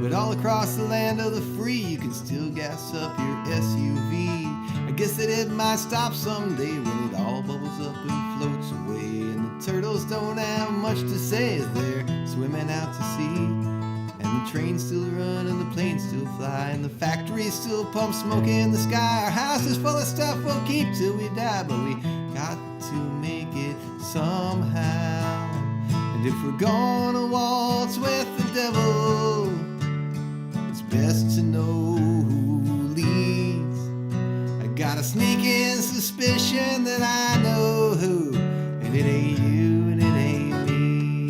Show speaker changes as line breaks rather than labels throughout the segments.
But all across the land of the free, you can still gas up your SUV. I guess that it might stop someday when it all bubbles up and floats away. And the turtles don't have much to say as they're swimming out to sea. And the trains still run and the planes still fly, and the factories still pump smoke in the sky. Our house is full of stuff we'll keep till we die, but we got to make it somehow. And if we're gonna waltz with the devil, it's best to know who leads. I got a sneaking suspicion that I know who, and it ain't you and it ain't me.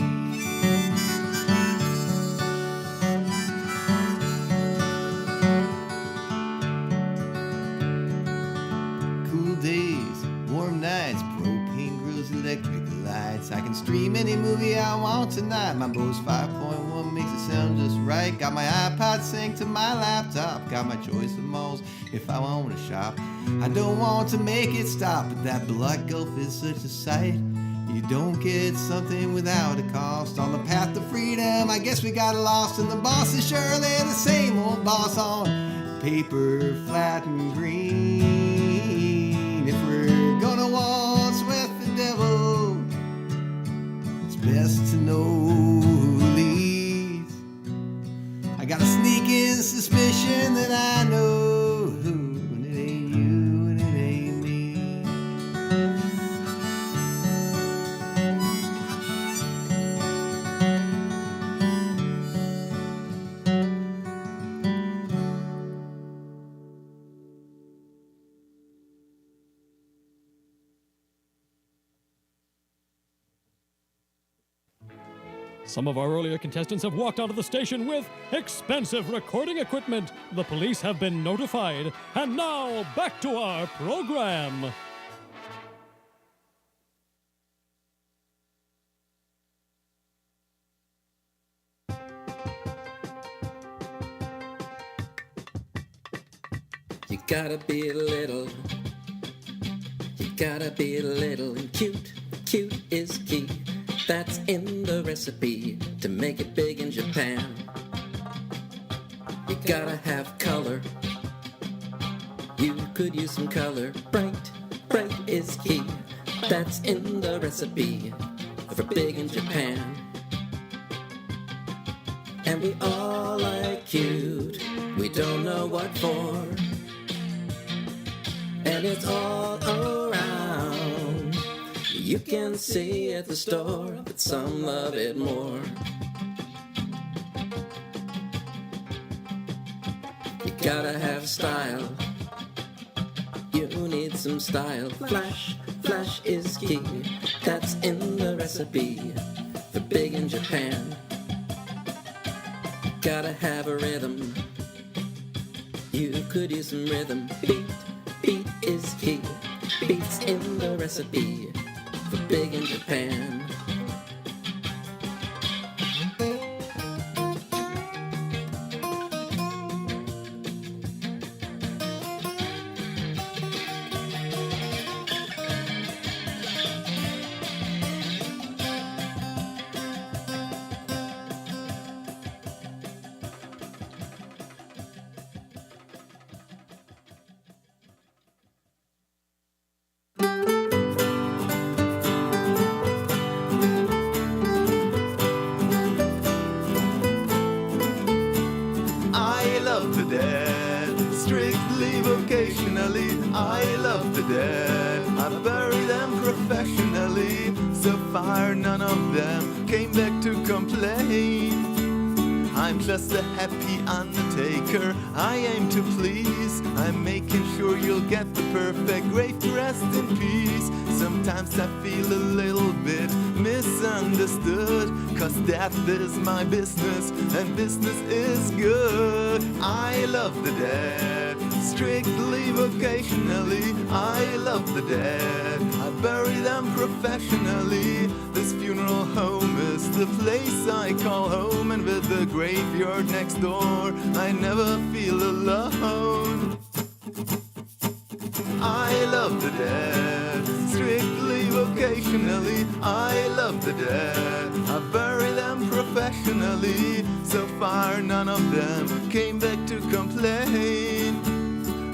Cool days, warm nights, propane grills, electric lights. I can stream any movie I want tonight. My Bose 5.1 makes it sound just right. Got my iPod sync to my laptop. Got my choice of malls if I want to shop. I don't want to make it stop, but that Black Gulf is such a sight. You don't get something without a cost. On the path to freedom, I guess we got lost. And the boss is surely the same old boss on paper, flat and green. If we're gonna waltz with the devil, it's best to know who leads. I got a sneaking suspicion that I know who, and it ain't you and it ain't me.
Some of our earlier contestants have walked out of the station with expensive recording equipment. The police have been notified. And now, back to our program.
You gotta be little and cute. Cute is key. That's in the recipe to make it big in Japan. You gotta have color. You could use some color. Bright is key. That's in the recipe for big in Japan. And we all like cute. We don't know what for. And it's all around. You can see at the store, but some love it more. You gotta have style. You need some style. Flash is key. That's in the recipe for big in Japan. Gotta have a rhythm. You could use some rhythm. Beat is key. Beats in the recipe for big in Japan.
Strictly vocationally, I love the dead. I bury them professionally. So far none of them came back to complain. I'm just a happy undertaker, I aim to please. I'm making sure you'll get the perfect grave to rest in peace. Sometimes I feel a little bit misunderstood, 'cause death is my business and business is good. I love the dead, strictly vocationally. I love the dead, I bury them professionally. This funeral home is the place I call home, and with the graveyard next door, I never feel alone. I love the dead, strictly occasionally. I love the dead, I bury them professionally. So far none of them came back to complain.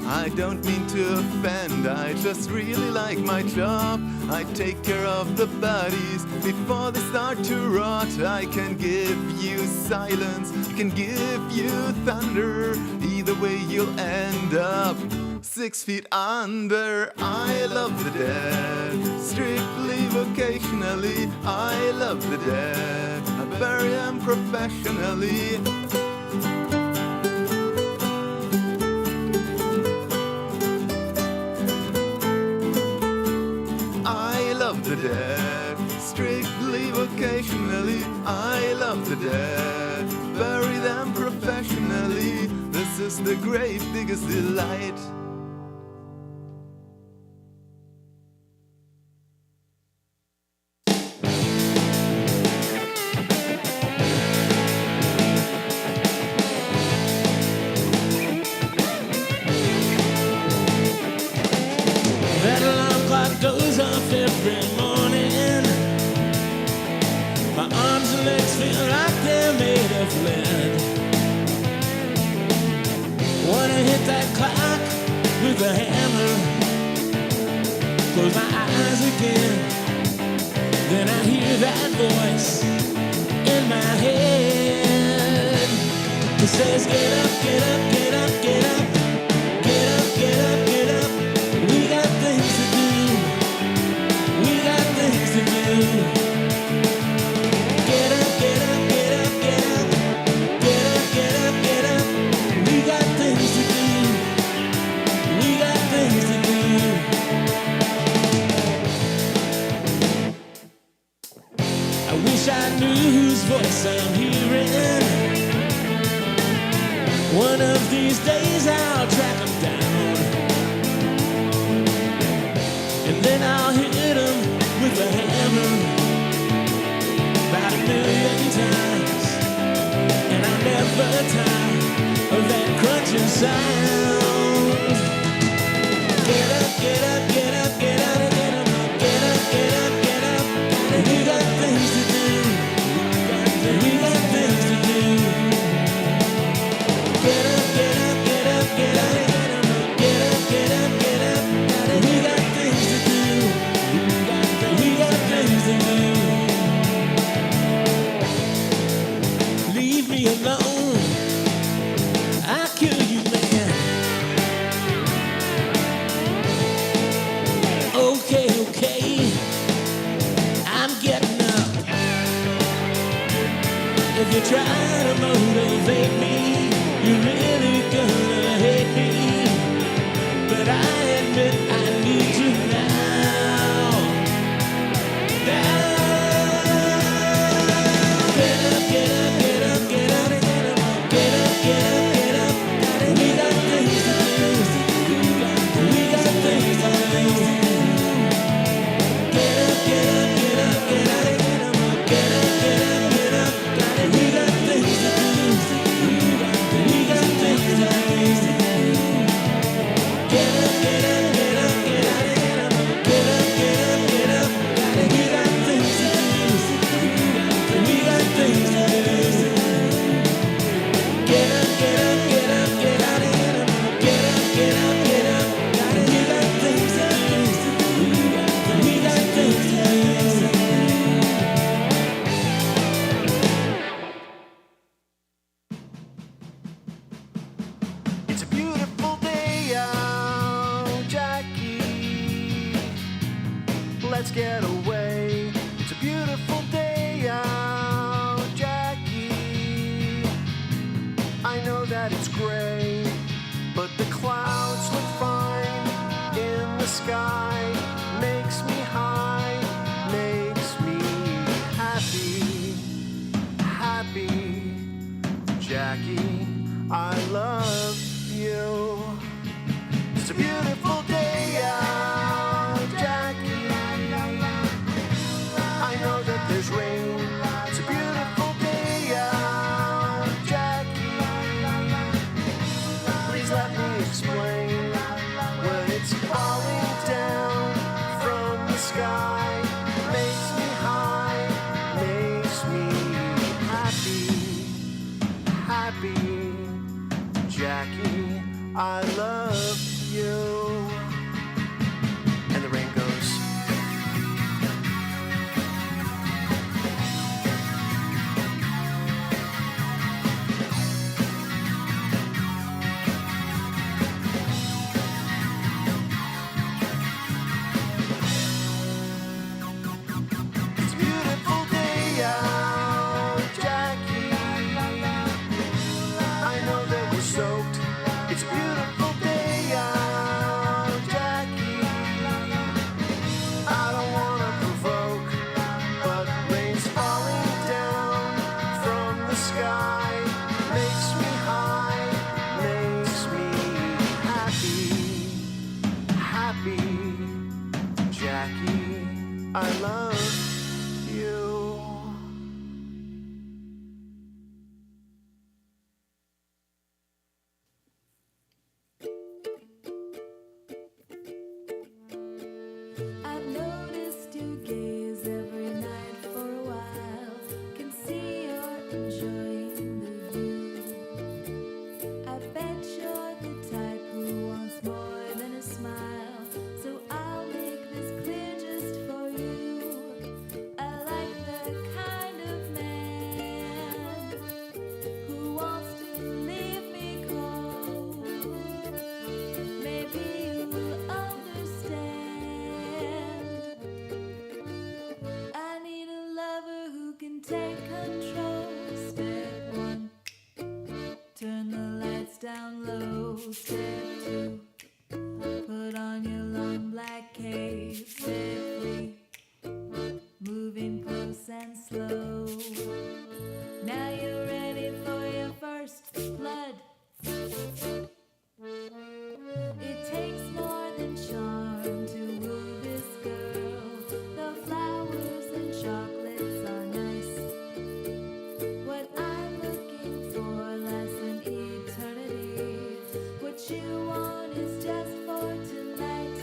I don't mean to offend, I just really like my job. I take care of the bodies before they start to rot. I can give you silence, I can give you thunder. Either way you'll end up 6 feet under. I love the dead, strictly vocationally. I love the dead, I bury them professionally. I love the dead, strictly vocationally. I love the dead, bury them professionally. This is the grave digger's delight.
That alarm clock goes off every morning. My arms and legs feel like they're made of lead. Wanna hit that clock with a hammer. Close my eyes again. Then I hear that voice in my head. It says, get up, get up, get up, get up. Get up, get up, get up. We got things to do. We got things to do. Get up, get up, get up, get up. Get up, get up, get up. We got things to do. We got things to do. I wish I knew whose voice I'm hearing. One of these days I'll track them down, and then I'll hit them with a hammer about 1,000,000 times, and I'll never tire of that crunching sound. Get up, get up, get up, get up, get up, get up, get up, get up. We got things to do. We got things to do. Get up, get up, get up, get up, get up, get up, get up. We got things to do. We got things to do. Leave me alone. I'll kill you, man. Okay, okay. I'm getting up. If you try to motivate me, you're really gonna hate me. But I admit I need you now. Now. Get up, get up, get up, get up, get up, get up, get up, get up. We got things to do. We got things to do. Get up, get up, get up, get up, get up, get up, get up, get up. We got things to do. We got things to do. Get up, get up, get up, get up, get up, get up, get up, get up. We got things to do. We got things to do. Get up, get up, get up, get up, get up, get up, get up. We got things to do. We got things to do.
It's a beautiful day out, Jackie. Let's get away. It's a beautiful day out, Jackie. I know that it's gray, but the clouds look fine in the sky. Makes me high, makes me happy, happy. Jackie, I love you. It's a beautiful day out, Jackie. I know that there's rain. It's a beautiful day out, Jackie. Please let me explain. When it's falling down from the sky, happy. Jackie, I love you. And the rain goes. It's a beautiful day out, Jackie. I know that we're soaked. It's a beautiful day out, Jackie. I don't wanna provoke, but rain's falling down from the sky. Makes me high, makes me happy, happy. Jackie, I love you.
I've noticed you gaze every night for a while. Can see you're enjoying the view. I bet you're the type who wants more than a smile. So I'll make this clear just for you. I like the kind of man who wants to leave me cold. Maybe you'll understand. I need a lover who can take control. Step one, turn the lights down low. Step two, put on your long black cape. Step three, moving close and slow. Now you're ready for your first blood. It takes more than charm to woo this girl. The flowers and chocolates are nice. What I'm looking for lasts an eternity. What you want is just for tonight.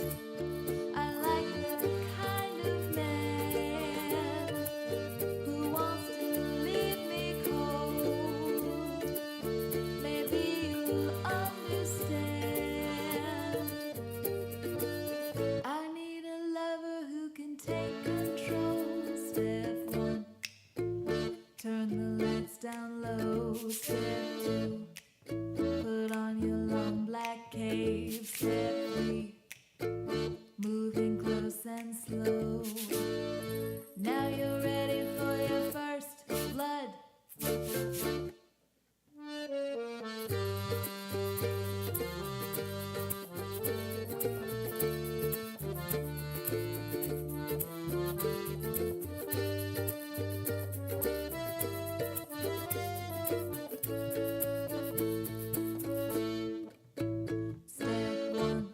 I like the kind of man who wants to leave me cold. Maybe you'll understand. I need a lover who can take control. Step one, turn the lights down low. Step two, put on your long black cape. Step three, moving close and slow. Now you're ready for your first blood. Step one,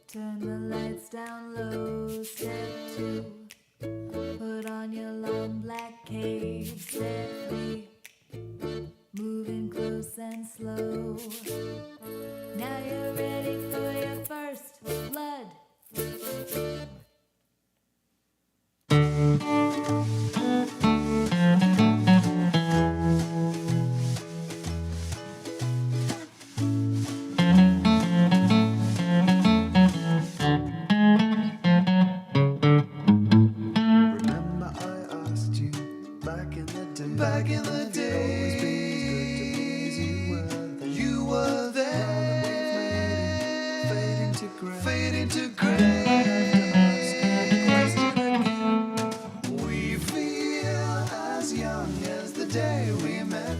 turn the lights down low. Step two, put on your long black cape. Step three, moving close and slow. Now you're ready for your first blood.
Remember I asked you back in the day. Back in the day. You were there. Fading to gray. Fading to gray. We feel as young as the day we met.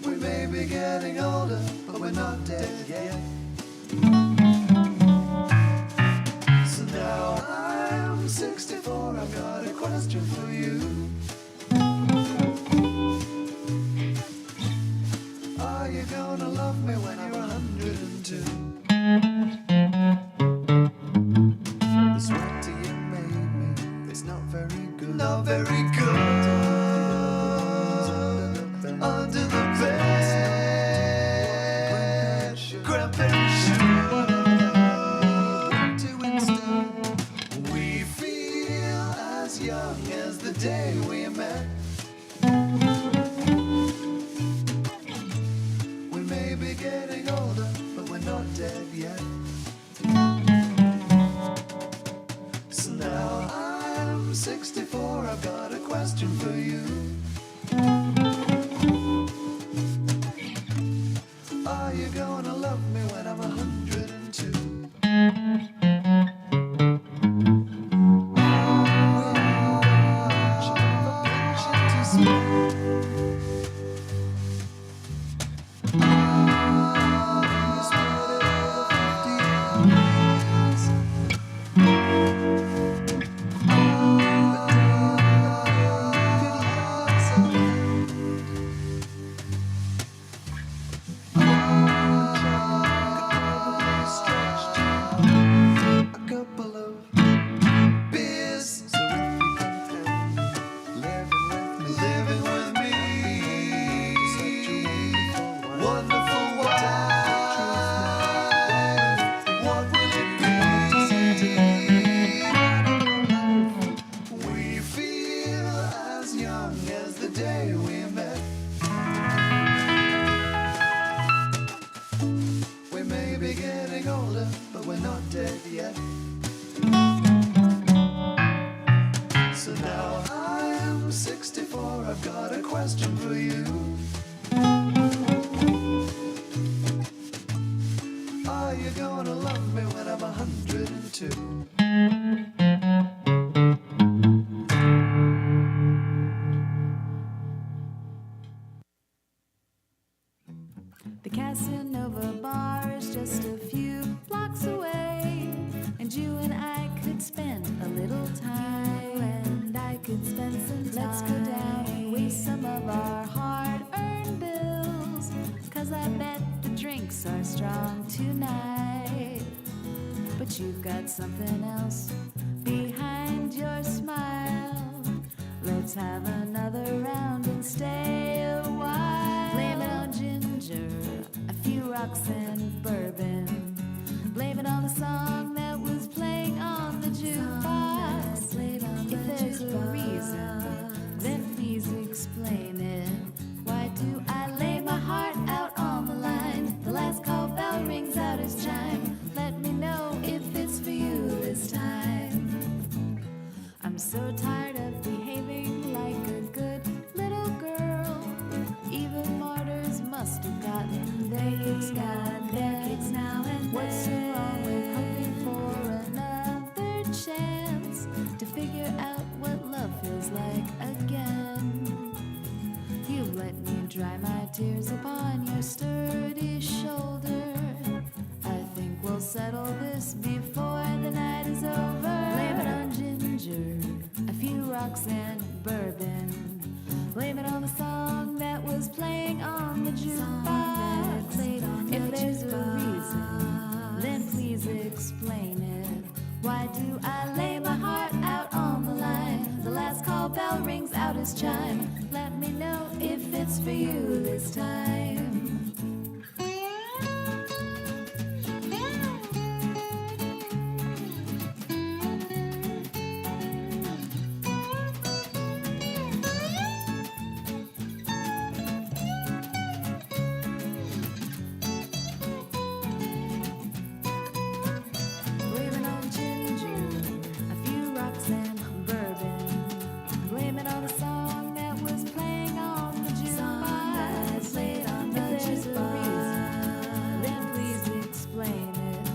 We may be getting older, but we're not dead yet. So now I'm 64, I've got a question for you. Are you gonna love me when I'm 100? living with me. Wonderful wife. What will it be? We feel as young as the day we met. We may be getting older, but we're not dead yet. So now I am 64, I've got a question for you. Are you gonna love me when I'm 102?
The Casanova bar is just a few blocks away, and you and I could spend a little time. You and I could spend some time. Let's go down and waste some of our hard-earned bills, 'cause I bet the drinks are strong tonight. But you've got something else behind your smile. Let's have another round and stay a while. Blame it on ginger, a few rocks and bourbon. Blame it on the song that was playing on the jukebox. If there's a reason, then please explain it. Why do I lay my heart out on the line? The last call bell rings out its chime. Let me know if it's for you this time. I'm so tired of behaving like a good little girl. Even martyrs must have gotten their kicks now and then. What's so wrong with hoping for another chance to figure out what love feels like again? You've let me dry my tears upon your sturdy shoulder. I think we'll settle this before the night is over. Blame it on ginger, a few rocks and bourbon. Blame it on the song that was playing on the jukebox. If there's a reason, then please explain it. Why do I lay my heart out on the line? The last call bell rings out its chime. Let me know if it's for you this time. Blame it on ginger, a few rocks and bourbon. Blame it on the song that was playing on the jukebox. If there's a reason, then please explain it.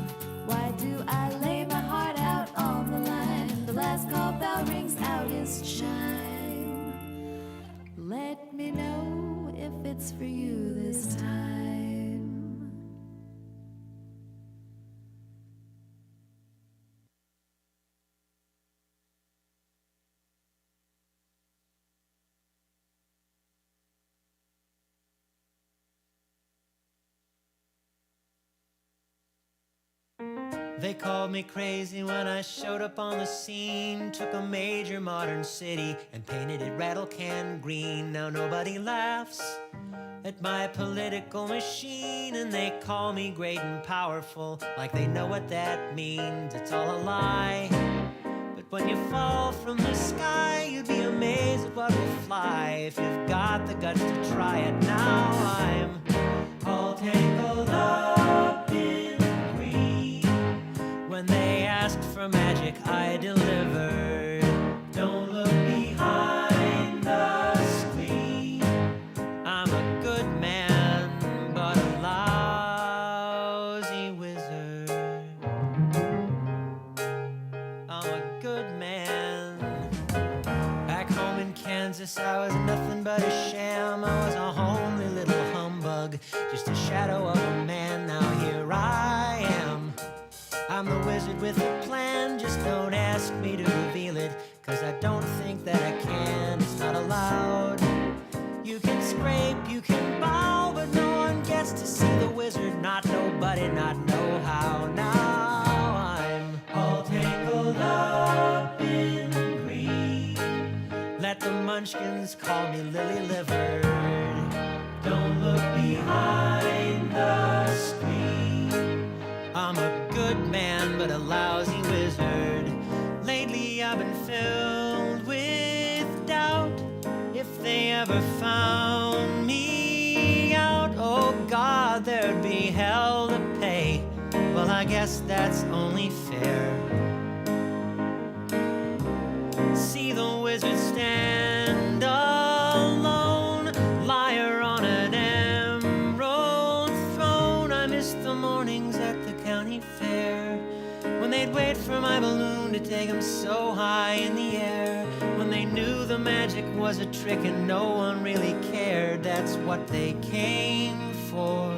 Why do I lay my heart out on the line? The last call bell rings out its chime. Let me know if it's for you this time.
They called me crazy when I showed up on the scene. Took a major modern city and painted it rattle can green. Now nobody laughs at my political machine, and they call me great and powerful like they know what that means. It's all a lie. But when you fall from the sky, you'd be amazed at what will fly if you've got the guts to try it. Now I'm all tangled up in green. When they asked for magic, I delivered. Don't look behind the screen. I'm a good man, but a lousy wizard. I'm a good man. Back home in Kansas, I was nothing but a sham. I was a homely little humbug, just a shadow of a man. Now here I am. I'm the wizard with a plan. Just don't ask me to reveal it, 'cause I don't think that I can. It's not allowed. You can scrape, you can bow, but no one gets to see the wizard. Not nobody, not know how. Now I'm all tangled up in green. Let the munchkins call me Lily Livered. Don't look behind the screen. I'm a good man, but a lousy wizard. Lately I've been filled with doubt. If they ever found me out, oh God, there'd be hell to pay. Well, I guess that's only fair. See the wizard stand alone, liar on an emerald throne. I miss the mornings at the county fair, when they'd wait for my balloon to take 'em so high in the air. When they knew the magic was a trick and no one really cared. That's what they came for.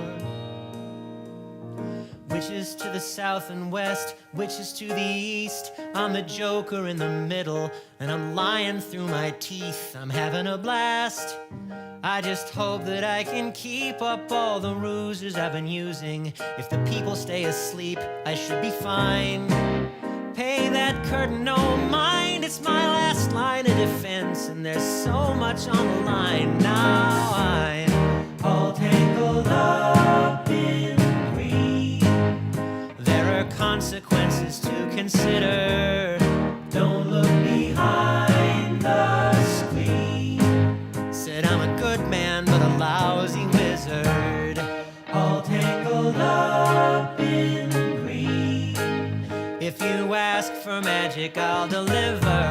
Witches to the south and west, witches to the east. I'm the joker in the middle, and I'm lying through my teeth. I'm having a blast. I just hope that I can keep up all the ruses I've been using. If the people stay asleep, I should be fine. Pay that curtain no mind, it's my last line of defense, and there's so much on the line. Now I'm all tangled up in green. There are consequences to consider. Don't look behind the screen. Said I'm a good man, but a lousy wizard. All tangled up in green. If you ask for magic, I'll deliver.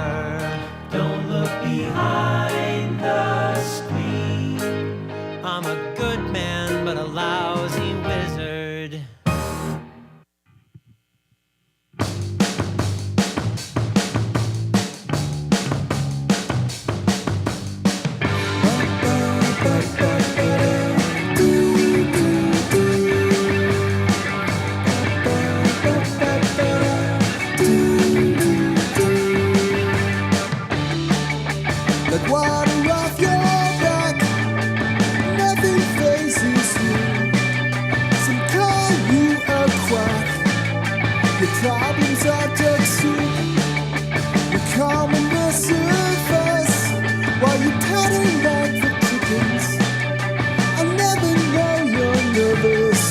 Don't look behind the screen. I'm a good man, but a lousy wizard.
Like water off your back, nothing phases you. Some call you a quack. Your problems are dug soup. You're calm on the surface while you're pattering like the chickens. I never know you're nervous.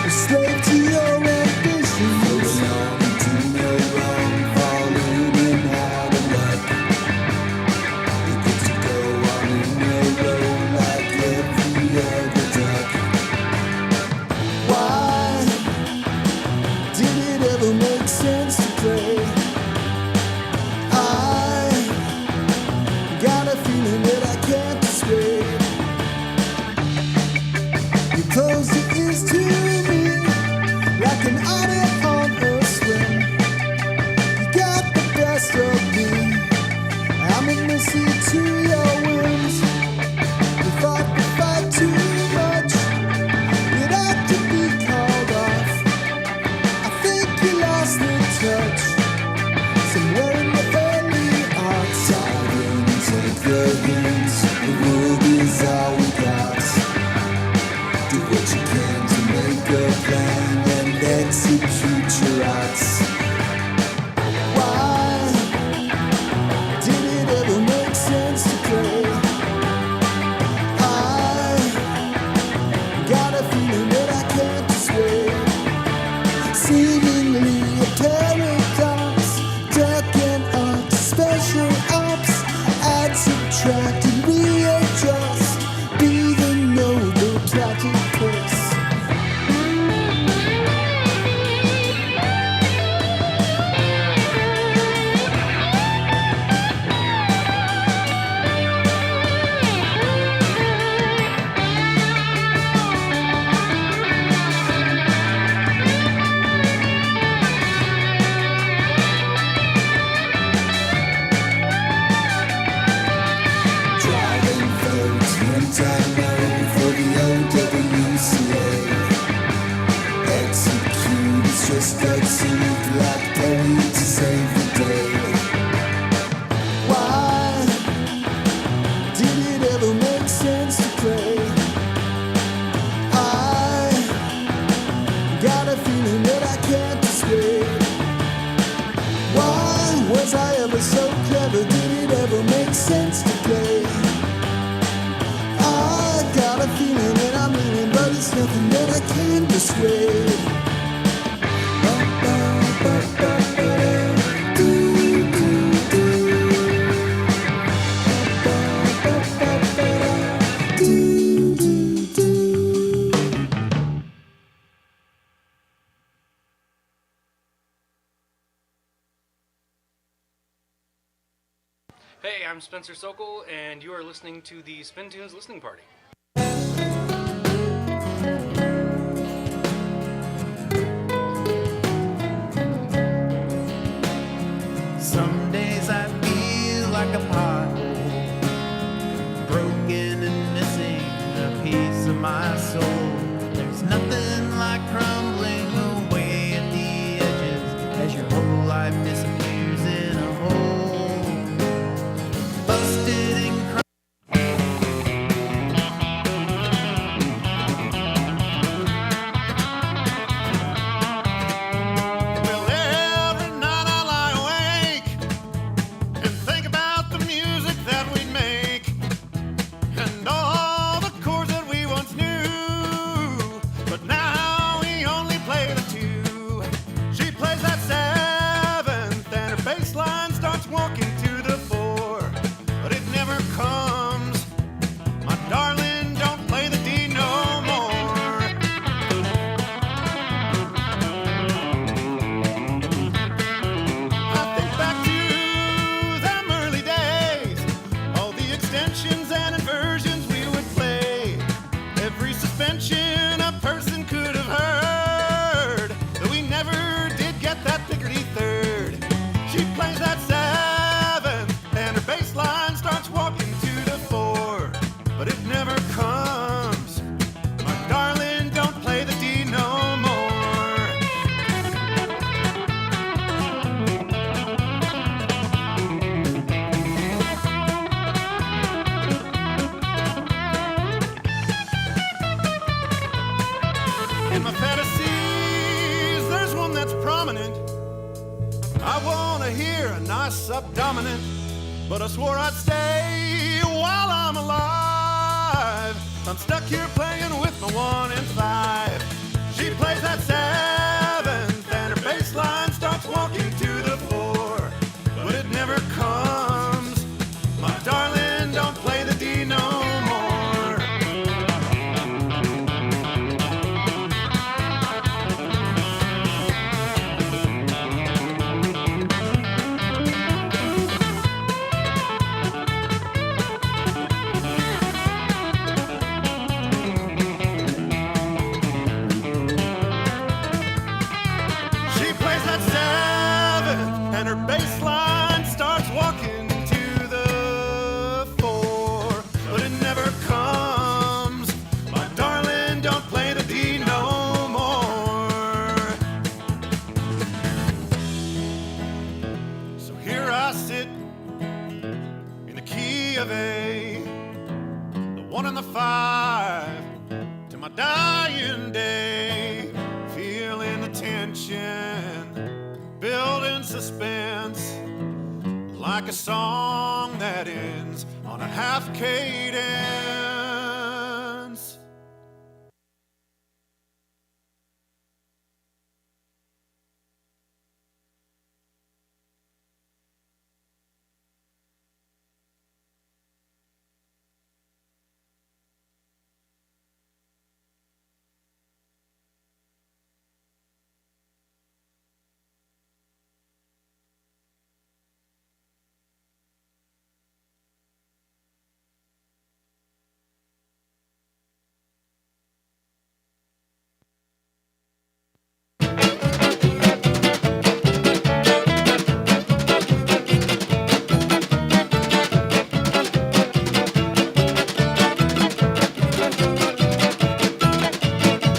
A slave to your ambition. Holding on to no wrong, falling in out of luck. You get to go on in a row like every other duck. Why did it ever make sense to play? I got a feeling that I can't persuade. You close your ears to me like an otter on a swim. You got the best of me. I'm a mercy to your whims. You fought the fight too much. It ought to be called off. I think you lost the touch somewhere in the early arts. Silent, take the hints. The world is all we got. Do what you can to make a plan and execute your arts. Why did it ever make sense to play? I got a feeling that I can't persuade. Seemingly a paradox, duck and art, special ops, add, subtract, and readjust. Be the noble platypus. Driving votes, anti-no for the OWCA. Execute is just execute like Perry to save the day. Why did it ever make sense to play? I got a feeling that I can't persuade. Why was I ever so clever? Did it ever make sense to play?
I'm Spencer Sokol, and you are listening to the SpinTunes Listening Party.
Some days I feel like a pothole, broken and missing a piece of my soul. There's nothing like crumbling away at the edges as your whole life disappears in a hole. Busted and well, every night I lie awake and think about the music that we'd make and all the chords that we once knew. But now we only play the two. She plays that seventh and her bass line starts walking to the four. But it never comes. My darling, don't play the D no more. I think back to them early days, all the extensions and inversions we would play, every suspension a person could have heard, though we never did get that pickety third. She plays that seventh and her bass line starts walking to the four, but it never comes. My darling, don't play the D no more. In my fantasies, there's one that's prominent. I wanna hear a nice subdominant, but I swore I'd stay while I'm alive. I'm stuck here playing with my 1 and 5. She plays that seventh and her bass line starts walking to the four, but it never comes. My darling, don't play the D no more. She plays that seventh and her bass line starts walking to the four, but it never comes. My darling, don't play the D no more. So here I sit in the key of A, the 1 and the 5, to my dying day, feeling the tension, building suspense, like a song that ends on a half cadence.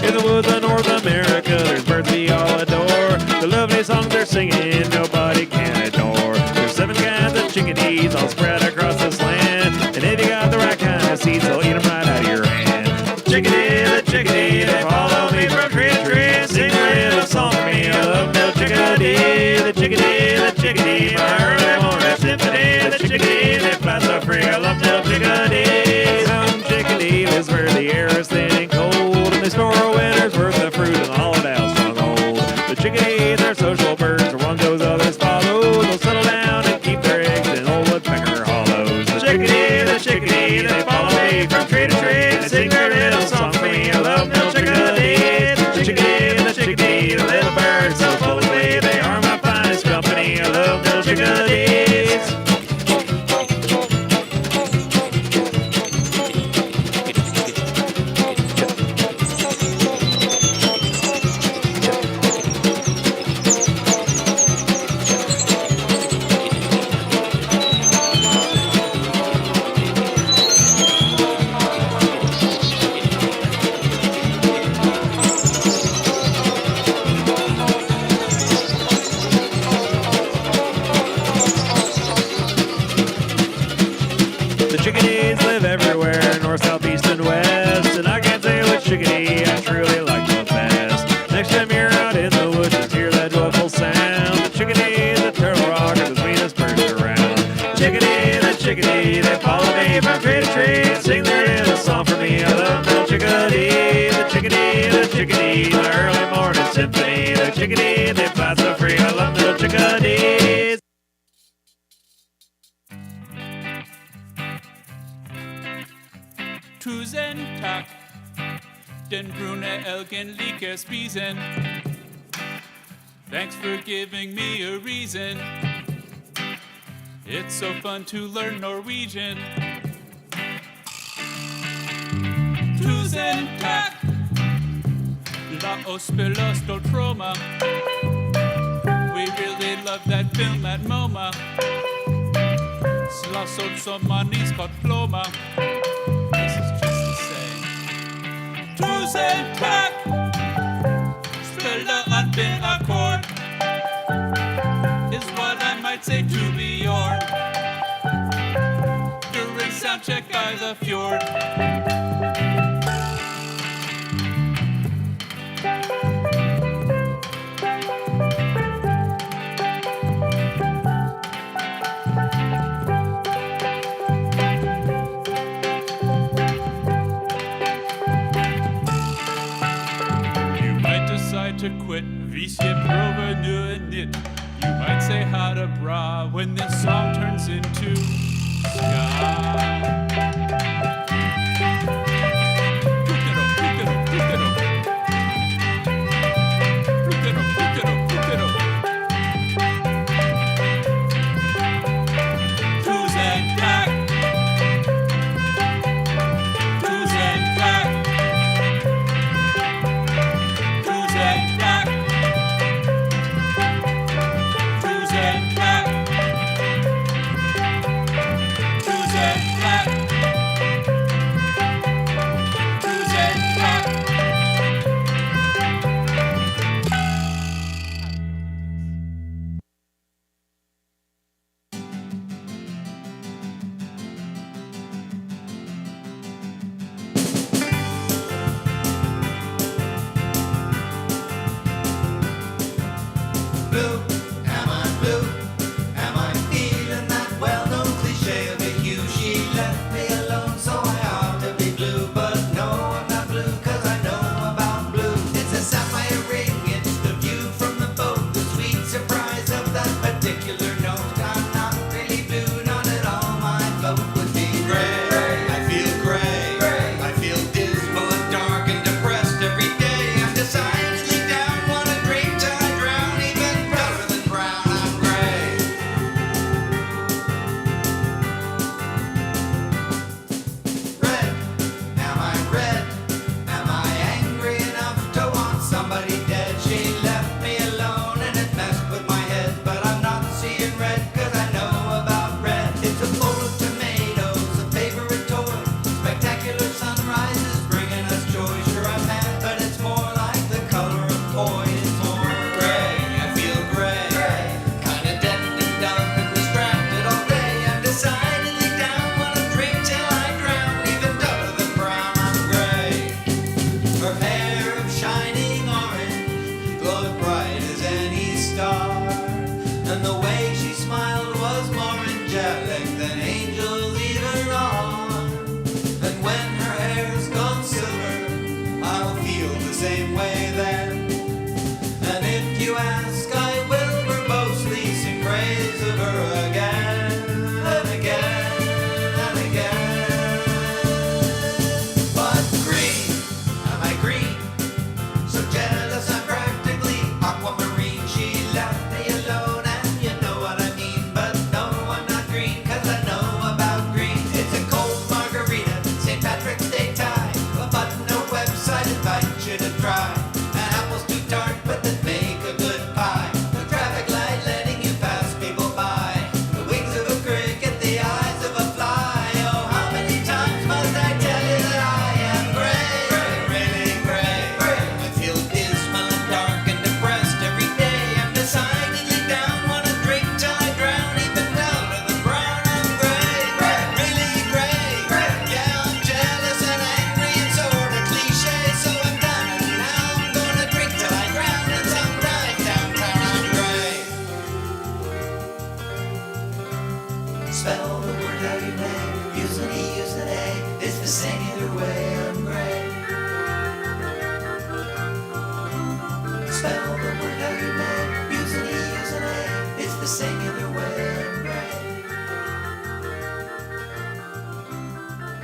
In the woods of North America, there's birds we all adore. The lovely songs they're singing, nobody can adore. There's 7 kinds of chickadees all spread across this land. And if you got the right kind of seeds, they'll eat them right out of your hand. The chickadee, they follow me from tree to tree. Sing a little song for me, I love the chickadee. The chickadee, my early morning symphony. The chickadee, they fly so free, I love the chickadee. Some chickadee lives where the air is thin and cold, and they store a winter's worth of fruit in all down stronghold. The chickadees are social birds, where one goes, others follow. They'll settle down and keep their eggs in old woodpecker hollows. The chickadee, they follow me from tree to tree. They sing their little song for me, I love the chickadees. The chickadee, the little birds so full of glee. They are my finest company, I love the chickadees.
everywhere, north, south, east, and west. And I can't say which chickadee I truly like the best. Next time you're out in the woods, just hear that joyful sound. The chickadee, the turtle rock are the sweetest birds around. The chickadee, they follow me from tree to tree and sing their little song for me. I love the chickadee, the chickadee, the chickadee, my early morning symphony. The chickadee, they fly so free. I love little chickadees.
Tusen tack, den brune elgen liker spisen. Thanks for giving me a reason. It's so fun to learn Norwegian. Tusen tack, la oss spela Stortroma. We really love that film at MoMA. Slåss åt som man isbad ploma. This is just the same. Tusen tack, spela en ackord is what I might say to Bjorn during soundcheck by the fjord. To quit, hvis jeg prøver noget nyt. You might say how to bra when this song turns into ska.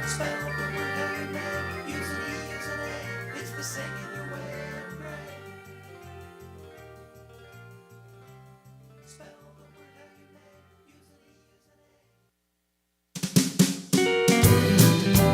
Spell the word how you may. Use an E, use an A. It's the singular way of pray. Spell the word how you may. Use an E, use an A.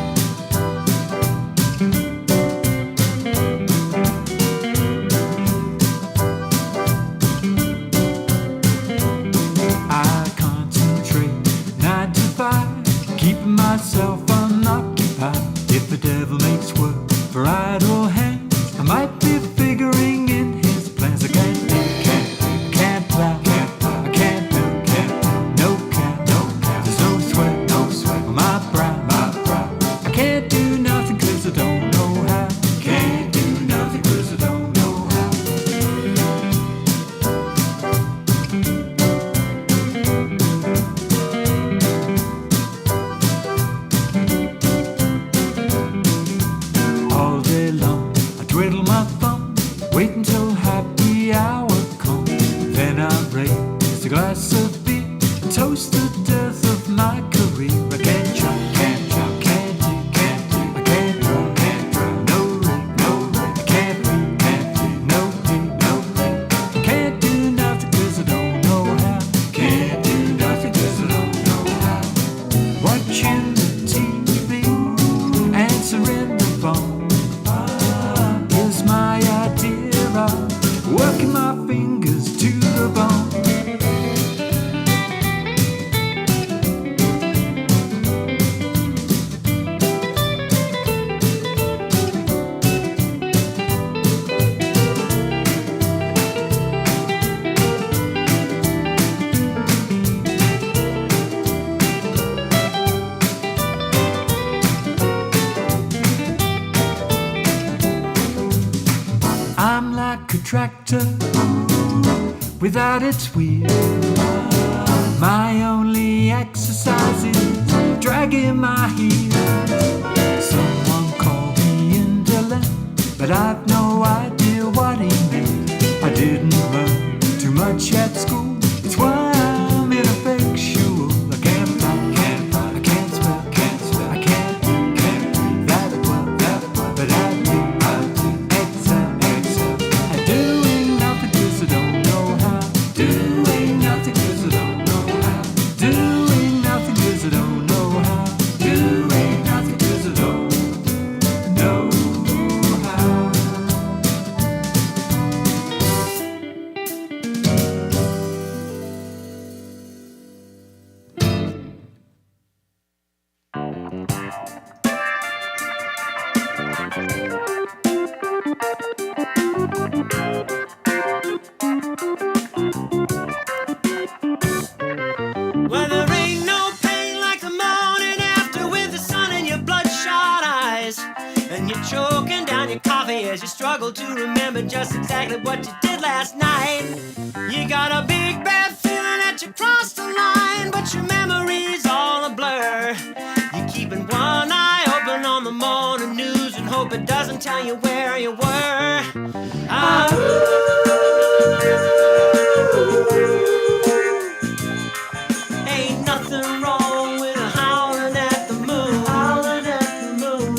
I concentrate 9 to 5, keeping myself unoccupied. If the devil makes work for idle hands, I might be figuring in his plans. I can't do, can't plow, I can't do, no cap, there's no sweat on my brow. I can't do nothing 'cause I don't know how. Can't do nothing 'cause I don't know how. All day long I twiddle my thumb, wait until happy hour comes. Then I raise a glass of beer and toast the death of my career. I can't chop, can't do, I can't draw, no ring, I can't do, no pay. I can't do nothing 'cause I don't know how. Can't do nothing 'cause I don't know how. Watching the TV, answering the phone is my idea of working my fingers to the bone. I'm like a tractor without its wheels. My only exercise is dragging my heels. Someone called me indolent, but I've no idea what he meant. I didn't learn too much at school. It's why I'm ineffectual. I can't fly, I can't spell, I can't do that well, but I do. Excel. I'm doing nothing 'cause I don't know how. Doing nothing 'cause I don't know how. Doing nothing 'cause I don't know how. Doing nothing 'cause I don't know how.
Well, there ain't no pain like the morning after with the sun in your bloodshot eyes. And you're choking down your coffee as you struggle to remember just exactly what you did last night. You got a big bad feeling that you crossed the line, but your memory's all a blur. You're keeping one eye open on the morning news and hope it doesn't tell you where you were. Ain't nothing wrong with howling at the moon. Howling at the moon.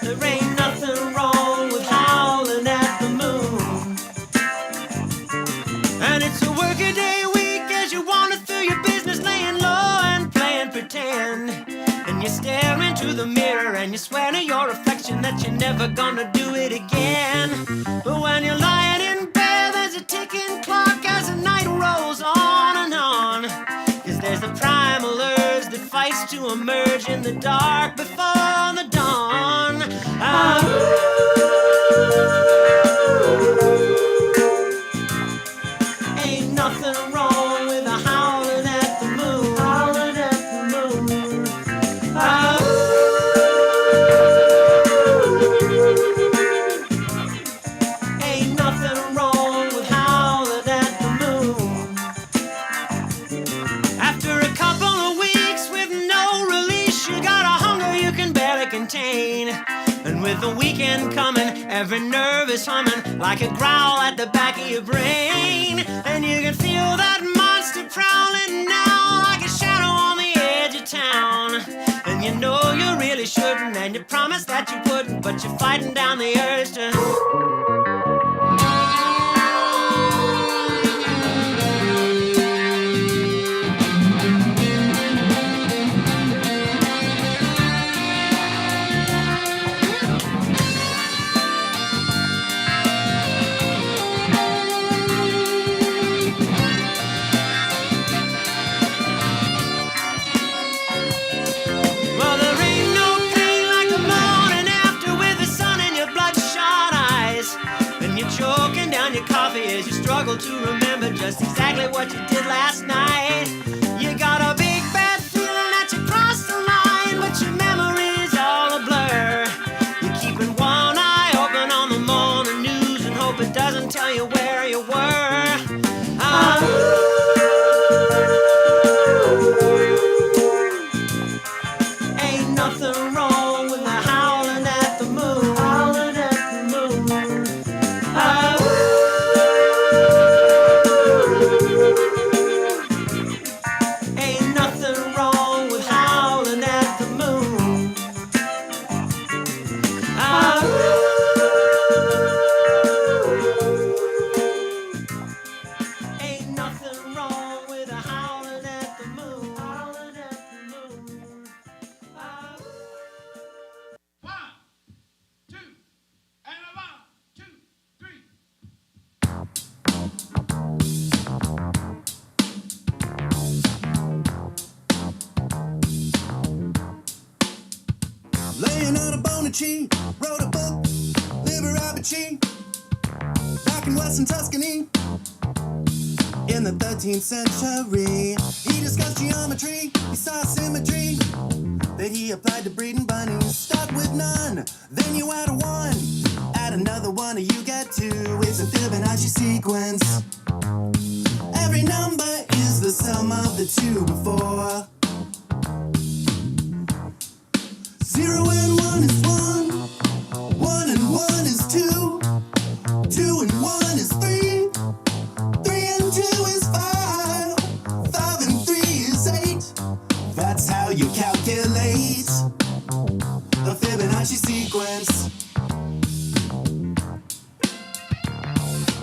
There ain't nothing wrong with howling at the moon. And it's a workaday week as you wander through your business, laying low and playing pretend. And you stare into the mirror and you swear to your reflection that you're never gonna do it again. But when you're lying in bed, there's a ticking clock as the night rolls on and on. 'Cause there's the primal urge that fights to emerge in the dark before the dawn. Ain't nothing wrong with a howling at the moon. Howling at the moon. Ain't nothing wrong with howling at the moon. After a couple of weeks with no release, you got a hunger you can barely contain. And with the weekend coming, every nerve is humming like a growl at the back of your brain. And you can feel that that you wouldn't, but you're fighting down the urge to. Well, there ain't no pain like the morning after with the sun in your bloodshot eyes. And you're choking down your coffee as you struggle to remember just exactly what you did last night. You got a big bad feeling that you crossed the line, but your memory's all a blur. You're keeping one eye open on the morning news and hope it doesn't tell you where you were. Ain't nothing wrong with the howling at the moon. Howling at the moon. Ain't nothing wrong with howling at the moon. Ain't nothing wrong with a howling at the moon. Howling at the moon.
Laying on a bone of tree, wrote a book, liver abachi, back in western Tuscany. In the 13th century, he discussed geometry, he saw symmetry that he applied to breeding bunnies. Start with none, then you add a one, add another one, and you get two. It's a Fibonacci sequence. Every number is the sum of the two before. 0 and 1 is 1, 1 and 1 is 2, 2 and 1 is 3, 3 and 2 is 5, 5 and 3 is 8. That's how you calculate the Fibonacci sequence.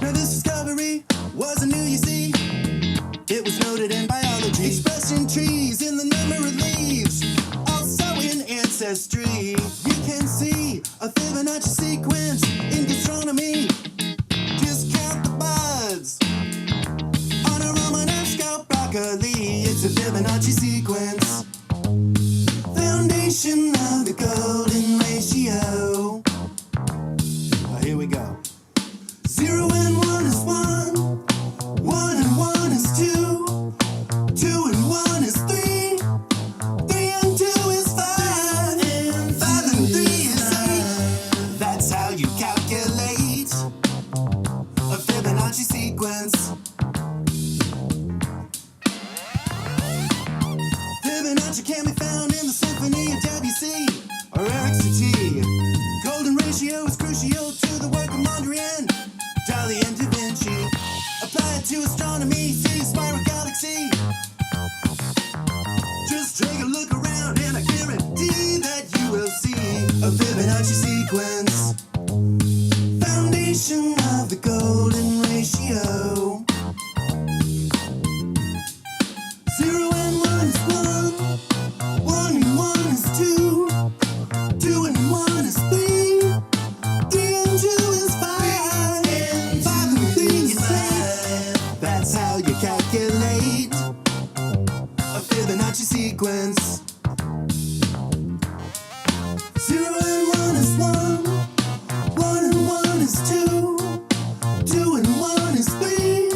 Now this discovery wasn't new, you see. It was noted in biology, expressed in trees, in the number of leaves, also in ancestry. You can see a Fibonacci sequence in gastronomy. Just count the buds on a Romanesco broccoli. It's a Fibonacci sequence. Foundation of the golden ratio. Here we go. 0 and 1 is 1, 1 and 1 is 2, 2 and 1 is 3, 3 and 2 is 5, and 5 and 3 is 8. That's how you calculate a Fibonacci sequence. Fibonacci can be found in the symphony of Debussy or Eric Satie. Golden ratio is crucial to the work of Mondrian, Dali and Da Vinci. Apply it to astronomy, see a spiral galaxy. Just take a look around and I guarantee that you will see a Fibonacci sequence. Foundation of the golden ratio. 0 and 1 is 1, 1 and 1 is 2, 2 and 1 is 3, 3 and 2 is 5, and 5 and 3 is 8. That's how you calculate a Fibonacci sequence. 0 and 1 is 1, 1 and 1 is 2, 2 and 1 is 3,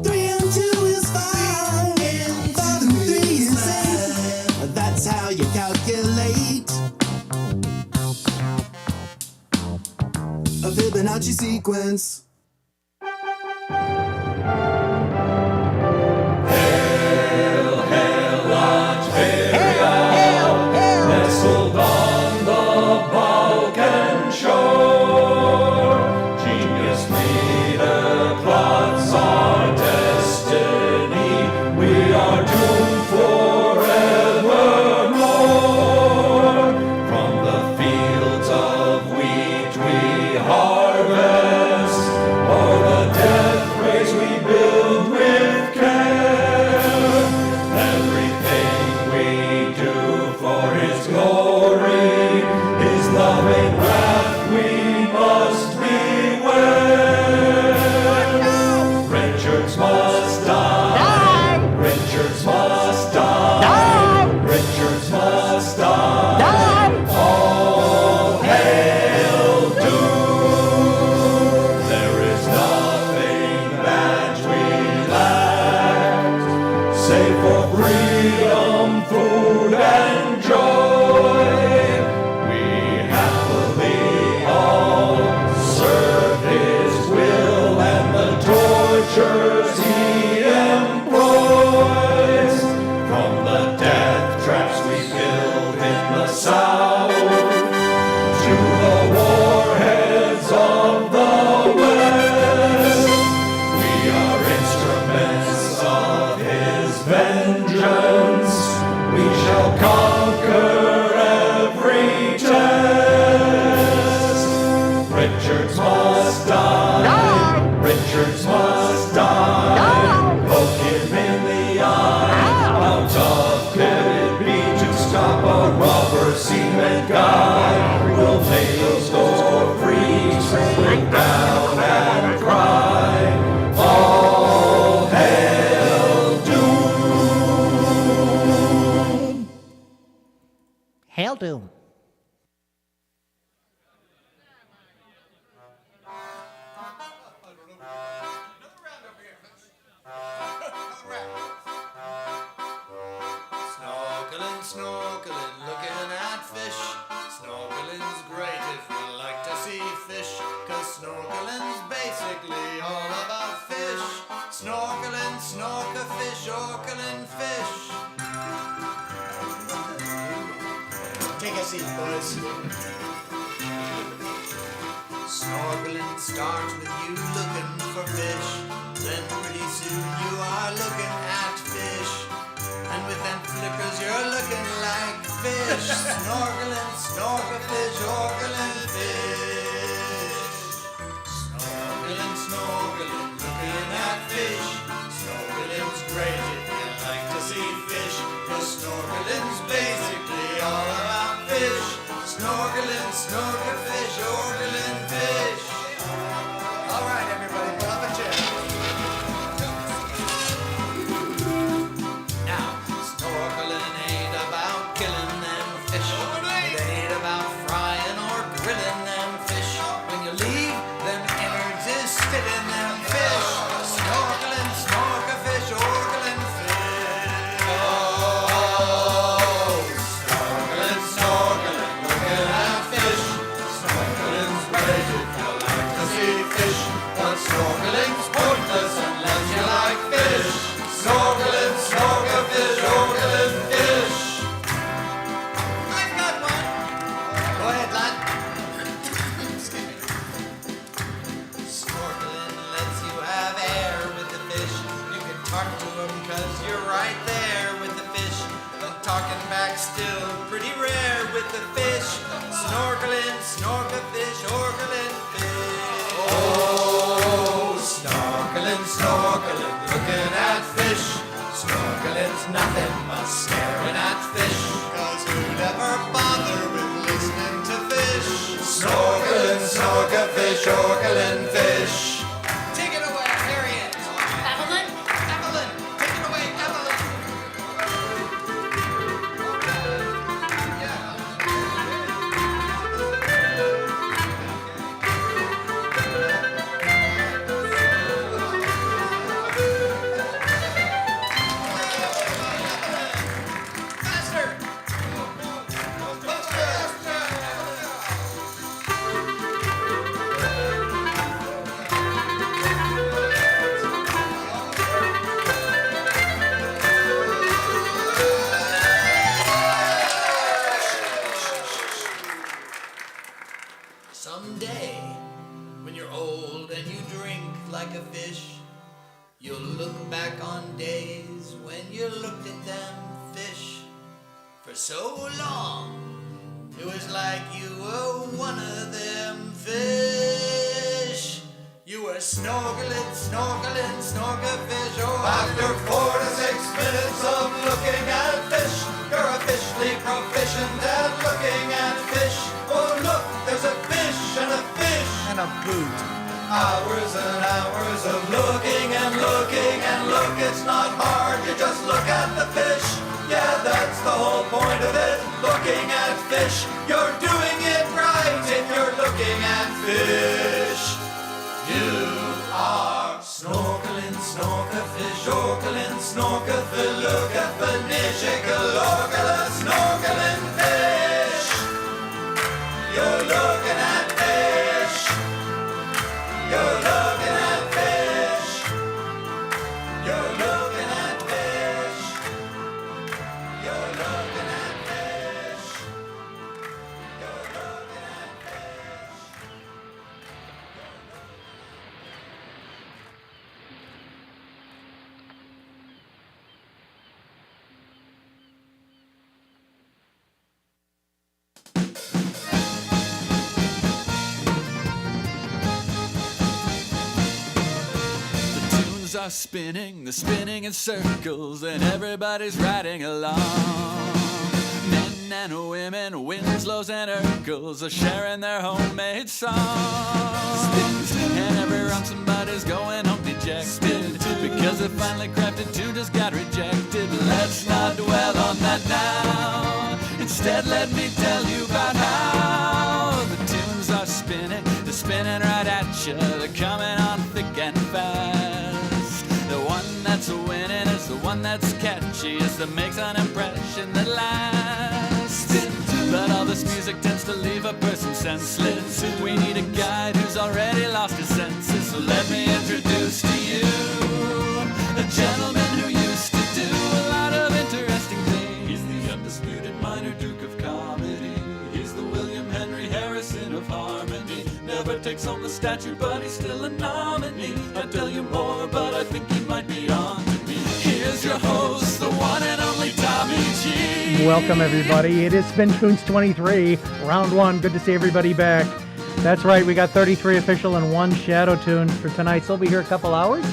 3 and 2 is 5, and 5 and 3 is 8. That's how you calculate a Fibonacci sequence.
Nestled on the Balkan shore, genius leader plots our destiny. We are doomed forevermore. From the field
save for freedom, food, and joy. We happily all serve his will and the tortures he employs. From the death traps we build in the South to the warheads of the West, we are instruments of his vengeance. We shall conquer every test. Richards must die. Richards must die. Poke him in the eye. How tough can it be to stop a robber cement guy? We'll make those freaks break down and cry. All hail doom.
Hail Doom.
Snorkeling, snorkeling, looking at fish. Snorkeling's great if you like to see fish, 'cause snorkeling's basically all about fish. Snorkeling, snorkel fish, orkeling fish. Take a seat, boys. Snorkeling starts with you looking for fish. Then pretty soon you are looking at fish. And with them flippers you're looking like fish. Snorkeling, snorkel fish, orkeling fish. Snorkeling, snorkeling, looking at fish. Snorkeling's great if you like to see fish, 'cause snorkeling's basically all about fish. Snorkeling, snorkel fish, orkeling fish. All right, everybody, put up a chair. Now, snorkeling ain't about killing them fish. It ain't about frying or grilling them fish. When you leave, them innards is still in them fish. Snorkeling, snorkel fish, orkeling fish. Oh, snorkeling, snorkeling, looking at fish. Snorkeling's great if you like to see fish, but snorkeling's pointless unless you like fish. Snorkeling, snorkel fish, orkeling fish. I've got one. Go ahead, lad. Excuse me. Snorkeling lets you have air with the fish. You can talk to them 'cause you're right there with the fish. And talking back still pretty rare with the fish. Snorkeling, snorkel fish, orkeling fish. Oh, snorkeling, snorkeling, looking at fish. Snorkeling's nothing but staring at fish, 'cause who'd ever bother with listening to fish? Snorkeling, snorkel fish, orkeling fish. Take it away, Harriet. Evelyn? Evelyn, take it away, Evelyn. Faster! Someday, when you're old and you drink like a fish, you'll look back on days when you looked at them fish. For so long, it was like you were one of them fish. You were snorkeling, snorkeling, snorkel fish. Oh, after 4 to 6 minutes of looking at fish, you're officially proficient at looking at fish. Oh, look, there's a fish and a fish and a boot. Hours and hours of looking and looking and look, it's not hard, you just look at the fish. Yeah, that's the whole point of it, looking at fish. You're doing it right if you're looking at fish. You are
Snorkeling, snorkelfish, orkelin, snorkelfish, look at the nishikaloka, snorkeling fish. You're looking at fish. You're looking at fish. You're looking at fish. You're looking at fish. You're looking at fish.
Are spinning, they're spinning in circles, and everybody's riding along. Men and women, Winslows and Urkels are sharing their homemade songs. And every round somebody's going home dejected because they finally crafted two just got rejected. Let's not dwell on that now. Instead, let me tell you about how the tunes are spinning. They're spinning right at you. They're coming on thick and fast. The one that's winning is the one that's catchy, is that makes an impression that lasts. But all this music tends to leave a person senseless. We need a guide who's already lost his senses. So let me introduce to you a gentleman who used to do a lot of interesting things. He's the undisputed minor duke of comedy. He's the William Henry Harrison of harmony. Never takes home the statue, but he's still a nominee. I'd tell you more, but I think he might be on to me. Here's your host, the one and only Tommy G.
Welcome, everybody. It is SpinTunes 23, round one. Good to see everybody back. That's right, we got 33 official and one shadow tune for tonight. So we'll be here a couple hours.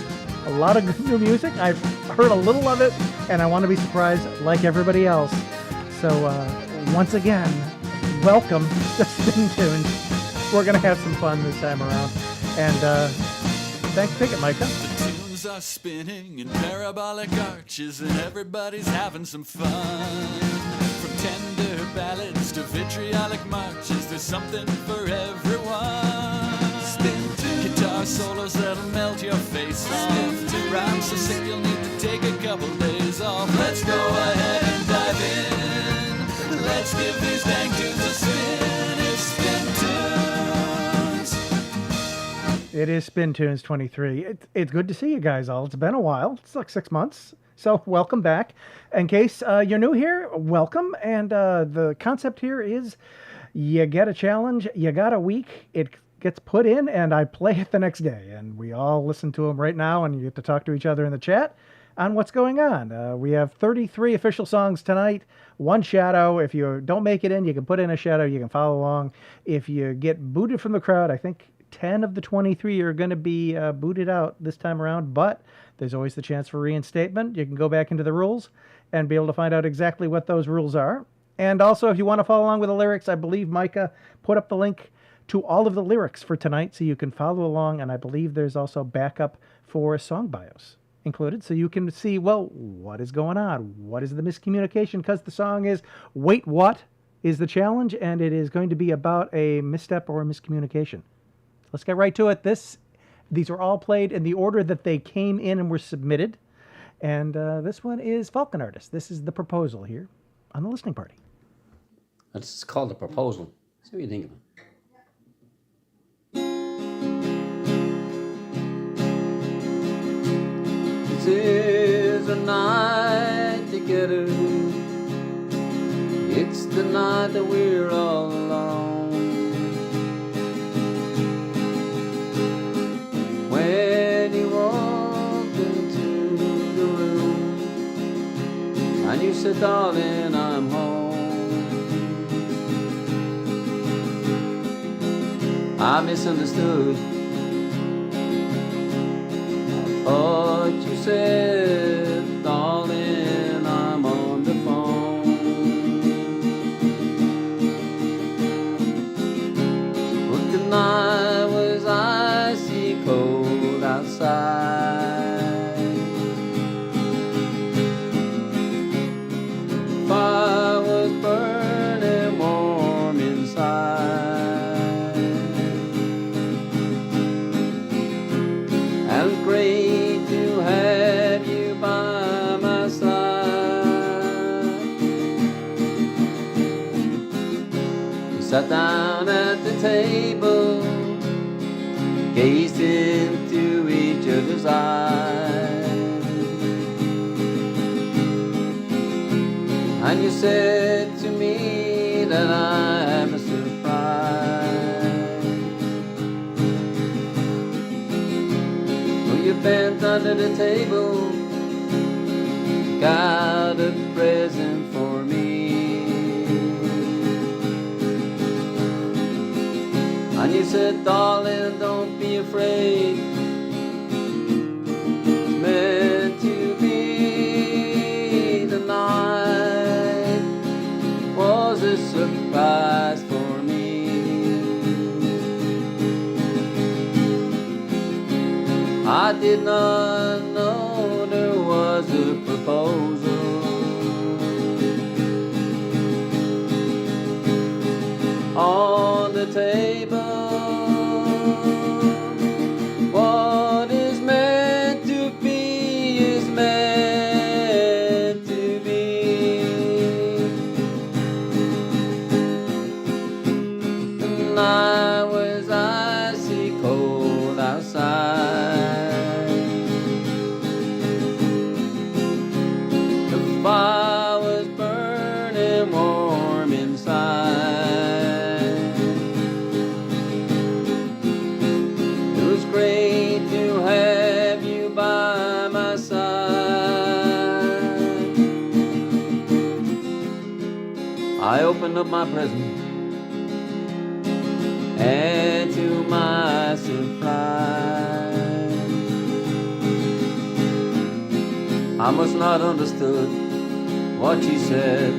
A lot of good new music. I've heard a little of it, and I want to be surprised like everybody else. So once again, welcome to SpinTunes. We're going to have some fun this time around. And thanks for picking, Micah.
The tunes are spinning in parabolic arches, and everybody's having some fun. From tender ballads to vitriolic marches, there's something for everyone. Spin tunes. Guitar solos that'll melt your face off. Rhymes so sick you'll need to take a couple days off. Let's go ahead and dive in. Let's give these dang tunes a spin. It's Spin Tunes.
It is SpinTunes 23. It's good to see you guys all. It's been a while. It's like 6 months. So welcome back. In case you're new here, welcome. And the concept here is you get a challenge, you got a week, it gets put in, and I play it the next day. And we all listen to them right now, and you get to talk to each other in the chat on what's going on. We have 33 official songs tonight, one shadow. If you don't make it in, you can put in a shadow, you can follow along. If you get booted from the crowd, I think 10 of the 23 are going to be booted out this time around, but there's always the chance for reinstatement. You can go back into the rules and be able to find out exactly what those rules are. And also, if you want to follow along with the lyrics, I believe Micah put up the link to all of the lyrics for tonight, so you can follow along, and I believe there's also backup for song bios included, so you can see, well, what is going on? What is the miscommunication? Because the song is Wait What is the challenge, and it is going to be about a misstep or a miscommunication. Let's get right to it. These are all played in the order that they came in and were submitted. And this one is Falcon Artist. This is the proposal here on the listening party.
It's called a proposal. See what you think of it. This is a night together. It's the night that we're all alone. When you walked into the room and you said, darling, I'm home, I misunderstood. I thought you said, darling, I'm on the phone. But the night was icy cold outside. Fire was burning warm inside. And great down at the table, gazed into each other's eyes. And you said to me that I have a surprise. Well, you bent under the table, got a present for me. And you said, darling, don't be afraid. It's meant to be. The night was a surprise for me. I did not know there was a proposal. On the table, what is meant to be is meant to be. The night was icy cold outside. The fire was burning warm inside. Great to have you by my side. I opened up my present, and to my surprise, I must not understood what she said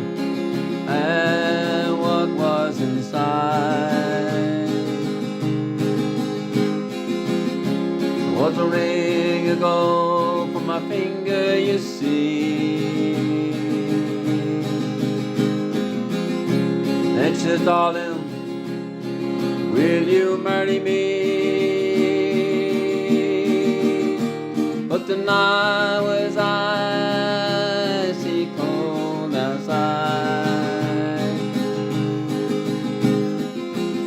and what was inside. Was a ring ago from my finger, you see. And she said, darling, will you marry me? But the night was icy cold outside.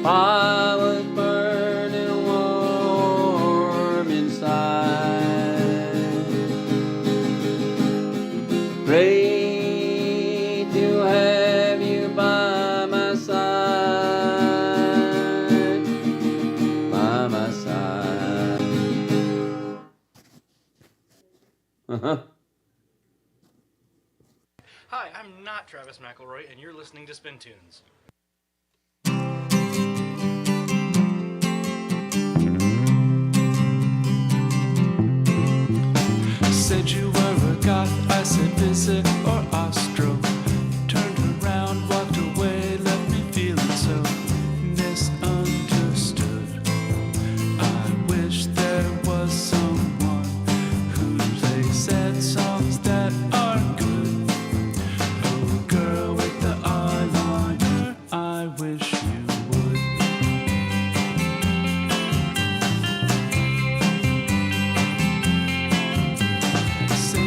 I was burning warm inside. Great to have you by my side, by my side.
Hi, I'm not Travis McElroy, and you're listening to SpinTunes.
Said you were a goth, I said visit or Ostro. Turned around, walked away, left me feeling so misunderstood. I wish there was someone who plays sad songs that are good. Oh, girl with the eyeliner, I wish you would. Say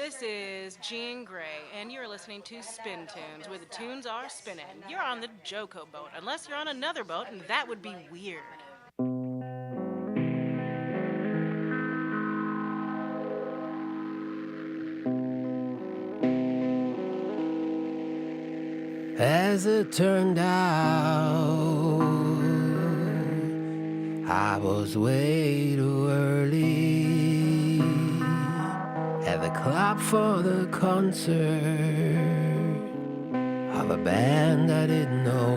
This is Jean Grey, and you're listening to SpinTunes, where the tunes are spinning. You're on the Joko boat, unless you're on another boat, and that would be weird.
As it turned out, I was way too early at the club for the concert of a band I didn't know.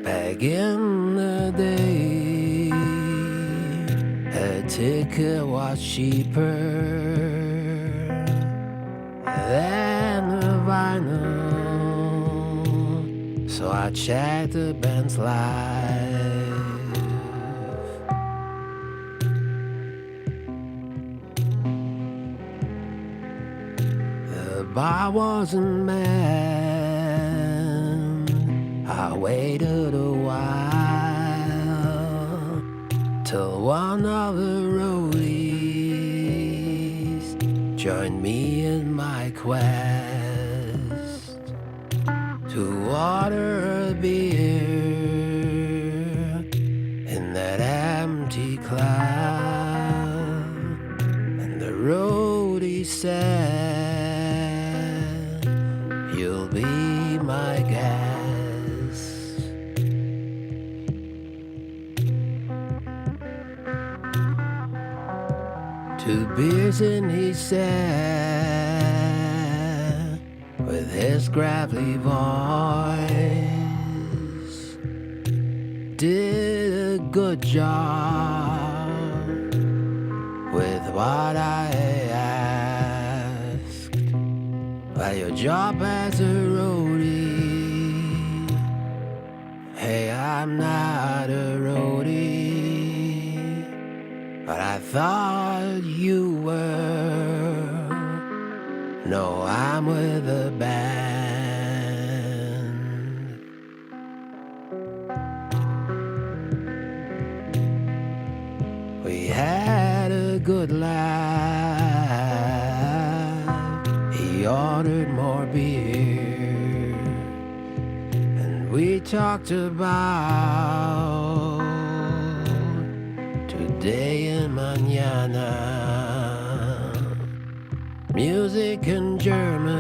Back in the day, a ticket was cheaper than a vinyl, so I checked the band's live. The bar wasn't manned. I waited a while till one of the roadies joined me in my quest to order a beer in that empty club. And the roadie said, "You'll be my guest." 2 beers in, he said, with his gravelly voice. Did a good job with what I asked. Well, your job as a roadie. Hey, I'm not a roadie, but I thought you were. No, I'm with a band. We had a good laugh. He ordered more beer, and we talked about today and mañana, music and German,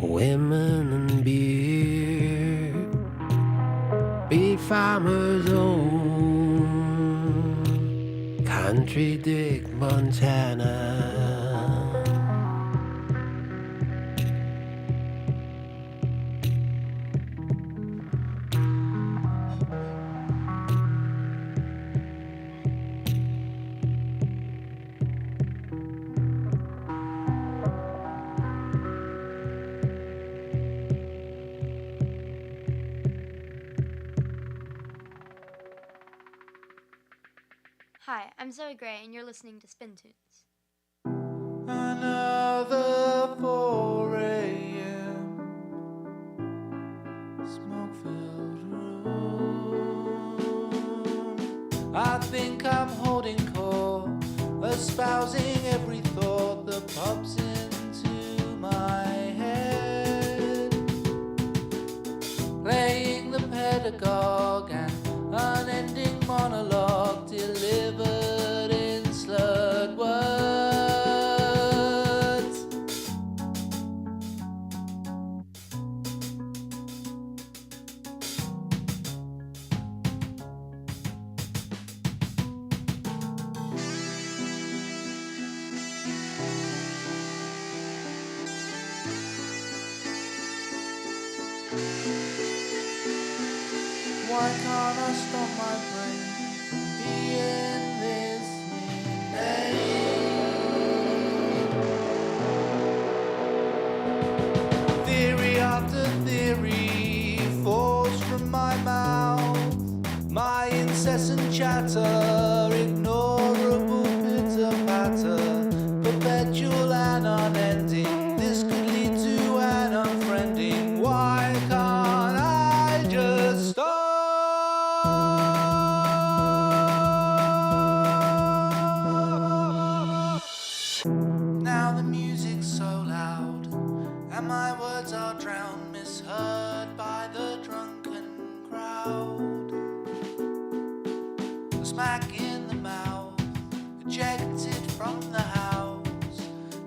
women and beer, beef farmers own country Dick Montana.
Hi, I'm Zoe Gray, and you're listening to SpinTunes.
Another 4 a.m. smoke-filled room. I think I'm holding court, espousing every thought that pops into my head, playing the pedagogue, an unending monologue delivered in slurred words. Why can't I stop my brain from being this insane? Theory after theory falls from my mouth, my incessant chatter, ignorable pitter-patter, perpetual and unending. This could lead to an unfriending. Why can't I just stop? smack in the mouth, ejected from the house.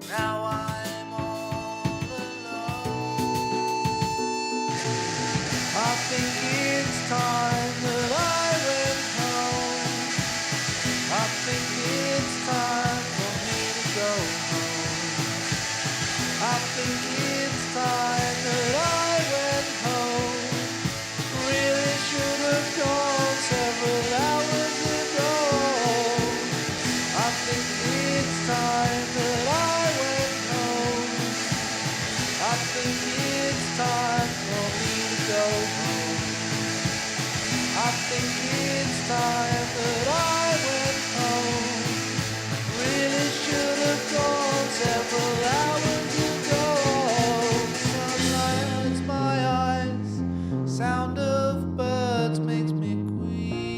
Now I'm all alone. I think it's time that I went home. I think it's time for me to go home. I think it's time that I went home. Really should have gone several hours ago. I think it's time that I went home. I think it's time for me to go home. I think it's time that I went home. Really should have gone several hours ago. Sunlight hurts my eyes. Sound of birds makes me queasy.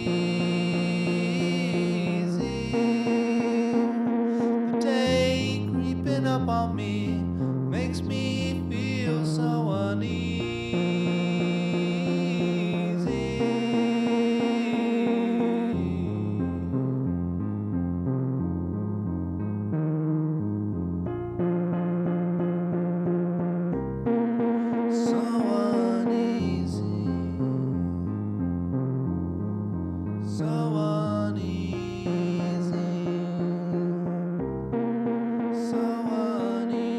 The day creeping up on me makes me feel so uneasy. So uneasy. So uneasy. So uneasy.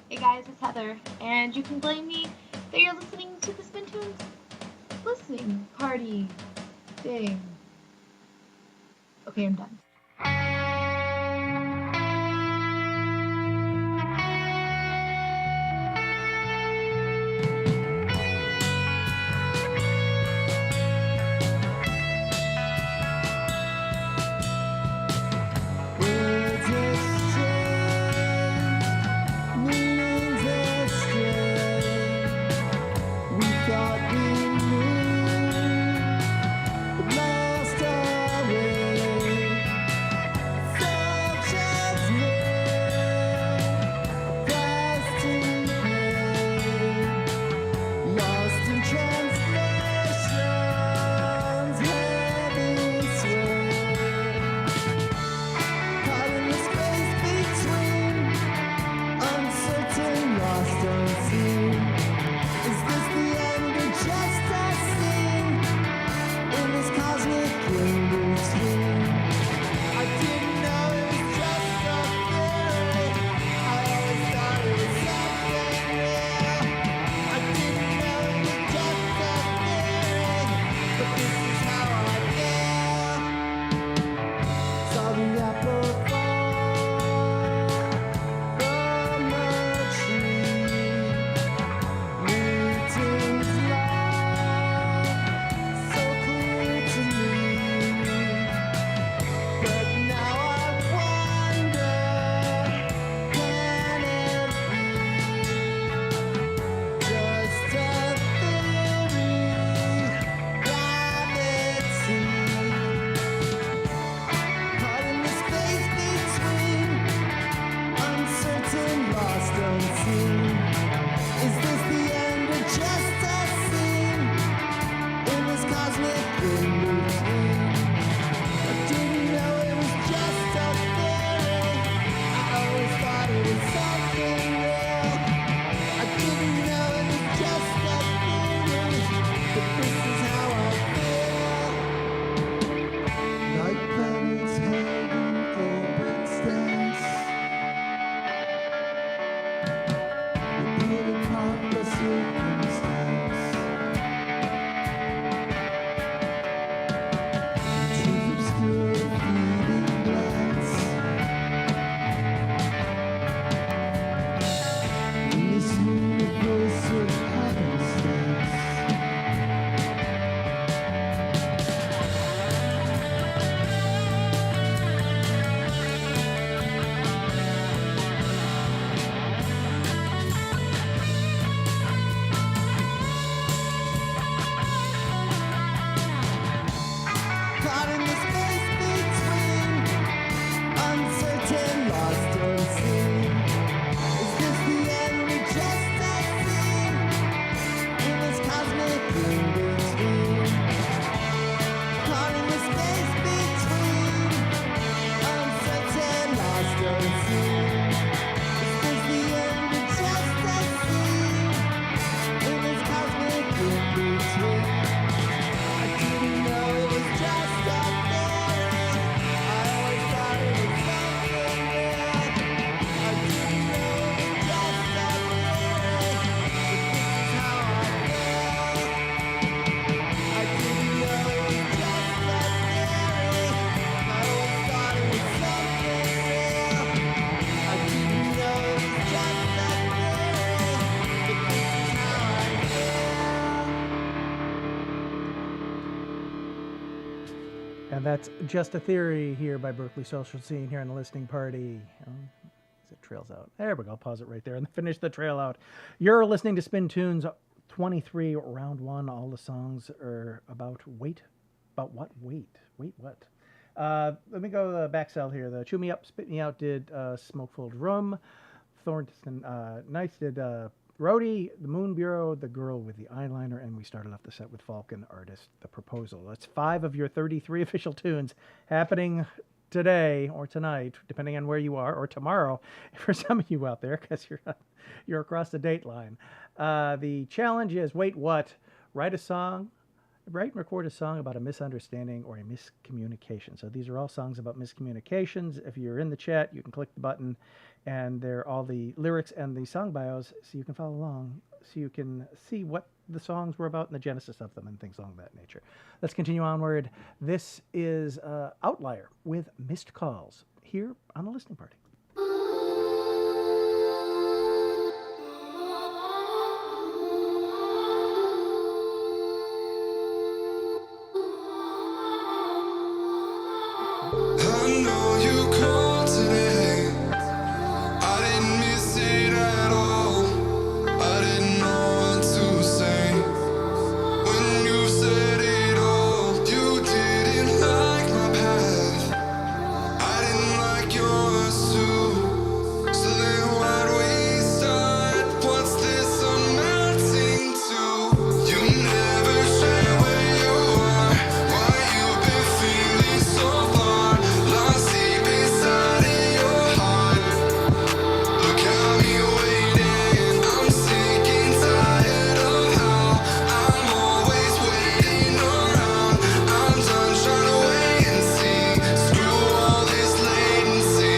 Hey guys, it's Heather, and you can blame me that you're listening to the SpinTunes listening party thing. Okay, I'm done.
Words exchange, meanings astray. We thought we knew, but lost our way.
That's Just a Theory here by Berkeley Social Scene here on the listening party. Oh, as it trails out. There we go. Pause it right there and finish the trail out. You're listening to Spin Tunes 23, round one. All the songs are about weight. About what? Weight what? Let me go to the back cell here. The Chew Me Up, Spit Me Out did Smoke-Filled Room. Thornton Nights did Rhodey, The Moon Bureau, The Girl with the Eyeliner, and we started off the set with Falcon Artist, The Proposal. That's 5 of your 33 official tunes happening today or tonight, depending on where you are, or tomorrow for some of you out there, because you're across the date line. The challenge is, wait, what? Write and record a song about a misunderstanding or a miscommunication. So these are all songs about miscommunications. If you're in the chat, you can click the button, and they're all the lyrics and the song bios, so you can follow along, so you can see what the songs were about and the genesis of them and things along that nature. Let's continue onward. This is Outlier with Missed Calls here on the Listening Party.
I know you called today. I didn't miss it at all. I didn't know what to say. When you said it all, you didn't like my path. I didn't like yours too. So then why'd we start? What's this amounting to? You never say where you are. Why you been feeling so far? Lost deep inside of your heart. Look at me waiting. I'm sick and tired of how I'm always waiting around. I'm done trying to wait and see. Screw all this latency.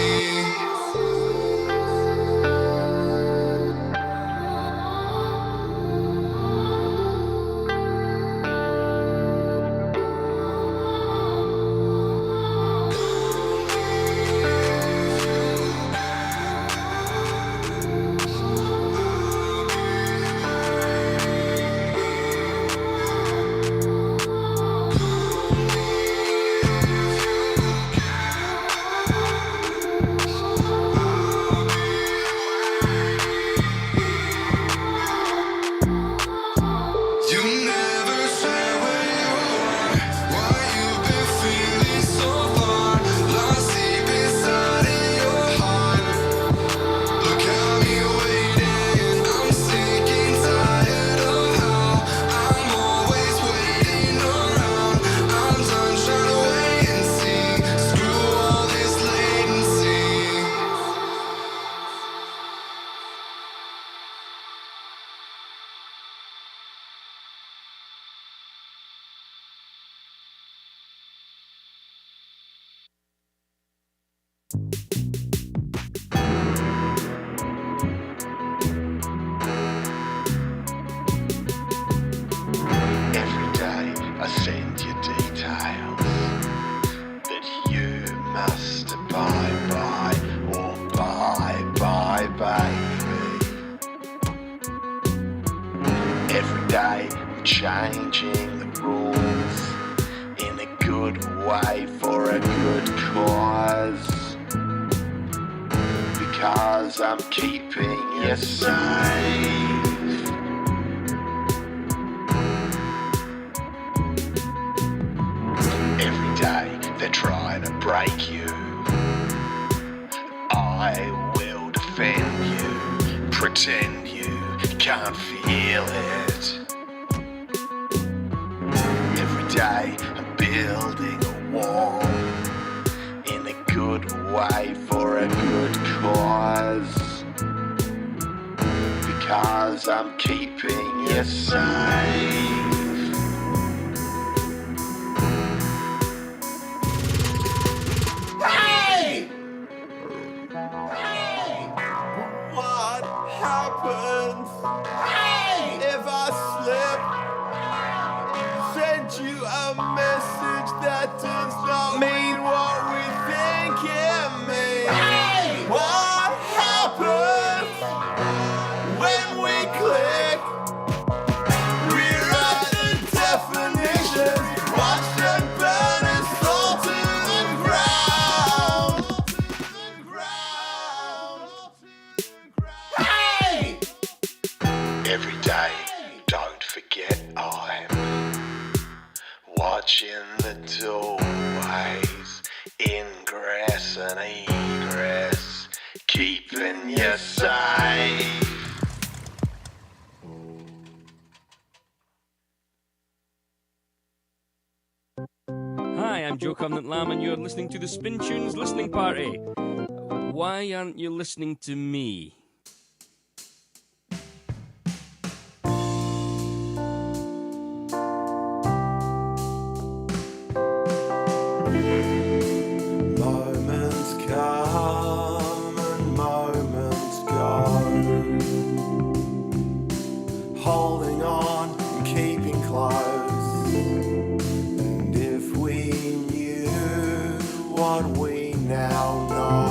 You never say where you are. Why you been feeling so far? Lost deep inside of your heart. Look at me waiting. I'm sick and tired of how I'm always waiting around. I'm done trying to wait and see. Screw all this latency. Every day I send you details that you must abide by or bye, baby. Every day I'm changing the rules in a good way for a good cause. Because I'm keeping you safe. Every day they're trying to break you. I will defend you, pretend you can't feel it. Every day I'm building a wall in a good way for a good cause. Because I'm keeping you safe. Hey! What happens if I slip? Send you a message that does not mean what we think it means. What happens when we click? Rewrite the definitions. Watch them burn and salt
Covenant Lamb, and you're listening to the SpinTunes listening party. Why aren't you listening to me?
Moments come and moments go, holding on and keeping close. And if we knew what we now know,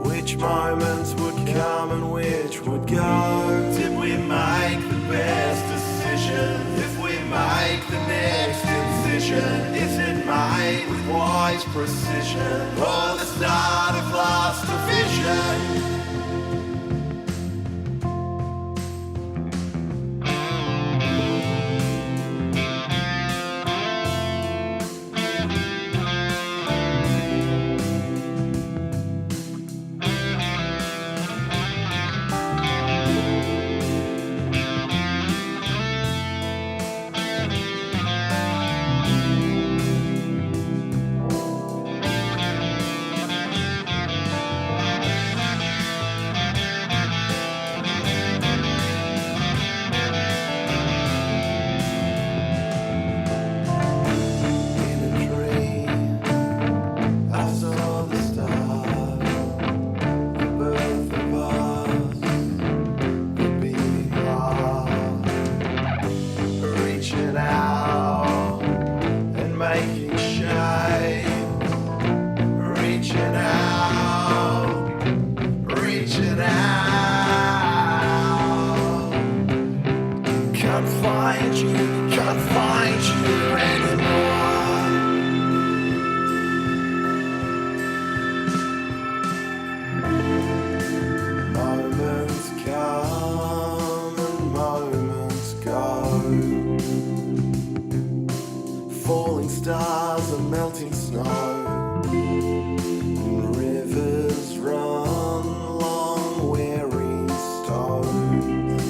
which moments would come and which would go? Did we make the best decision? If we make the next incision, is it made with wise precision, or the start of lost vision? Falling stars and melting snow, and rivers run long weary stones,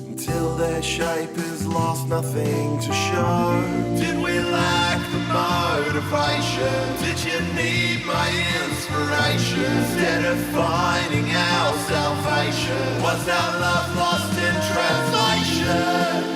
until their shape is lost, nothing to show. Did we lack the motivation? Did you need my inspiration? Instead of finding our salvation, was our love lost in translation?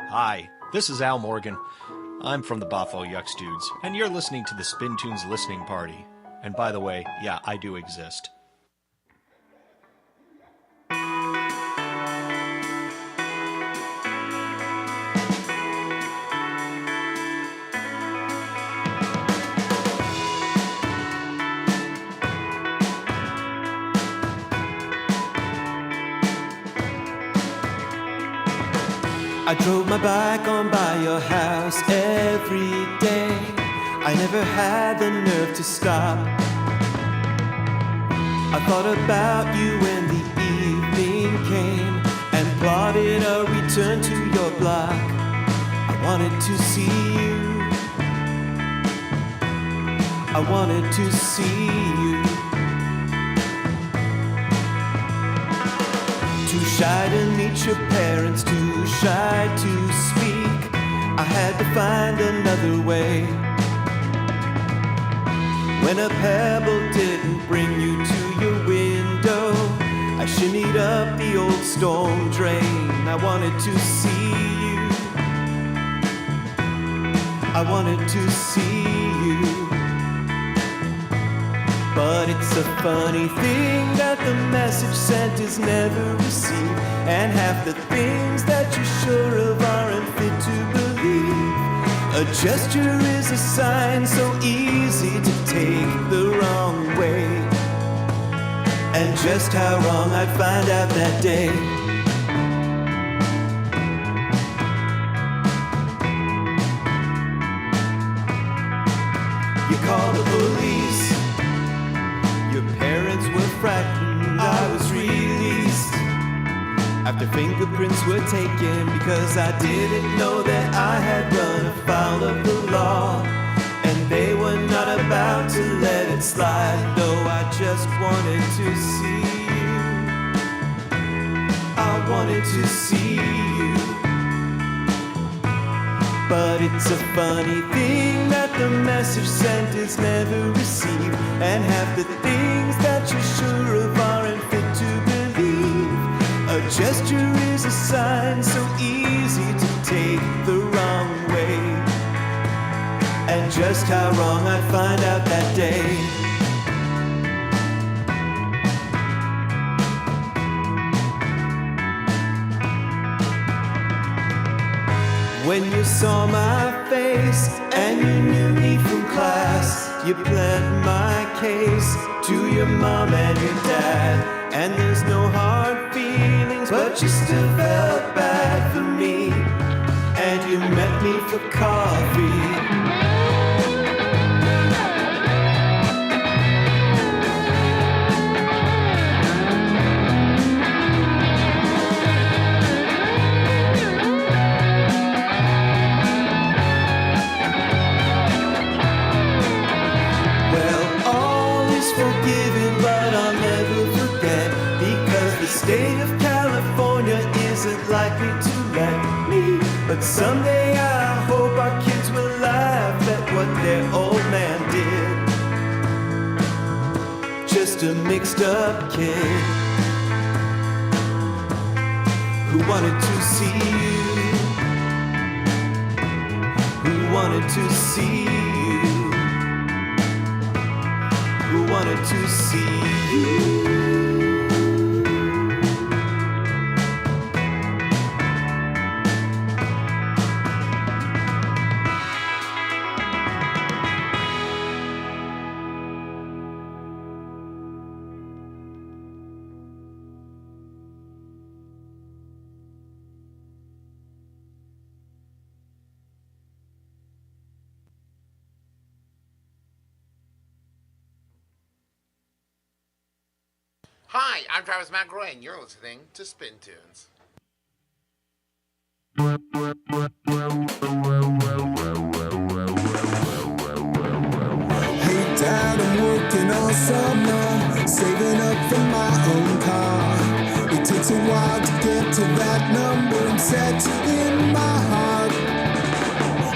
Hi, this is Al Morgan. I'm from the Boffo Yucks Dudes, and you're listening to the SpinTunes listening party. And by the way, yeah, I do exist.
I drove my bike on by your house every day. I never had the nerve to stop. I thought about you when the evening came and plotted a return to your block. I wanted to see you. I wanted to see you. Too shy to meet your parents, too shy to speak. I had to find another way. When a pebble didn't bring you to your window, I shimmied up the old storm drain. I wanted to see you. I wanted to see you. But it's a funny thing that the message sent is never received, and half the things that
you're sure of aren't fit to believe. A gesture is a sign so easy to take the wrong way. And just how wrong I'd find out that day. You call the police. Your parents were frightened I was released. After fingerprints were taken because I didn't know that I had run afoul of the law. And they were not about to let it slide. No, I just wanted to see you. I wanted to see you. But it's a funny thing that the message sent is never received. And half the things that you're sure of aren't fit to believe. A gesture is a sign so easy to take the wrong way. And just how wrong I'd find out that day. When you saw my face and you knew me from class, you pled my case to your mom and your dad. And there's no hard feelings, but you still felt bad for me. And you met me for coffee. Forgiven, but I'll never forget, because the state of California isn't likely to let me. But someday I hope our kids will laugh at what their old man did. Just a mixed up kid who wanted to see you, who wanted to see you, who wanted to see you.
Hi, I'm Travis McElroy, and you're listening to SpinTunes.
Hey Dad, I'm working all summer, saving up for my own car. It takes a while to get to that number I'm set in my heart.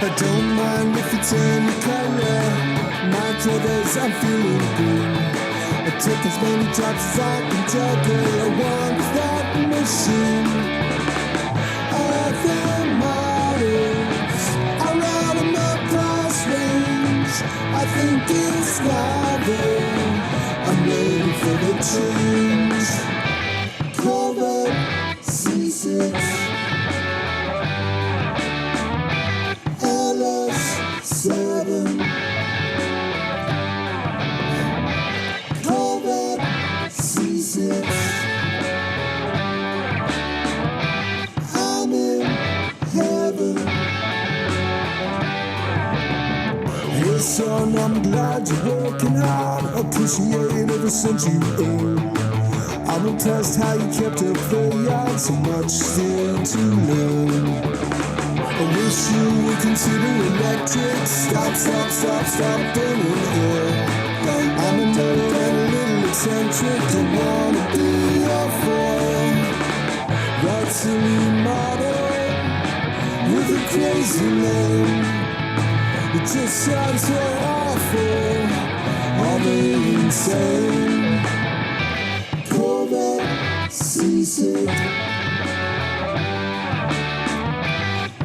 I don't mind if it's any color, my druthers, I'm feeling green. I took as many drops as I can juggle. I want that machine. Other models around in my price range. I think it's novel. I'm ready for the change. Corvette C6 LS7 C6. I'm in heaven. Hey son, I'm glad you're working hard. Appreciate every cent you earn. I'm impressed how you kept up the yard. So much still to learn. I wish you would consider electric. Stop burning oil. I'm a nerd and a little eccentric. I wanna be your foil. That silly model with a crazy name. It just sounds so awful, all the insane. Corvette C6.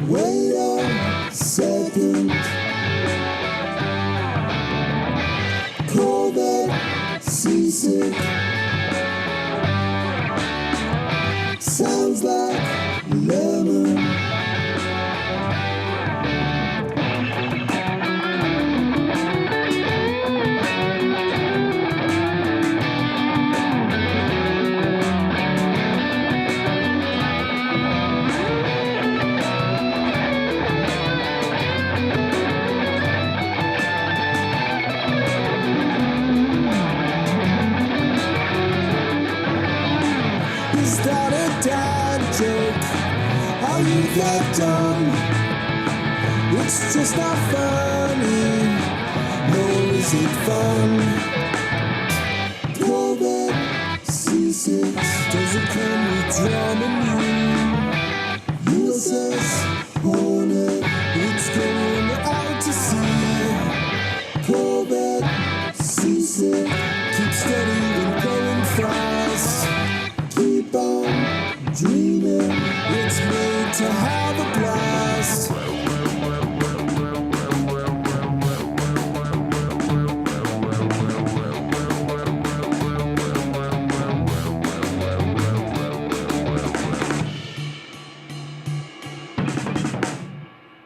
Wait a second. Corvette C6. Sounds like lemon. all you got done. It's just not funny, nor is it fun. COVID C6 doesn't come with Germany. USS Hornet, it's going out to sea. COVID C6, keep steady and going fast. Keep on dreaming, it's made to have a blast.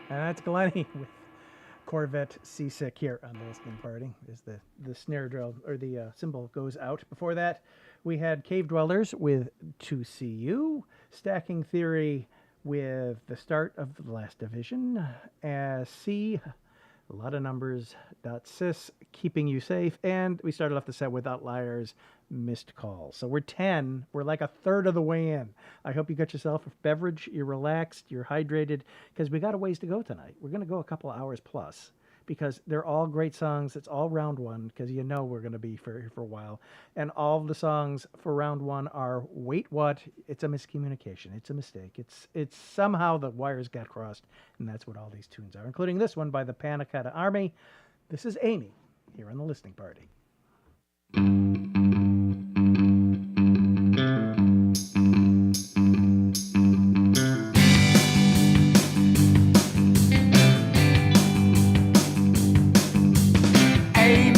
And that's Glennie with Corvette Seasick here on the listening party. As the snare drill or the cymbal goes out. Before that, we had Cave Dwellers with To See You, Stacking Theory with the start of the last division, C, a lot of numbers, .cis, Keeping You Safe, and we started off the set with Outliers, Missed Call. So we're 10. We're like a third of the way in. I hope you got yourself a beverage, you're relaxed, you're hydrated, because we got a ways to go tonight. We're going to go a couple of hours plus, because they're all great songs. It's all round one, because you know we're going to be for a while. And all of the songs for round one are Wait What? It's a miscommunication. It's a mistake. It's somehow the wires got crossed, and that's what all these tunes are, including this one by the Panic-Ada Army. This is Amy here on the listening party.
Amy,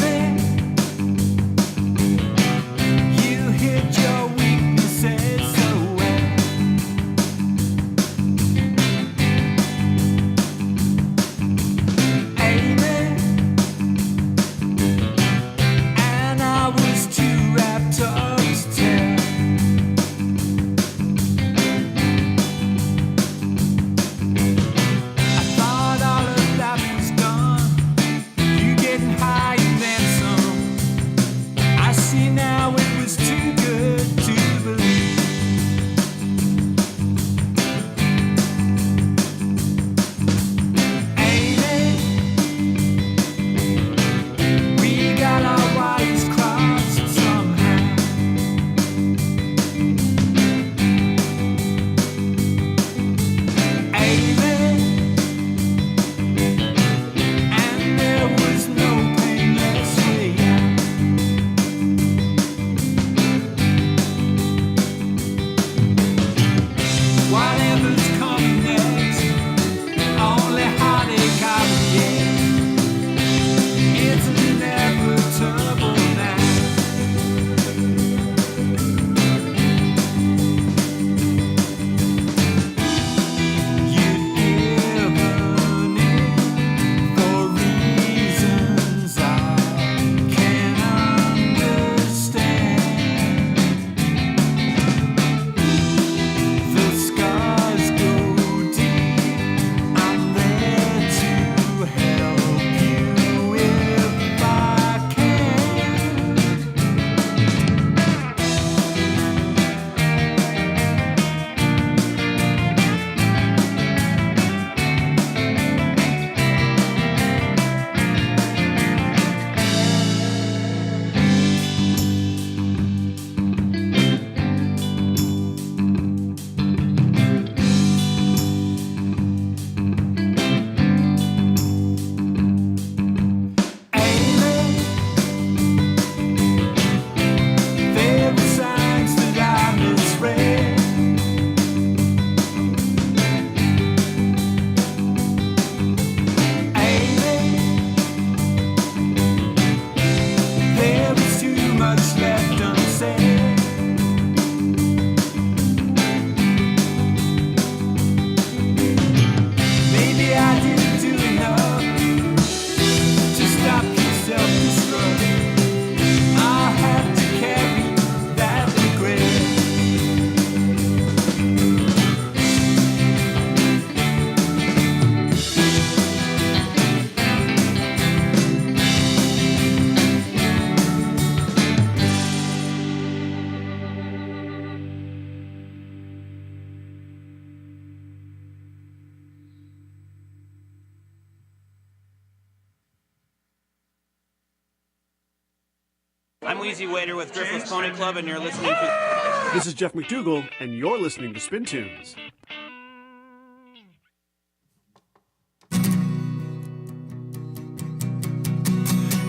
I'm Wheezy Waiter with Griffith's Pony Club, and you're listening to...
This is Jeff McDougall, and you're listening to SpinTunes.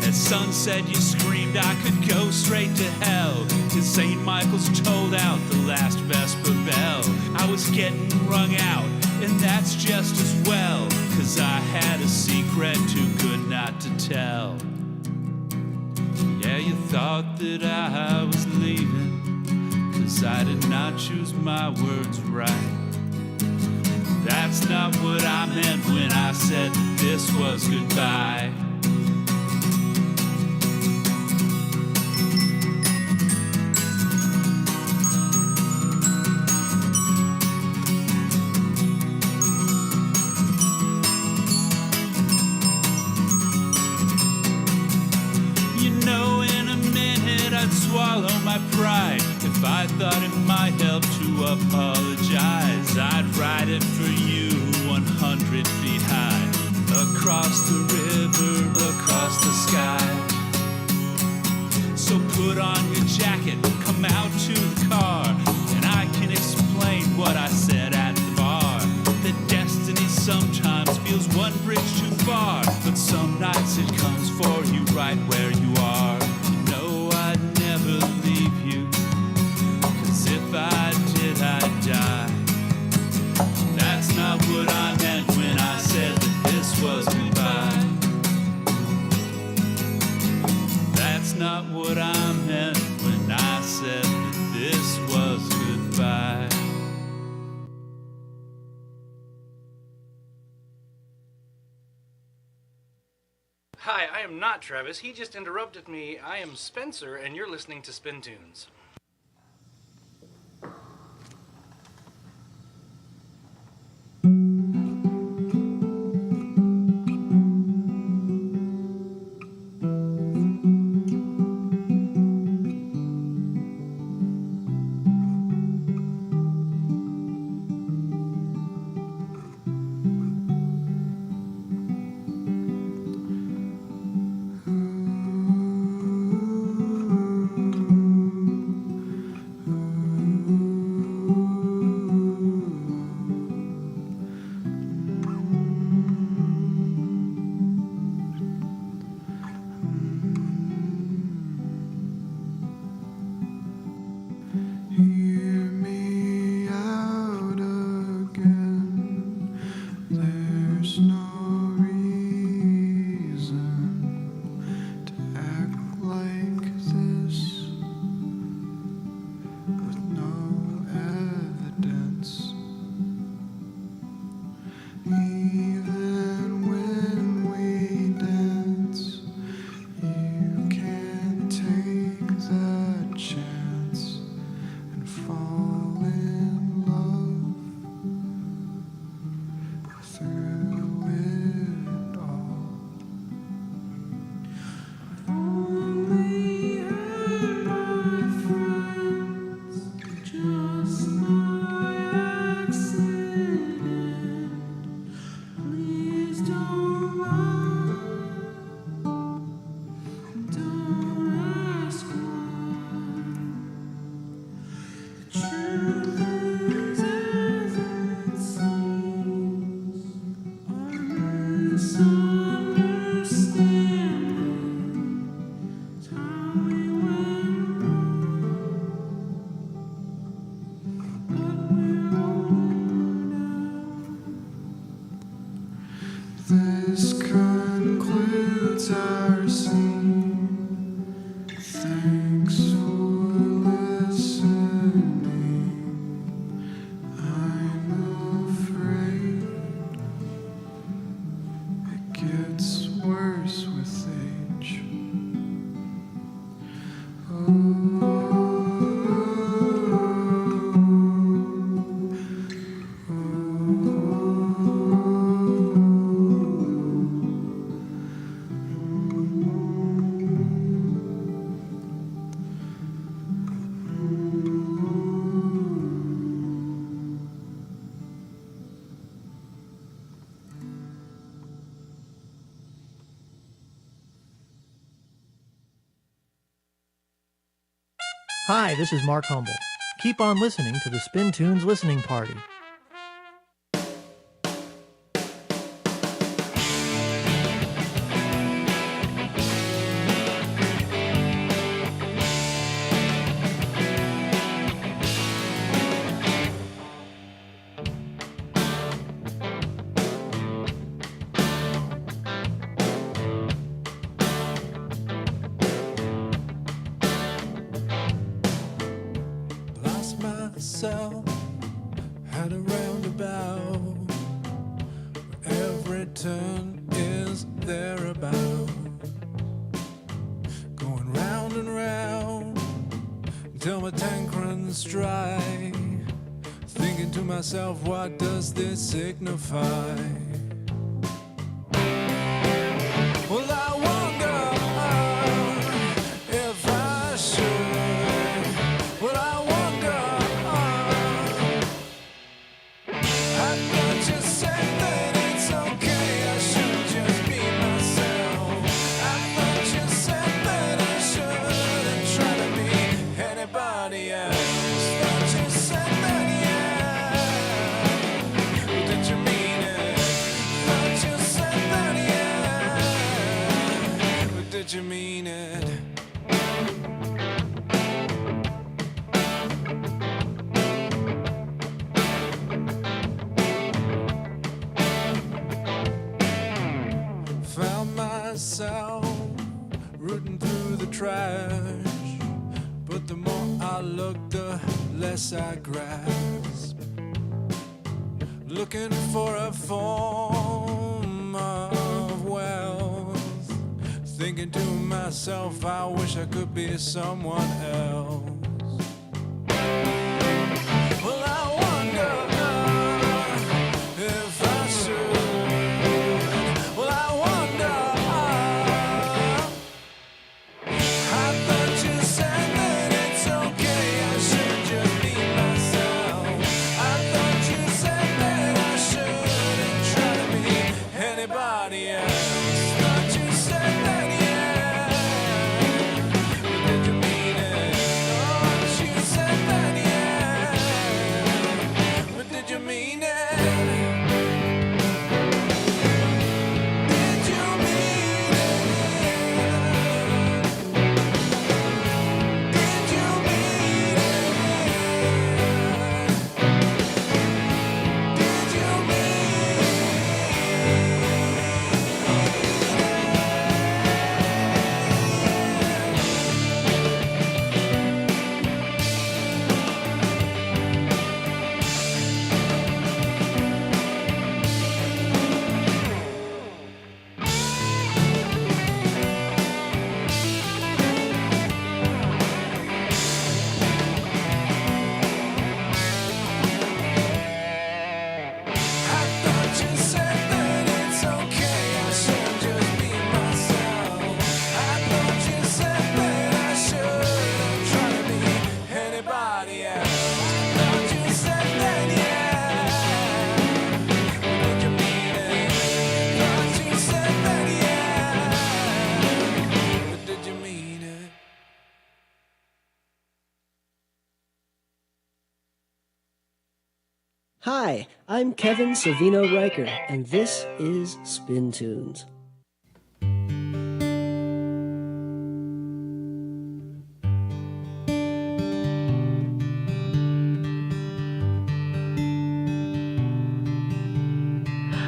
At sunset you screamed I could go straight to hell, till St. Michael's tolled out the last Vesper bell. I was getting wrung out, and that's just as well, 'cause I had a secret too good not to tell. Yeah, you thought that I was leaving, 'cause I did not choose my words right. That's not what I meant when I said that this was goodbye. I'd swallow my pride if I thought it might help to apologize. I'd write it for you 100 feet high, across the river, across the sky. So put on your jacket, come out to the car, and I can explain what I said at the bar. That destiny sometimes feels one bridge too far, but some nights it comes for you right where you are. I'd never leave you, 'cause if I did, I'd die. That's not what I meant when I said that this was goodbye. That's not what I meant when I said that this was goodbye.
Hi, I am not Travis. He just interrupted me. I am Spencer, and you're listening to SpinTunes.
This concludes our scene. Thanks for listening. I'm afraid it gets worse with age. Oh.
Hi, this is Mark Humble. Keep on listening to the SpinTunes Listening Party.
Lost myself at a roundabout. Every turn is thereabout. Going round and round till my tank runs dry. Thinking to myself, what does this signify? Well, I wonder if I should. Well, I wonder. I thought you said that it's okay, I should just be myself. I thought you said that I shouldn't try to be anybody else. Thought you said that, yeah. Did you mean it? Thought you said that, yeah. Did you mean it? Found myself rooting through the trash, but the more I look, the less I grasp. Looking for a form of wealth, thinking to myself, I wish I could be someone else. Well, I wonder if I should. Well, I wonder. I thought you said that it's okay, I should just be myself. I thought you said that I shouldn't try to be anybody else. Thought you said that, yeah. But did you mean it? Thought you said that, yeah. But did you mean it? Did you mean it? Did you mean it? Did you
Hi, I'm Kevin Savino Riker, and this is SpinTunes.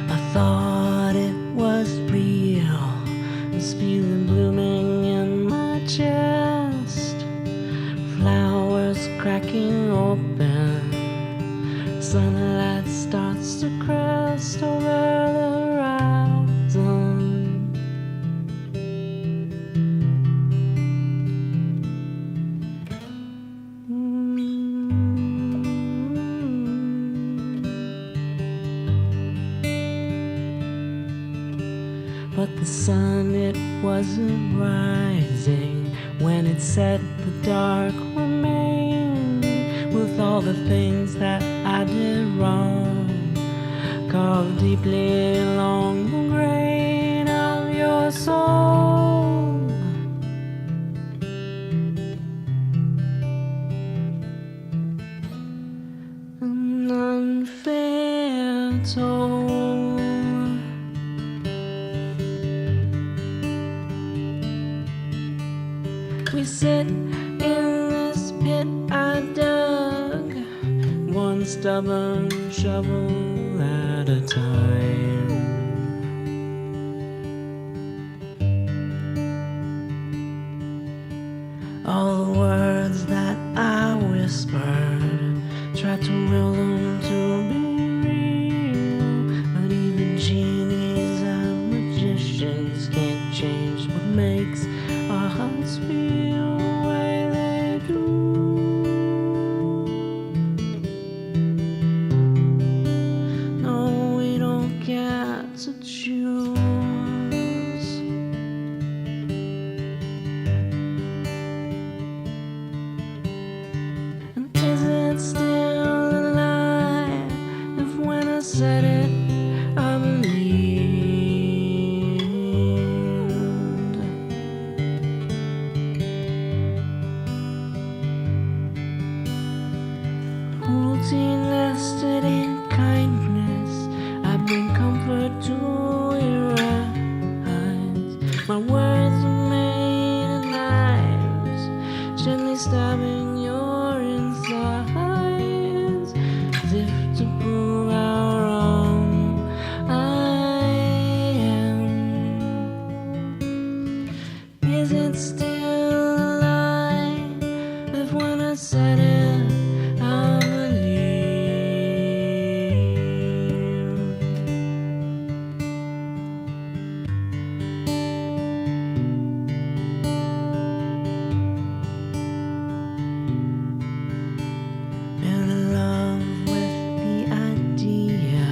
I thought it was real, this feeling blooming in my chest, flowers cracking open, sunlight starts to crest over the horizon. But the sun, it wasn't rising. When it set, the dark remained, with all the things that I did wrong carved deeply along the grain of your soul. We sit in this pit I dug, one stubborn shovel at a time. All the words that I whispered, tried to will them to be real, but even genies and magicians can't change what makes our hearts feel the way they do. No, we don't get to choose. And is it still a lie if when I said it I believed? Cruelty nested in kindness, I bring comfort to your eyes. My words are made of knives, gently stabbing your insides, as if to prove how wrong I am. Is it still a lie if when I said it I believed? And in love with the idea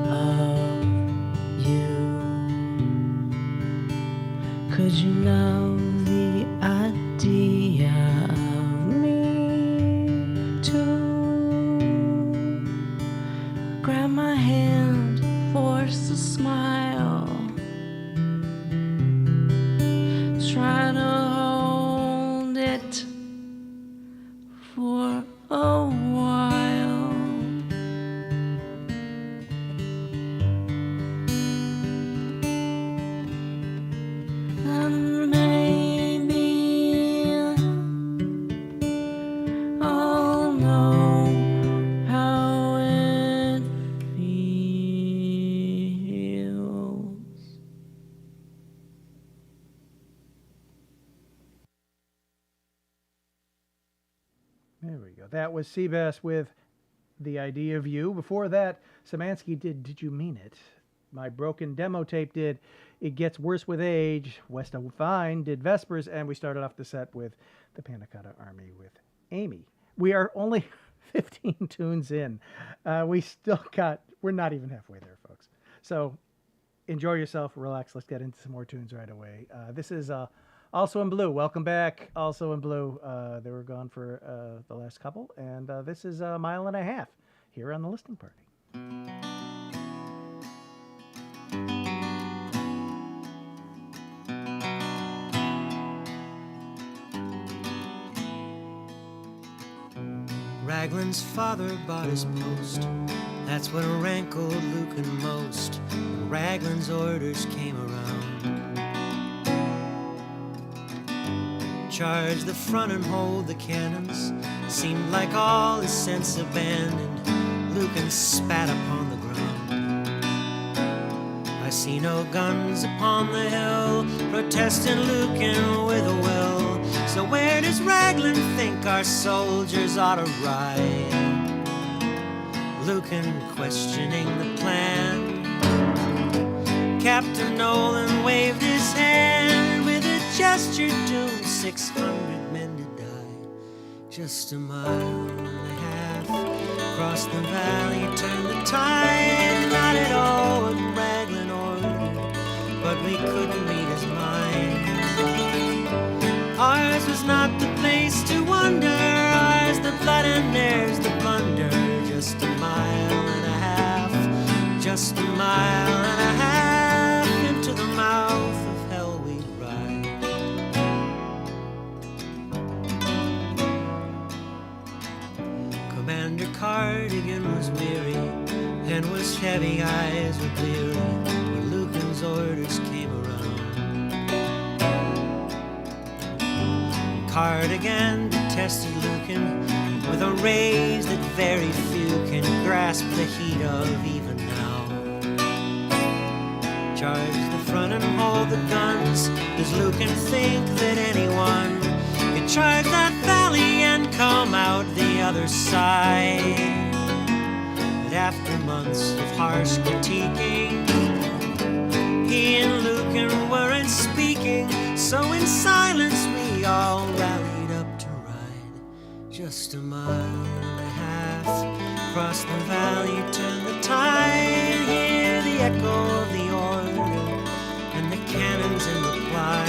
of you. Could you love the idea of me too? Grab my hand, force a smile, try to hold it for a while. And maybe I'll know how it feels.
There we go. That was Seabass with The Idea of You. Before that, Samansky did Did You Mean It? My Broken Demo Tape did It Gets Worse with Age. West of Fine did Vespers, and we started off the set with the Panna Cotta Army with Amy. We are only 15 tunes in. We're not even halfway there, folks. So enjoy yourself, relax. Let's get into some more tunes right away. This is Also in Blue. Welcome back, Also in Blue. They were gone for the last couple, and this is a Mile and a Half here on the Listening Party.
Raglan's father bought his post. That's what rankled Lucan most when Raglan's orders came around. Charge the front and hold the cannons. Seemed like all his sense abandoned. Lucan spat upon the ground. I see no guns upon the hill, protesting Lucan with a will. So where does Raglan think our soldiers ought to ride? Lucan questioning the plan. Captain Nolan waved his hand with a gesture doomed 600 men to die. Just a mile and a half across the valley, turn the tide. Not at all what Raglan ordered, but we couldn't read his mind. Ours was not the place to wonder, ours the blood and theirs the plunder. Just a mile and a half, just a mile and a half into the mouth of hell we ride. Commander Cardigan was weary, and his heavy eyes were bleary when Lucan's orders came around. hard again, detested Lucan, with a rays that very few can grasp the heat of even now. Charge the front and hold the guns. Does Lucan think that anyone could charge that valley and come out the other side? But after months of harsh critiquing, he and Lucan weren't speaking, so in silence we all rallied up to ride just a mile and a half across the valley, turn the tide, hear the echo of the order and the cannons in reply.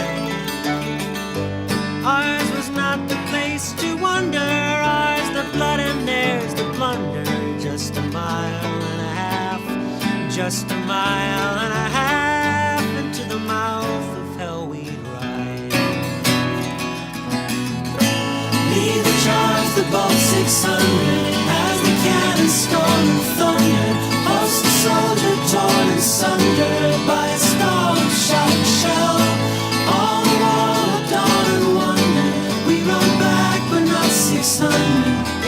Ours was not the place to wonder, ours the blood and theirs the blunder. Just a mile and a half, just a mile and a half into the mouth of hell we'd ride. Neither charge the boat 600 as the cannon storm and thunder, host the soldier torn and sundered by a storm of shot and shell. All the wall of dawn and wonder, we run back but not 600.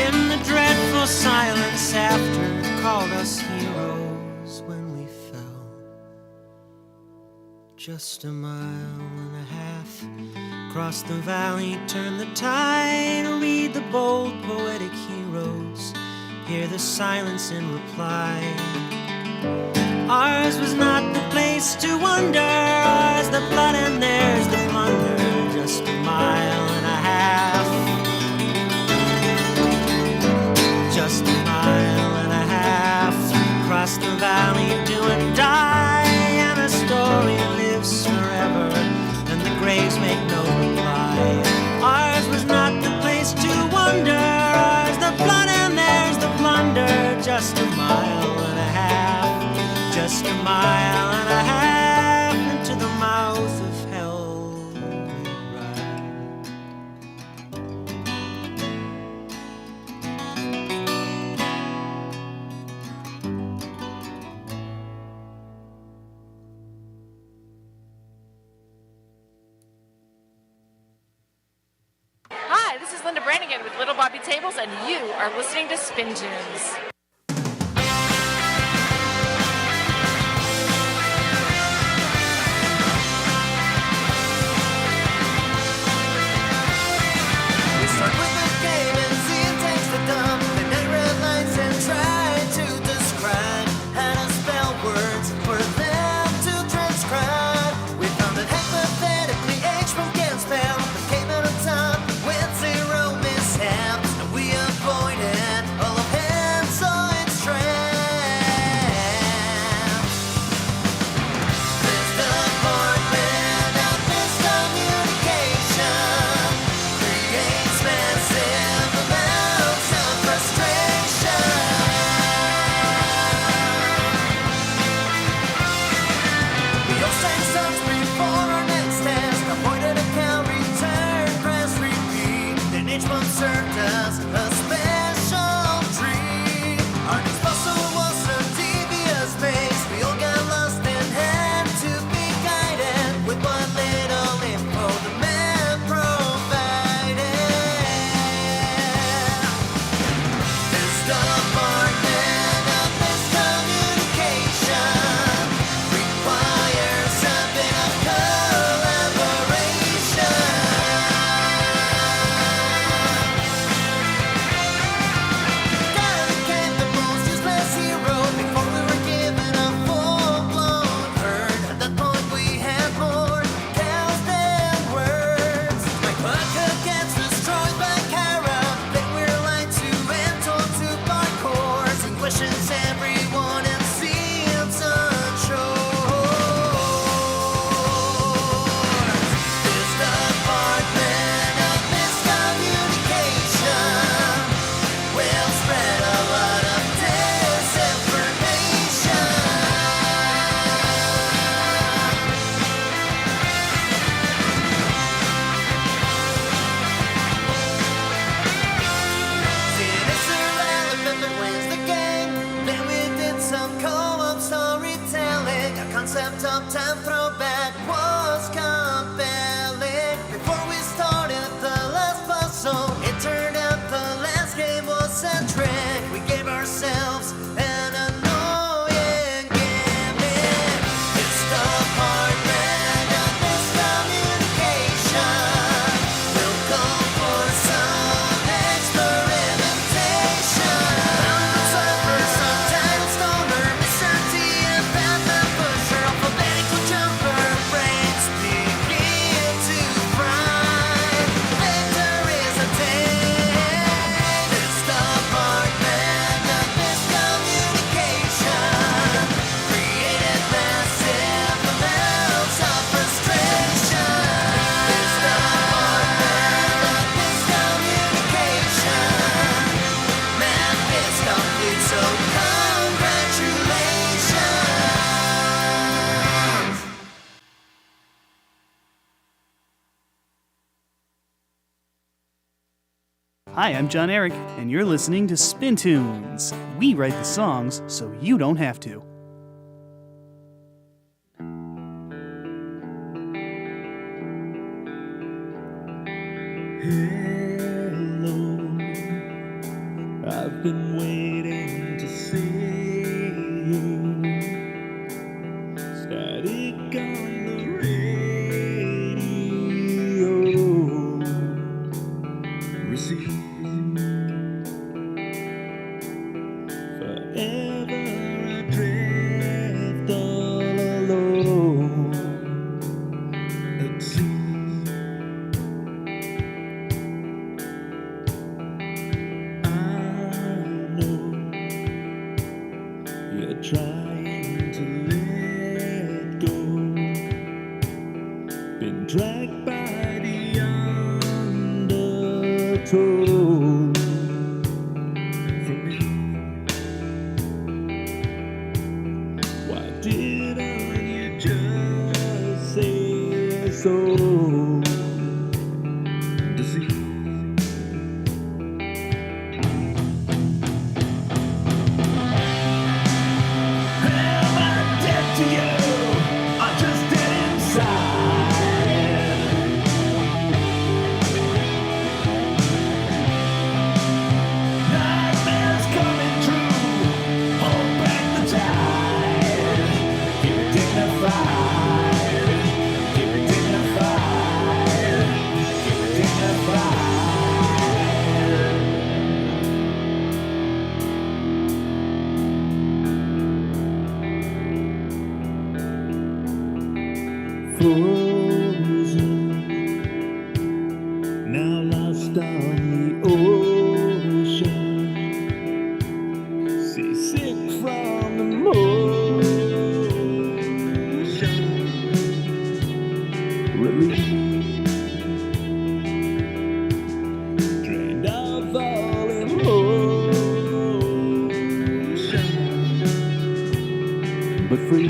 In the dreadful silence after, called us heroes when we fell. Just a mile and a half across the valley, turn the tide, read the bold poetic heroes, hear the silence in reply. Ours was not the place to wonder, ours the blood and theirs the plunder. Just a mile and a half, just a mile and a half across the valley, do and die, and a story lives forever, and the graves make no reply. Ours was not the place to wonder, ours the blood and theirs the plunder. Just a mile and a half, just a mile and a half into the mouth of hell we ride.
Hi, this is Linda Brannigan with Little Bobby Tables, and you are listening to SpinTunes.
We start with the game and see it takes the dump. The night red lights and try to describe how to spell words for them to transcribe. We found it hypothetically H from can spell, but came out on top with zero mishaps. And we avoided all of hands on
Hi, I'm John Eric, and you're listening to SpinTunes. We write the songs so you don't have to.
Hello, I've been waiting to see you. Static on the radio. Receive forever adrift all alone. At sea. Trying to let go, been dragged by the undertow from me. Why didn't you just say so? Deceive. To you, I'm just dead inside. Nightmares coming true. Hold back the tide. Keep it dignified. Keep it dignified. Keep it dignified. Frozen, now lost on the ocean, seasick from the motion, relief, drained of all emotion, but free.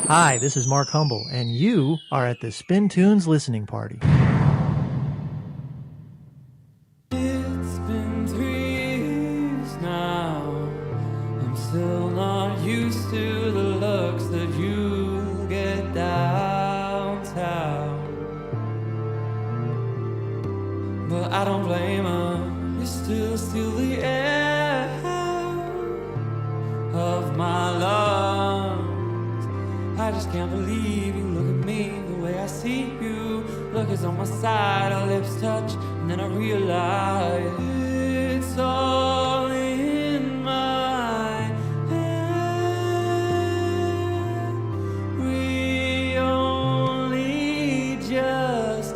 Hi, this is Mark Humble, and you are at the SpinTunes listening party.
It's been 3 years now. I'm still not used to the looks that you get downtown. I don't blame her. You still steal the air of my lungs. I just can't believe you look at me the way I see you. Look is on my side, our lips touch, and then I realize it's all in my head. We only just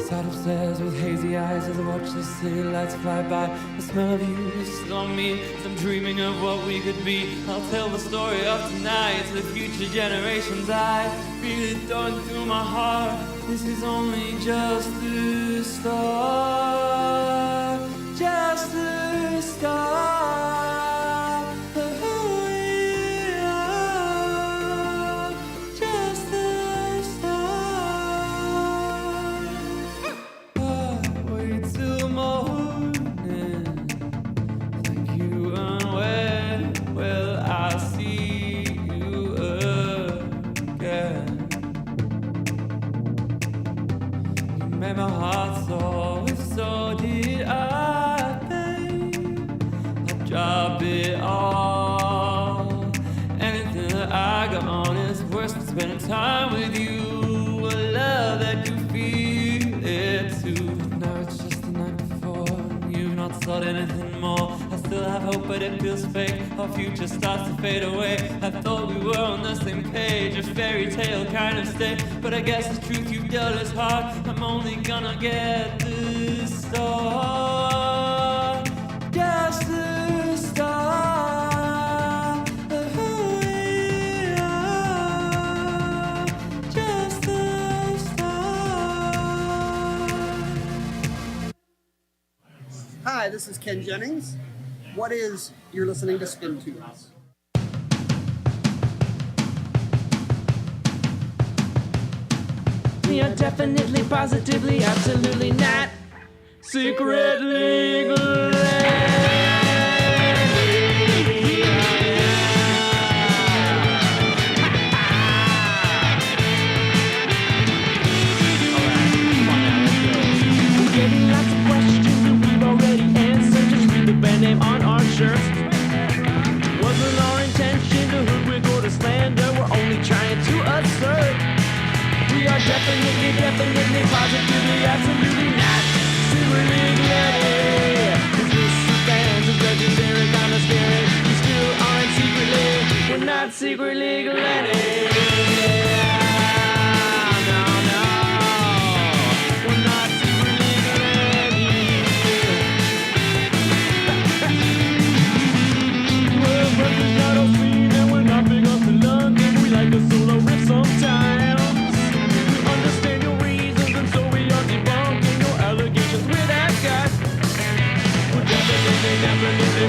sat upstairs with hazy eyes as I watch the city lights fly by. The smell of you is still on me as I'm dreaming of what we could be. I'll tell the story of tonight to the future generations. I feel it going through my heart. This is only just the start. Just the start of who we are. Just the start. Wait till morning. Think you unaware. Well, I see you again. You made my heart soar. If so did I, babe. I'd drop it all. Anything that I got on is worse than spending time with you. A love that you feel it too. Now it's just the night before. You've not thought anything more. I still have hope, but it feels fake. Our future starts to fade away. I thought we were on the same page, a fairy tale kind of state. But I guess the truth you've dealt is hard. I'm only gonna get the start. Just the start of who we are. Just the start.
Hi, this is Ken Jennings. What is you're listening to SpinTunes?
We are definitely, positively, absolutely not secretly We're getting lots of questions that we've already answered. Just read the band name on our shirts. Wasn't our intention to hoodwink or to slander. We're only trying to assert we are definitely, positively, absolutely not secretly ready. Is this a fans of legendary kind of scary? We still aren't secretly, we're not secretly ready. No, no, we're not secretly ready. We're brothers not all seen and we're not big off the London. We like a solo riff sometimes. Understand your reasons, and so we are debunking your allegations with that guy. We're definitely,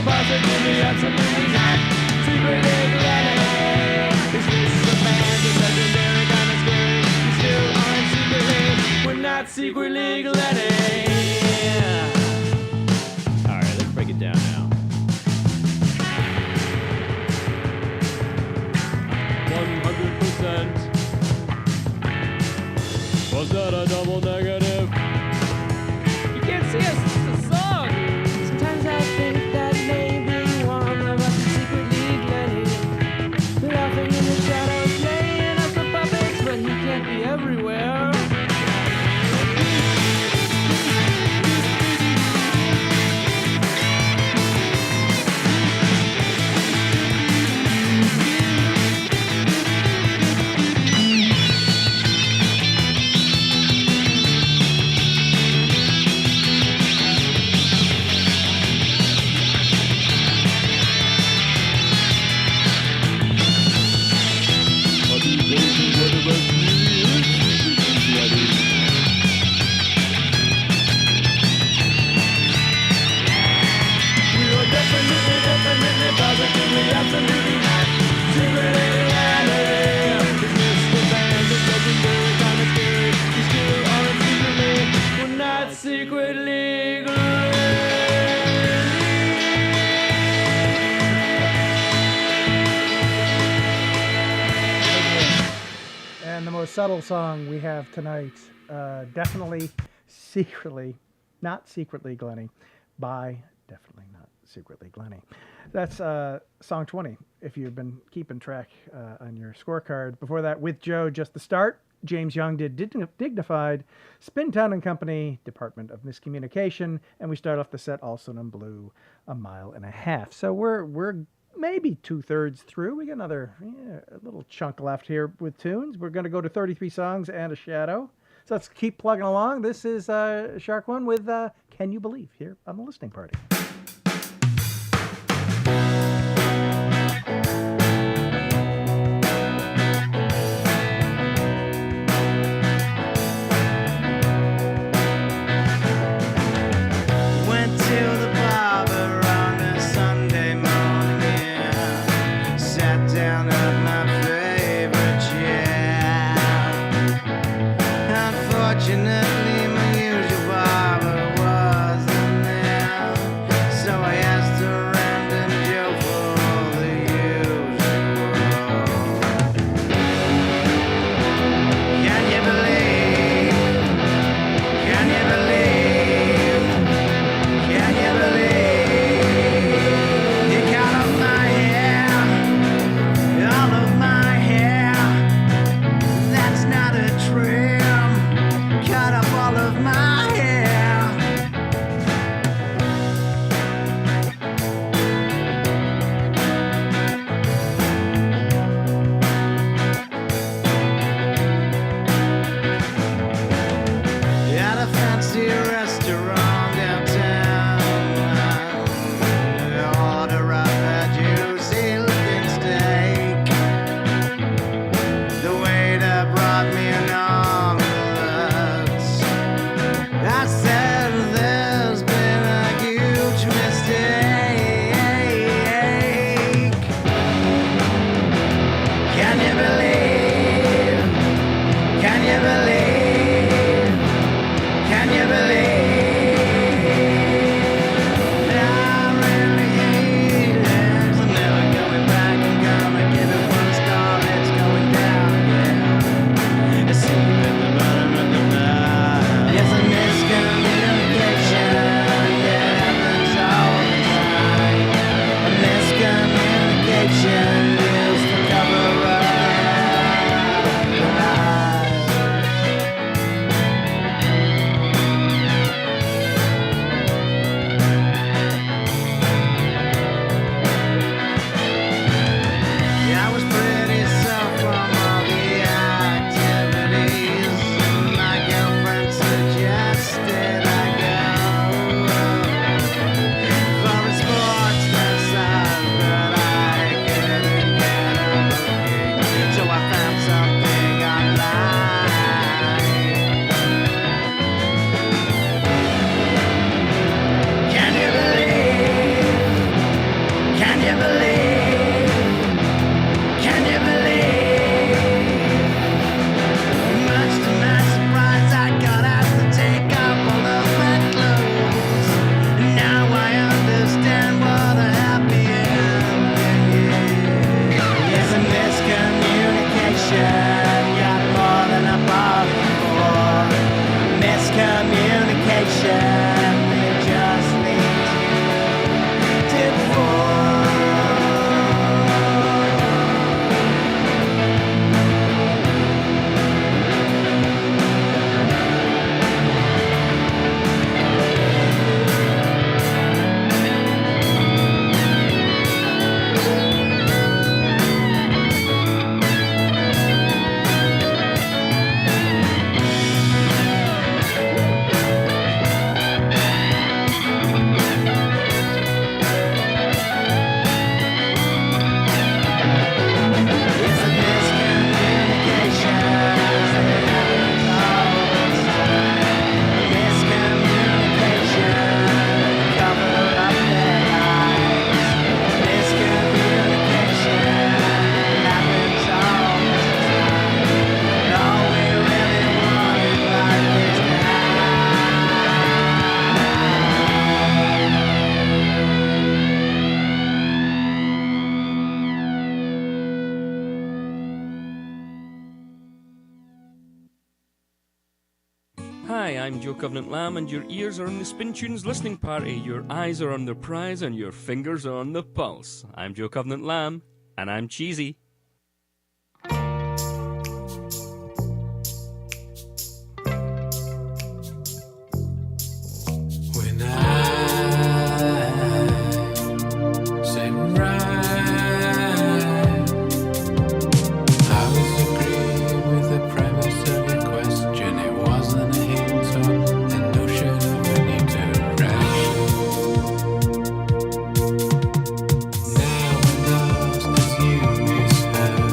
positively, absolutely not secretly ready. Is this a band that's legendary, kind of scary? We still aren't secretly, we're not secretly ready. All right, let's break it down now. 100%. Was that a double negative? You can't see us, it's a song! Sometimes I think that maybe one of us is secretly Glenny. Laughing in the shadows, playing us the puppets, but he can't be everywhere.
And the most subtle song we have tonight Definitely, secretly, not secretly Glenny, by Definitely Not Secretly Glenny. That's song 20, if you've been keeping track on your scorecard. Before that, With Joe, Just the Start. James Young did Dignified, Spintown and Company, Department of Miscommunication, and we start off the set also in blue, A Mile and a Half. So we're maybe 2/3 through. We got another a little chunk left here with tunes. We're going to go to 33 songs and a shadow. So let's keep plugging along. This is Shark One with Can You Believe here on the listening party.
Unfortunately, my usual barber wasn't there.
Hi, I'm Joe Covenant Lamb, and your ears are on the SpinTunes listening party, your eyes are on the prize, and your fingers are on the pulse. I'm Joe Covenant Lamb, and I'm cheesy.
When I said right, I was agreeing with the premise of your question. It wasn't a hint or the notion of any direction. Now we're lost as you misheard.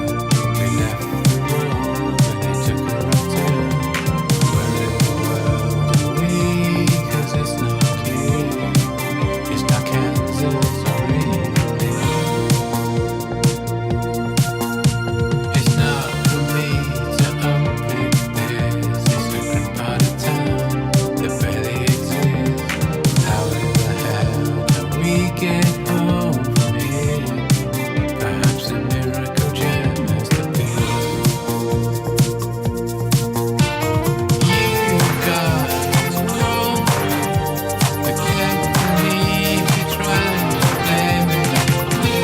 We left the road and it took a right turn. We're in the world and we, 'cause it's not clear. It's not Kansas or Italy. It's not for me to unpick this. It's a good part of town that barely exists. How in the hell do we get home from here? Perhaps a miracle jam has to be. You got to know. I can't believe you tried to blame it on me.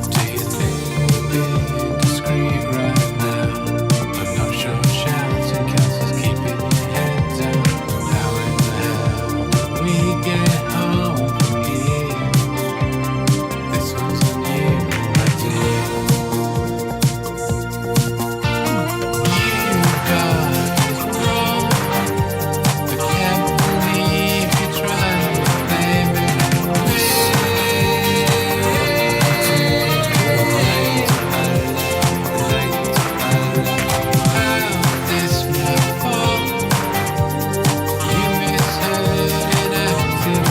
Do you think we're being discreet right now? I'm not sure shouting counts as keeping your head down. How in the hell do we get home from here? This one's on you, my dear. You got it wrong. I can't believe you tried to blame it on me. How'd this be fault? You misheard and acted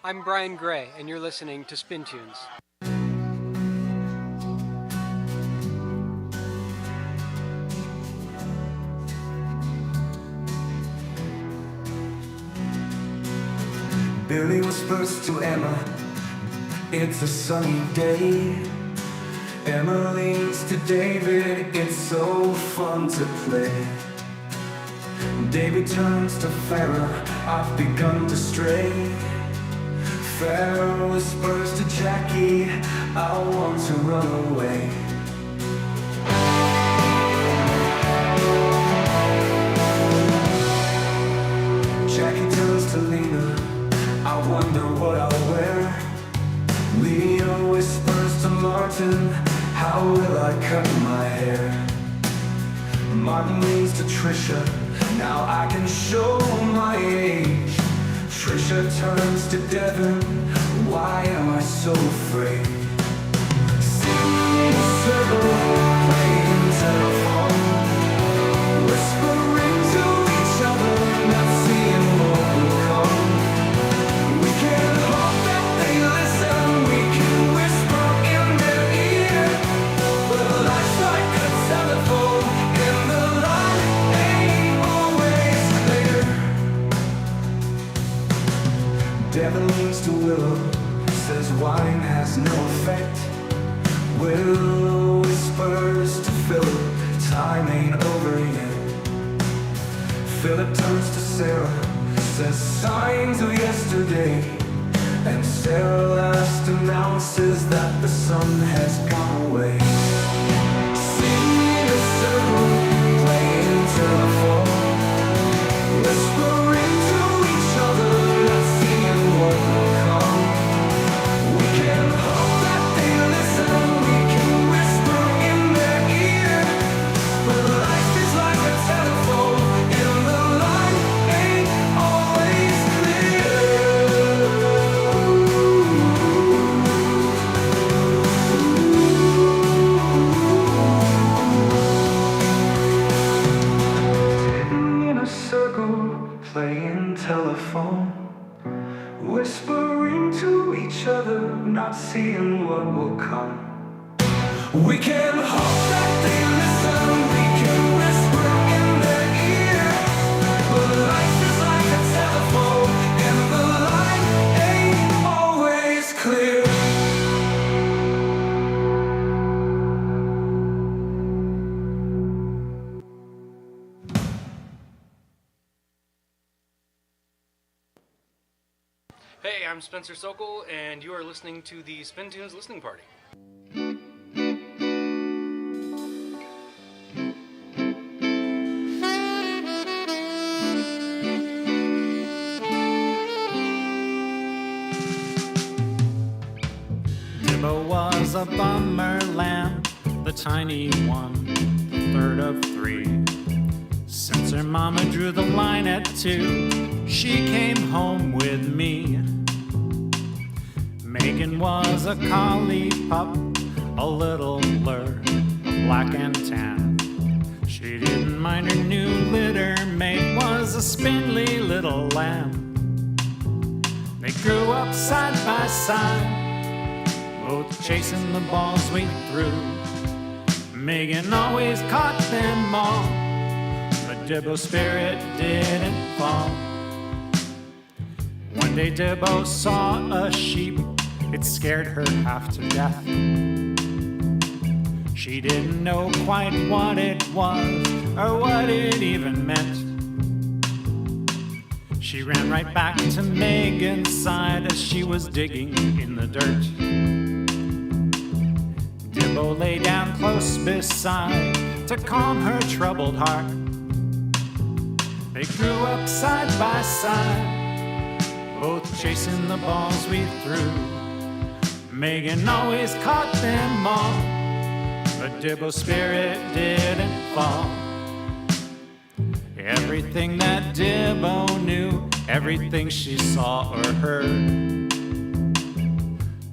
I'm Brian Gray, and you're listening to SpinTunes.
Billy whispers to Emma, it's a sunny day. Emma leans to David, it's so fun to play. David turns to Farrah, I've begun to stray. Farrah whispers to Jackie, I want to run away. Jackie turns to Lena, I wonder what I'll wear. Leo whispers to Martin, how will I cut my hair? Martin leans to Trisha, now I can show my age. Trisha turns to Devin, why am I so afraid? Singing in a circle, playing telephone, whispering to Philip turns to Sarah, says signs of yesterday. And Sarah last announces that the sun has gone away. Sing in a circle, playing telephone, whispering to each other, not seeing what will come. We can hope that they listen, we can whisper in their ear, but life is like a telephone, and the line ain't always clear. Sitting in a circle, playing telephone, whispering to each other, not seeing what will come. We can hope that they listen, we can whisper in their ear, but life is like a telephone, and the line ain't always clear.
Hey, I'm Spencer Sokol, and you are listening to the SpinTunes Listening Party.
Dibbo was a bummer lamb, the tiny one, the third of three. Since her mama drew the line at 2, she came home with me. Megan was a collie pup, a little lure, a black and tan. She didn't mind her new litter mate was a spindly little lamb. They grew up side by side, both chasing the balls we threw. Megan always caught them all, but Dibbo spirit didn't fall. One day Dibbo saw a sheep, it scared her half to death. She didn't know quite what it was or what it even meant. She ran right back to Megan's side as she was digging in the dirt. Dibbo lay down close beside to calm her troubled heart. They grew up side by side, both chasing the balls we threw. Megan always caught them all, but Dibbo's spirit didn't fall. Everything that Dibbo knew, everything she saw or heard,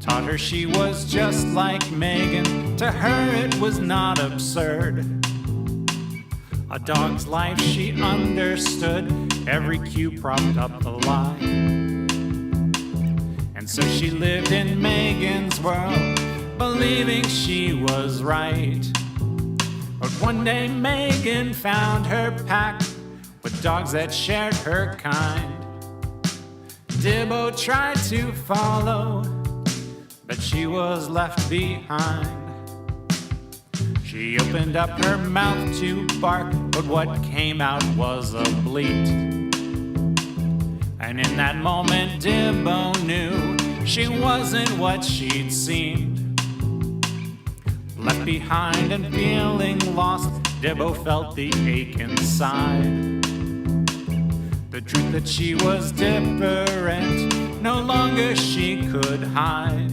taught her she was just like Megan. To her it was not absurd. A dog's life she understood, every cue propped up the lie. And so she lived in Megan's world, believing she was right. But one day Megan found her pack with dogs that shared her kind. Dibbo tried to follow, but she was left behind. She opened up her mouth to bark, but what came out was a bleat. And in that moment Dibbo knew she wasn't what she'd seemed. Left behind and feeling lost, Dibbo felt the ache inside. The truth that she was different, no longer she could hide.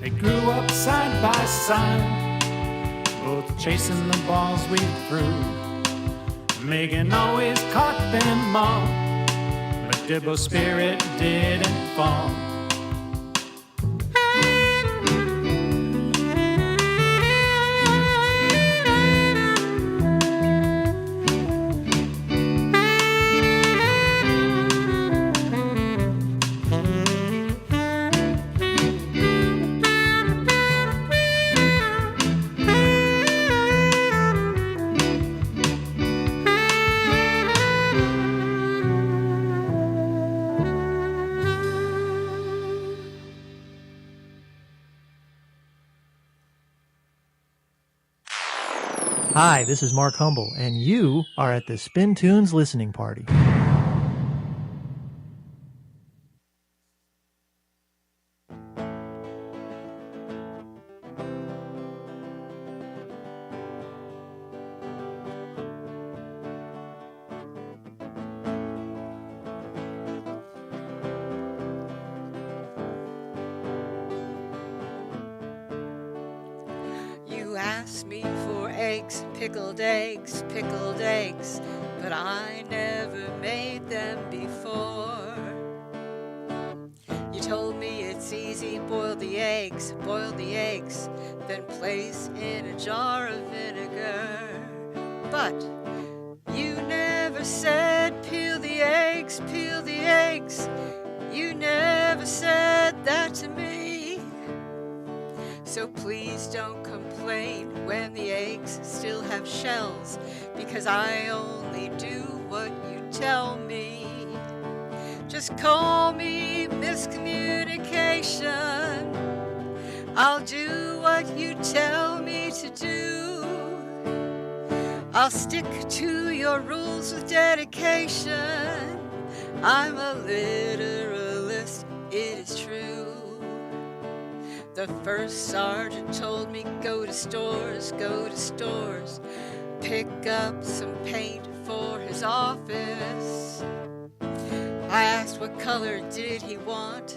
They grew up side by side, both chasing the balls we threw. Megan always caught them all, but Dibbo's spirit didn't fall.
Hi, this is Mark Humble, and you are at the SpinTunes listening party.
You asked me for eggs, pickled eggs, but I never made them before. You told me it's easy, boil the eggs, then place in a jar of vinegar. But you never said peel the eggs, you never said that to me. So please don't complain when the eggs still have shells, because I only do what you tell me. Just call me miscommunication. I'll do what you tell me to do. I'll stick to your rules with dedication. I'm a literalist, it is true. The first sergeant told me go to stores, pick up some paint for his office. I asked what color did he want,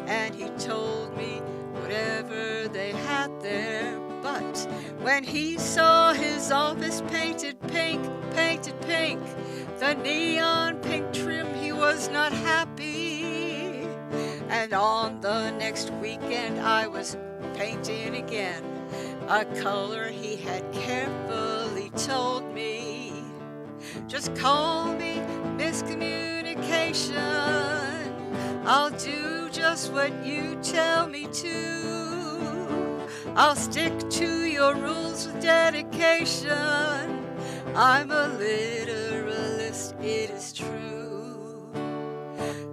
and he told me whatever they had there. But when he saw his office painted pink, the neon pink trim, he was not happy. And on the next weekend I was painting again, a color he had carefully told me. Just call me miscommunication. I'll do just what you tell me to. I'll stick to your rules with dedication. I'm a literalist, it is true.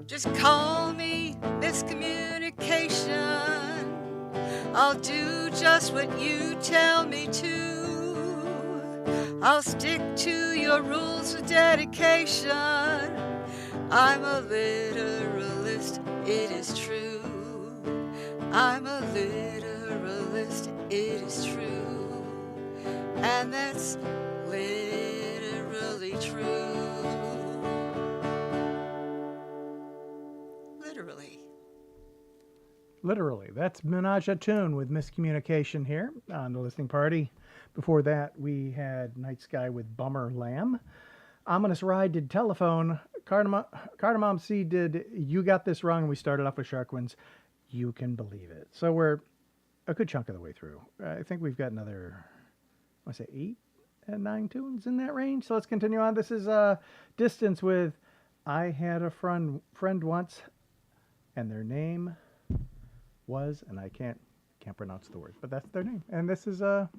Just call me miscommunication. I'll do just what you tell me to. I'll stick to your rules with dedication. I'm a literalist, it is true. I'm a literalist, it is true. And that's literally true.
Literally. That's Menage a Tune with Miscommunication here on the listening party. Before that, we had Night Sky with Bummer Lamb. Ominous Ride did Telephone. Cardamom C did You Got This Wrong, and we started off with Shark Winds. You can believe it. So we're a good chunk of the way through. I think we've got another, I want to say 8 and 9 tunes in that range. So let's continue on. This is Distance with I Had a Friend Once, and their name was, and I can't pronounce the word, but that's their name. And this is a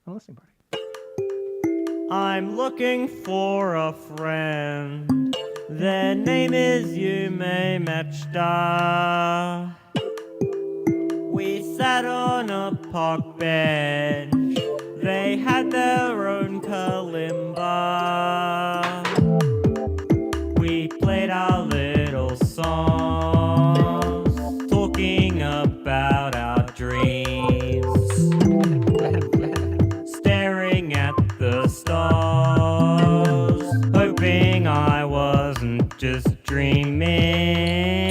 listening party.
I'm looking for a friend. Their name is You May Matchda. We sat on a park bench. They had their own kalimba. We played our little songs, talking about our dreams, staring at the stars, hoping I wasn't just dreaming.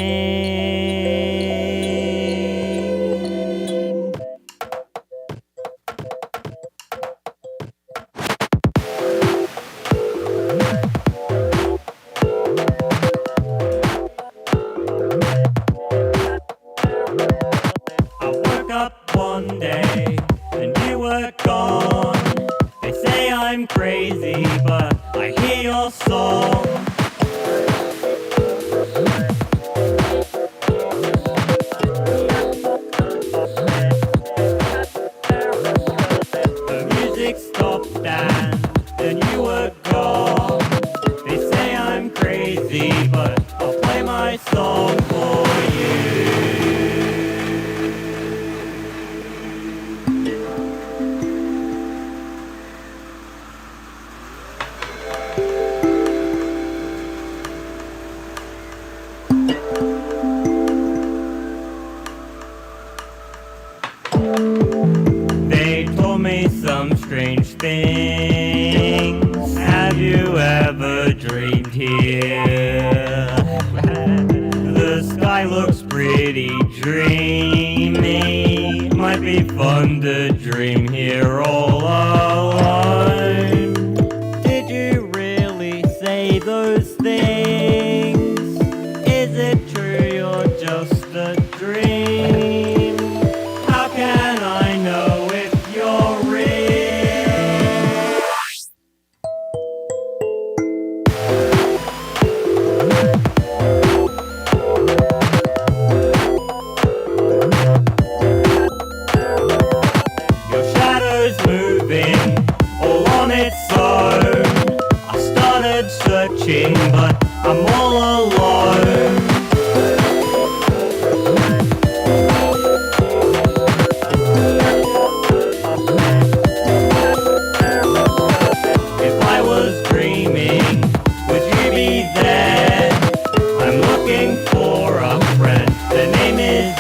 I woke up one day and you were gone. They say I'm crazy, but I hear your song. The music stopped and then you were gone. They say I'm crazy, but I'll play my song for you. strange things have you ever dreamed here? The sky looks pretty dreamy. Might be fun to dream here all alone. Did you really say those things? Is it true you're just a dream? How can I know if you're real? Your shadow's moving all on its own. I started searching, but I'm all alone. If I was dreaming, would you be there? I'm looking for a friend. The name is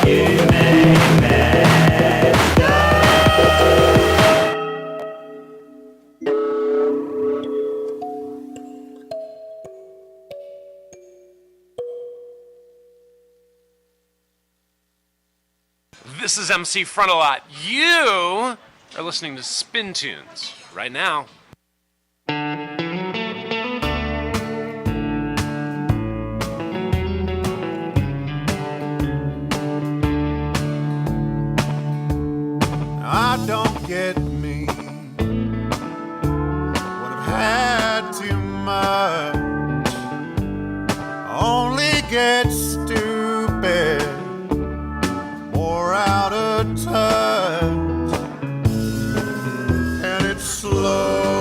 This is MC Frontalot. You are listening to SpinTunes right now.
I don't get me when I've had too much. Only get stupid, more out of touch, and it's slow.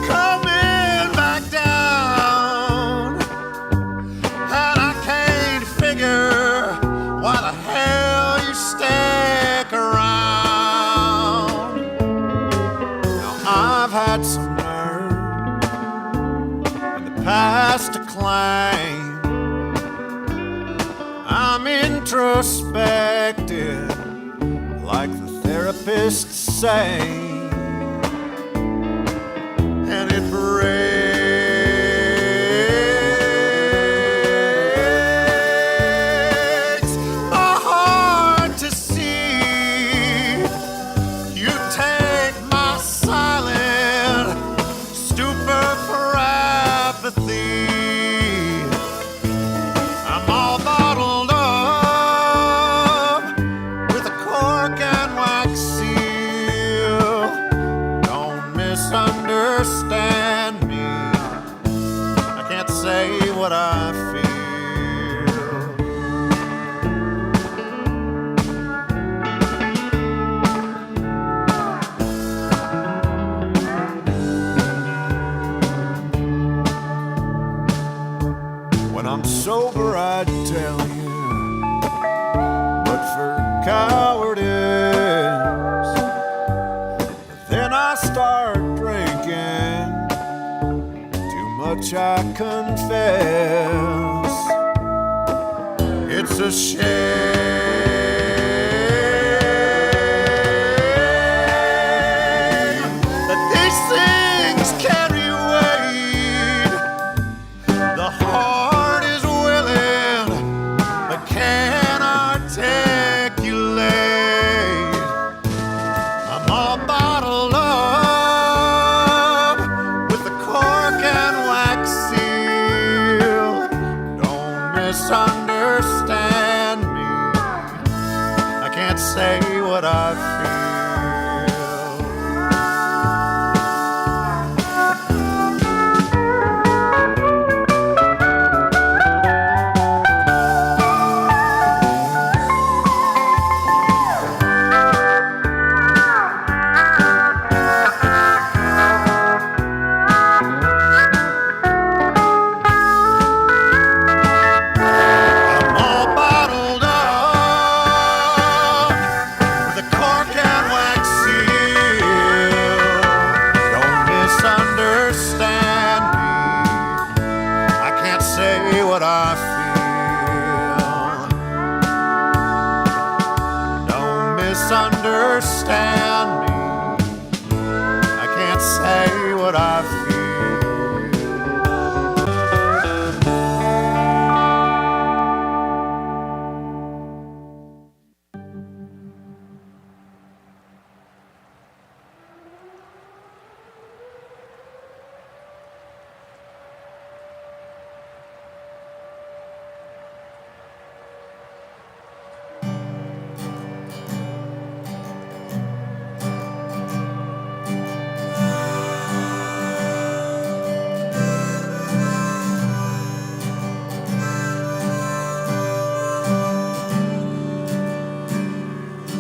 Coming back down, and I can't figure why the hell you stick around. Now I've had some nerve in the past to claim I'm introspective, like the therapists say, and it breaks my heart to see you take my silent stupor for apathy. I'm all bottled up with a cork and wax seal. Don't misunderstand me. I can't say what I feel. When I'm sober, I'd tell you, but for cowardice, then I start drinking. Too much, I confess. It's a shame that these things carry weight. The heart is willing, but can't articulate. I'm all bottled up with the cork and wax seal. Don't misunderstand me. I can't say what I feel. I'm all bottled up with a cork
misunderstand me. I can't say what I feel.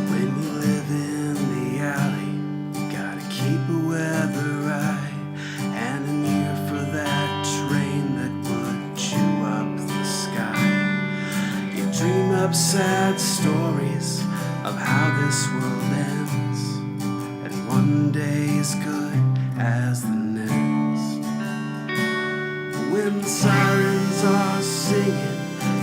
When you live in the alley, you gotta keep a weather eye and an ear for that train that would chew up the sky. You dream up sad stories of how this world ends, and one day is good as the next. When the sirens are singing,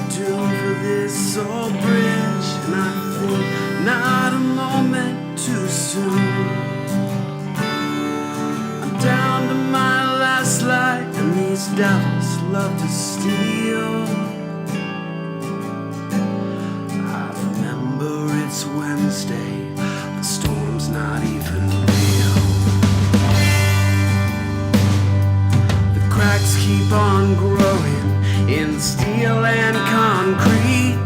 doomed for this old bridge, and I think not a moment too soon. I'm down to my last light, and these devils love to steal. I remember it's Wednesday, the storm's not even real. The cracks keep on growing in steel and concrete.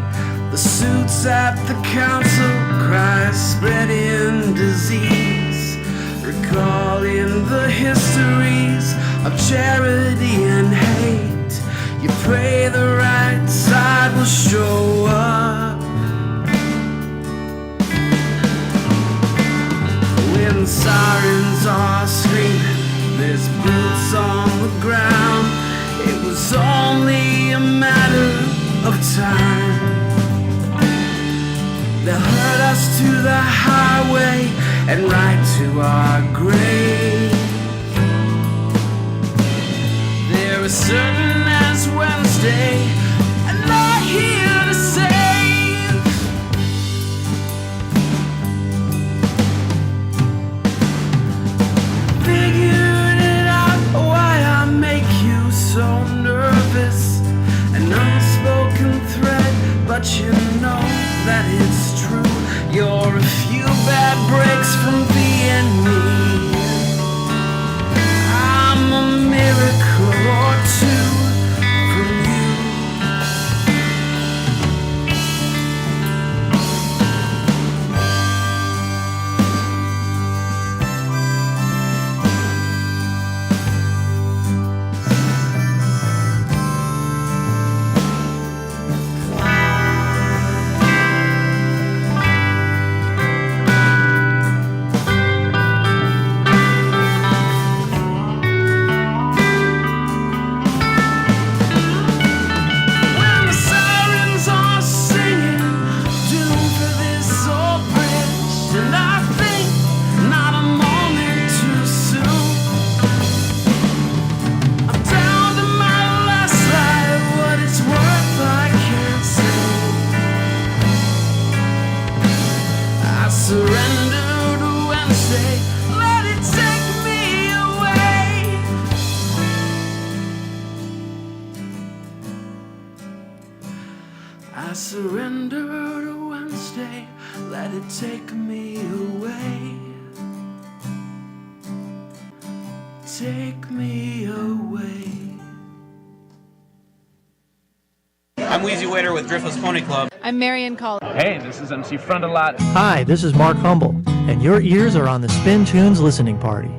The suits at the council cry spreading disease, recalling the histories of charity and hate. You pray the right side will show up. When the sirens are screaming, there's boots on the ground. It was only a matter of time. They'll herd us to the highway and right to our grave. They're as certain as Wednesday, and not here to save. Figured it out why I make you so nervous. An unspoken thread, but you know that it's true. You're a few bad breaks from being me. I'm a miracle or two from you. I surrender to Wednesday, let it take me away. Take me away.
I'm Wheezy Waiter with Driftless Pony Club.
I'm Marion Call.
Hey, this is MC Front a Lot.
Hi, this is Mark Humble, and your ears are on the SpinTunes listening party.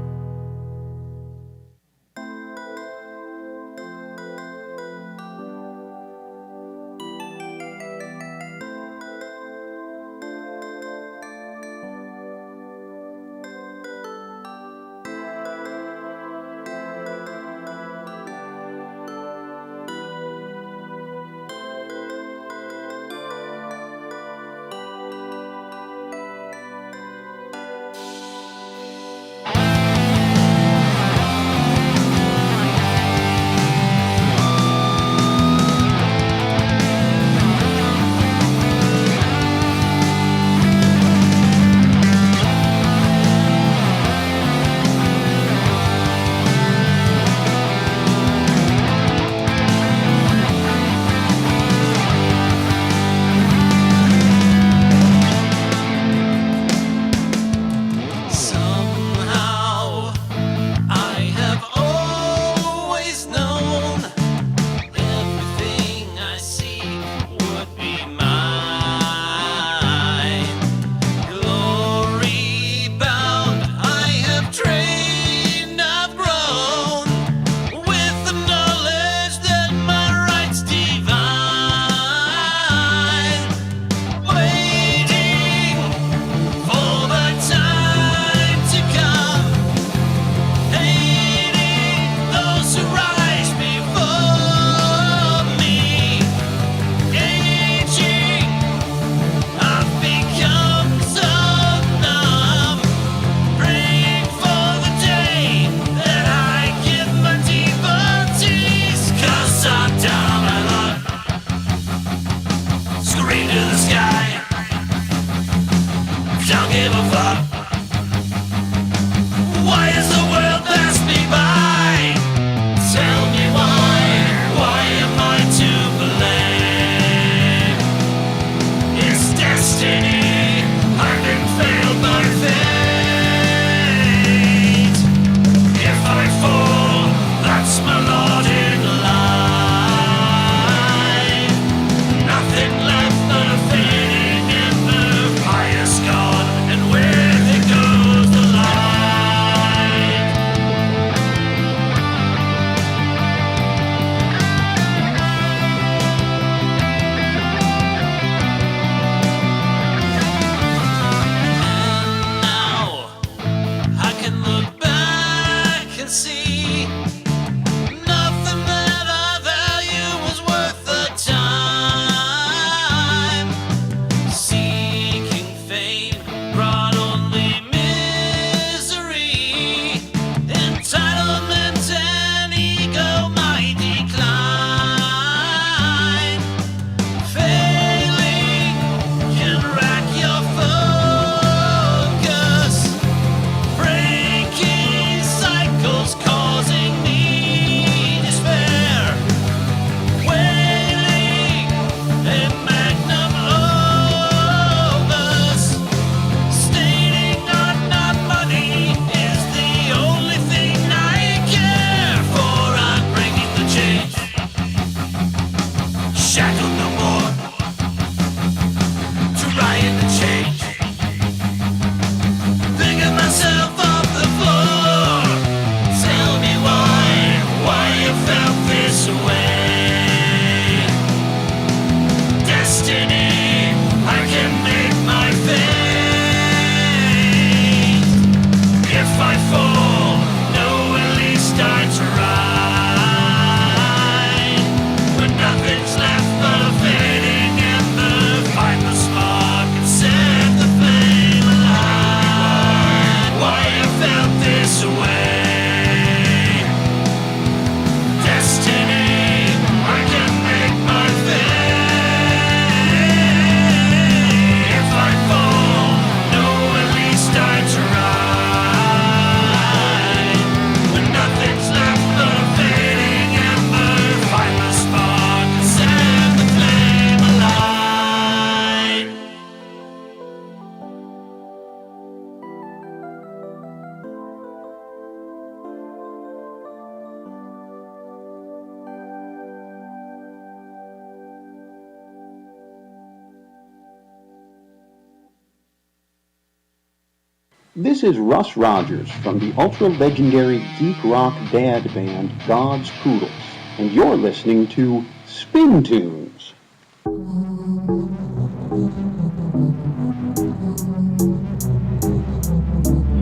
don't give a fuck. Why does the world pass me by? Tell me why am I to blame? It's destiny, I've been failed by fate. If I fall, that's my lot in life. Nothing left but a fading ember, pious God, and where there goes the light. Now I can look back and see nothing that I value was worth the time. Seeking fame brought only misery. Entitlement and ego might decline. Failing can rack your focus. Breaking cycles causing me despair. Wailing a magnum opus. Stating not money is the only thing I care for. I'm breaking the change. Shackled no more. Trying to change. Picking myself off the floor. Tell me why you felt this way. Destiny, I can make my fate. If I fall, no, at least I tried. When nothing's left but a fading ember, find the spark and set the flame alight. Why I felt this way. Destiny, I can make my fate. If I fall, no, at least I tried. When nothing's left but a fading ember, find the spark and set the flame alight.
This is Russ Rogers from the ultra-legendary geek rock dad band God's Poodles, and you're listening to SpinTunes.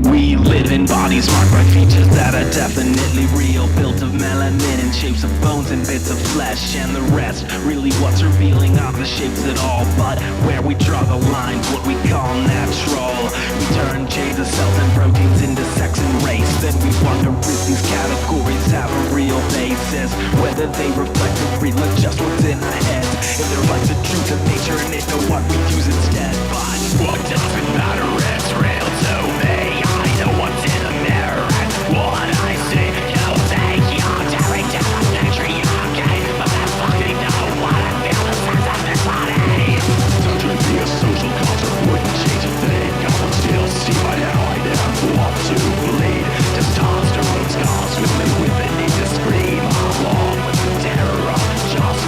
We live in bodies marked by features that are definitely real, built of melanin and shapes of bones and bits of flesh, and the rest really what's revealing of the shapes at all. But where we draw the lines, what we call natural, we turn shades of cells and proteins into sex and race. Then we wonder if these categories have a real basis, whether they reflect or real or just what's in our heads. If they're like the truth of nature and it's what we use instead. But what doesn't matter, it's real to me. I know what's in the mirror and what I see. You think you're tearing down the patriarchy, but that's fucking not what I feel the sense of this body. Don't be a social construct, wouldn't change a thing. I would still see by how I never want to bleed. Testosterone scars with me with the need to scream along with the terror of just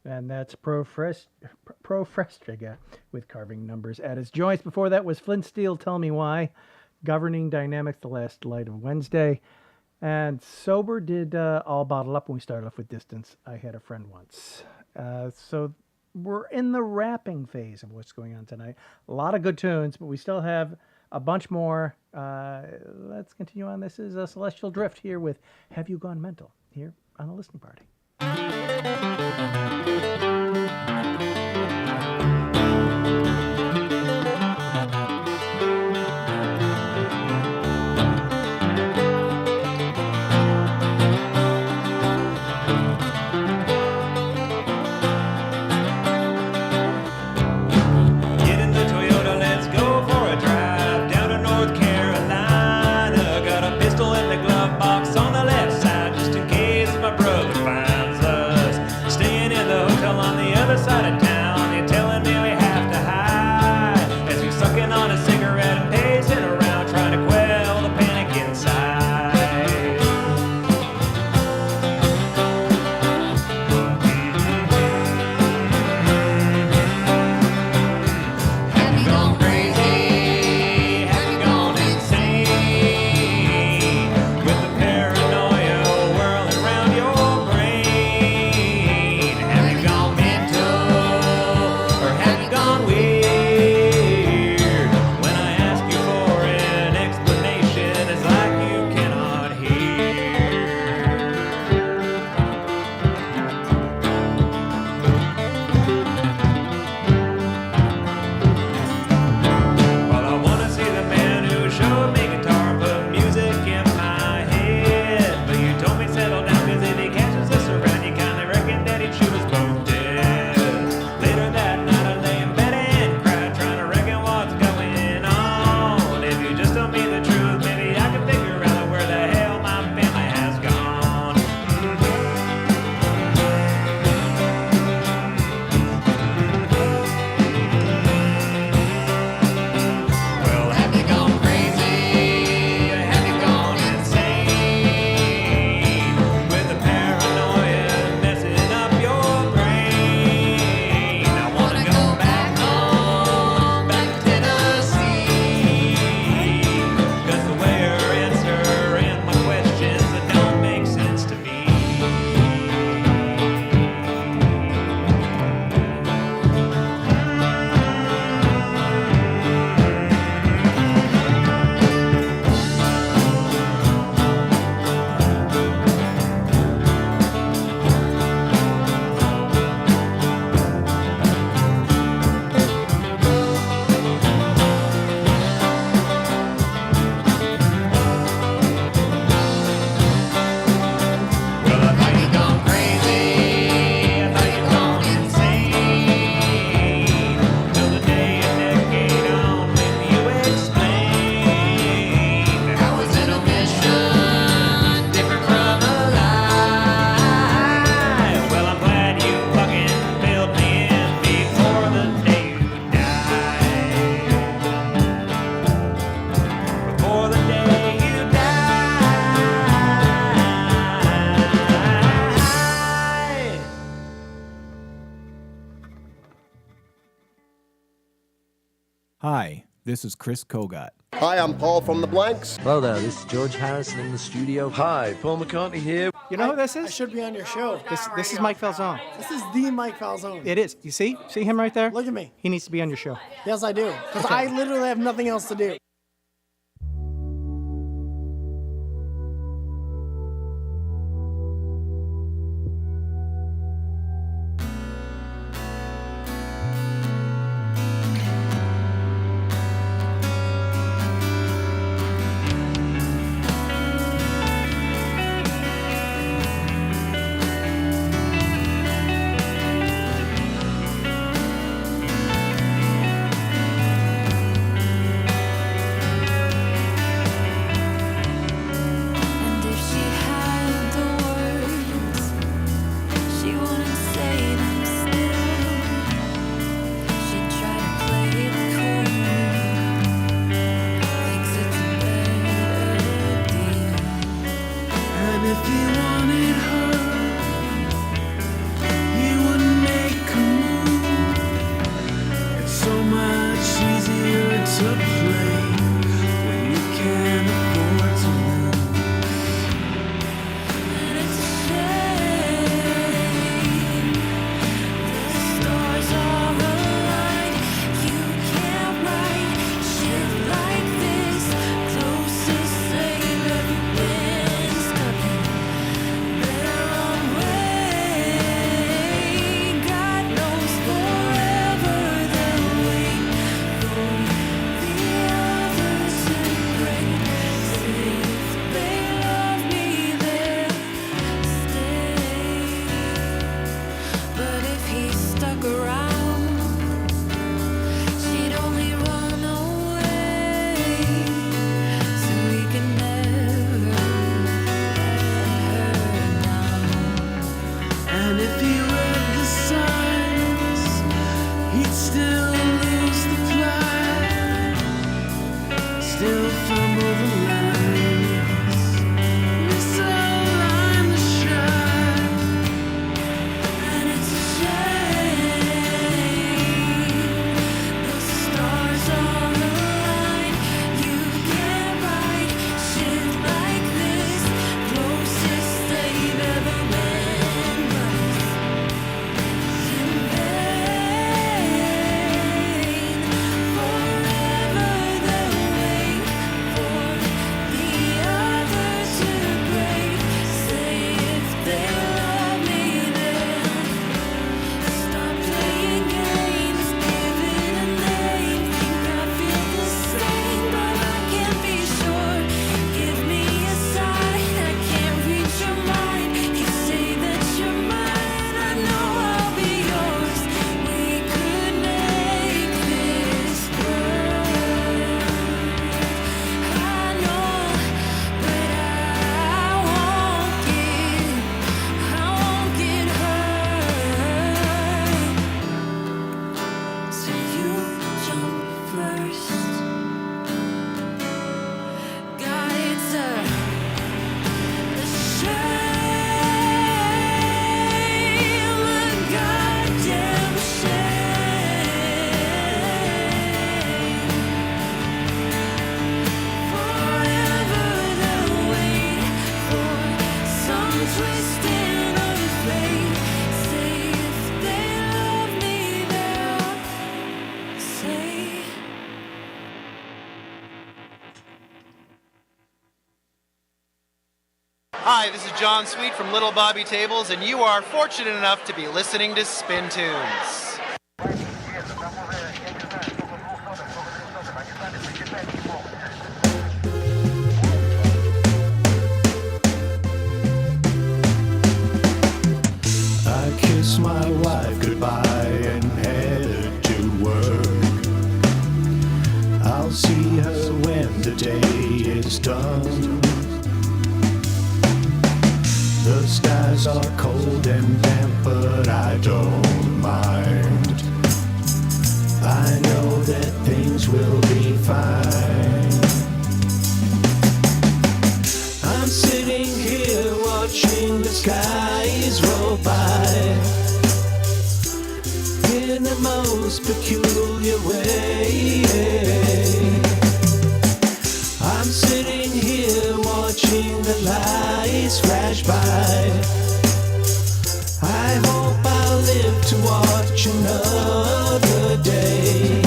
And that's Profrestriga with Carving Numbers at its joints. Before that was Flint Steel, Tell Me Why, Governing Dynamics, The Last Light of Wednesday. And Sober did All Bottled Up when we started off with Distance, I Had a Friend Once. So we're in the wrapping phase of what's going on tonight. A lot of good tunes, but we still have a bunch more. Let's continue on. This is a Celestial Drift here with Have You Gone Mental here on the Listening Party.
Get in the Toyota, let's go for a drive down to North Carolina. Got a pistol in the glove box on the left side just in case my brother finds us. Staying in the hotel on the other side of town. You're telling me we have to hide as we sucking on a cigarette and pacing around trying to quell the panic inside. Have you gone crazy? Have you gone insane? With the paranoia whirling around your brain. Have you gone mental? Or have you gone weird? When I ask you for an explanation, it's like you cannot hear. Well, I wanna see the man who showed me guitar and put music in my head. But you told me settle down, 'cause if he catches us around, you kinda reckon that he'd shoot us both dead. Later that night I lay in bed and cried, trying to reckon what's going on. If you just told me the truth, maybe I could figure out where the hell my family has gone. Well, have you gone crazy? Have you gone insane? With the paranoia messing up your brain. I wanna go back home, back to Tennessee. 'Cause the way you're answering my questions, it don't make sense to me. Well, I thought you gone crazy, I thought you gone insane. Till the day and decade on when you explained how was an omission different from a lie. Well, I'm glad you fucking filled me in before the day you died. Before the day you died.
Hi, this is Chris Kogat.
Hi, I'm Paul from The Blanks.
Hello there, this is George Harrison in the studio. Hi, Paul McCartney here.
You know who this is?
I should be on your show.
This is Mike Falzone.
This is the Mike Falzone.
It is. You see? See him right there?
Look at me.
He needs to be on your show.
Yes, I do. Because I literally have nothing else to do.
And if he read the signs, he'd still lose the plot, still fumble the lines, misalign the shot. And it's a shame the stars on the line. You can't write shit like this, closest they've ever been, but it's in vain. Forever they'll wait for the others to break. Say if they love me, then stop playing games, give it a name. Think I feel the same, but I can't be sure. Give me a sign, I can't reach your mind. You say that you're mine, I know I'll be yours. We could make this work. I know, but I won't get hurt. So you jump first. God, it's a shame, a goddamn shame. Forever they'll wait for some twisting of fate. Say if they love me, they'll say.
Hi, this is John Sweet from Little Bobby Tables, and you are fortunate enough to be listening to SpinTunes.
I kissed my wife goodbye and headed to work. I'll see her when the day is done. The skies are cold and damp, but I don't mind. I know that things will be fine. I'm sitting here watching the skies roll by in the most peculiar way. I'm sitting here watching the lights flash by. I hope I'll live to watch another day.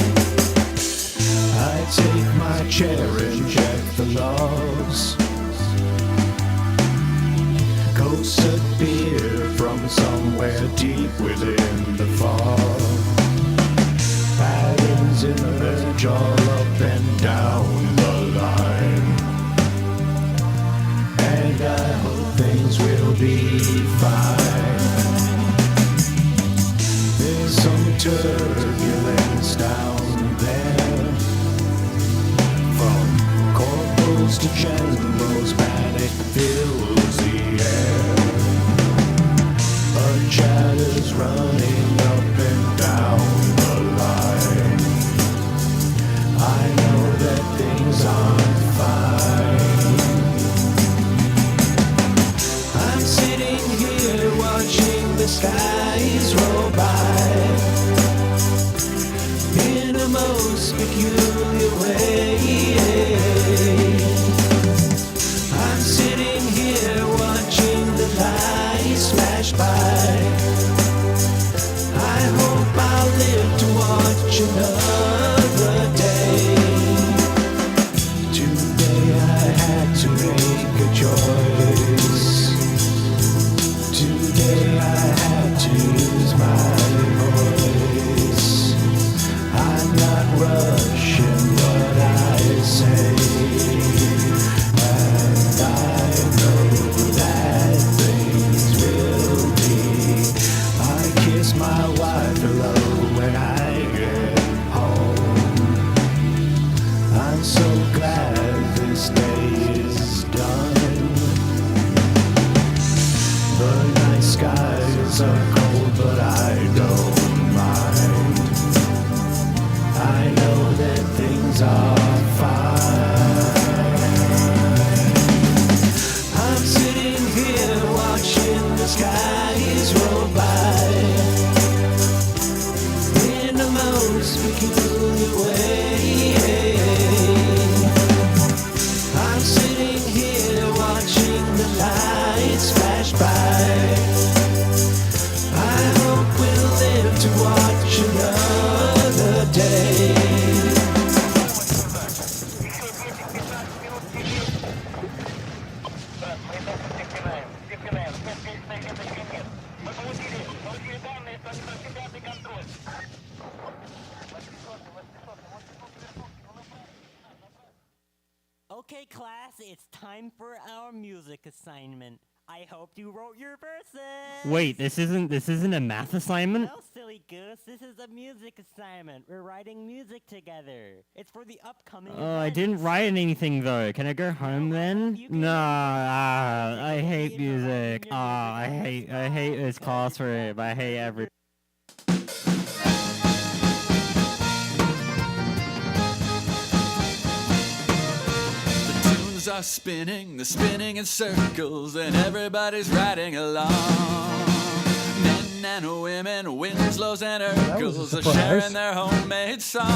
I take my chair and check the logs. Ghosts appear from somewhere deep within the fog. Patterns emerge all up and down the line. And I hope things will be fine. There's some turbulence down there. From corporals to generals, panic fills the air. A chatter's running up and down the line. I know that things aren't fine. I'm sitting here watching the skies roll by in a most peculiar way. I'm sitting here watching the lights flash by. I hope I'll live to watch another day. Today I had to make a choice. Today I had to use my voice. I'm not rushing what I say. cold, but I don't mind. I know that things are fine. I'm sitting here watching the skies roll by in the most peculiar way. I'm sitting here watching the lights flash by. I hope we'll live to watch another day.
Okay, class, it's time for our music assignment. I hope you wrote your verses.
Wait, this isn't a math assignment?
No, silly goose, this is a music assignment. We're writing music together. It's for the upcoming
I didn't write anything though. Can I go home then? No, I hate music. I hate this classroom. I hate every.
Are spinning, they're spinning in circles, and everybody's riding along. Men and women, Winslows and Urkels are sharing their homemade songs.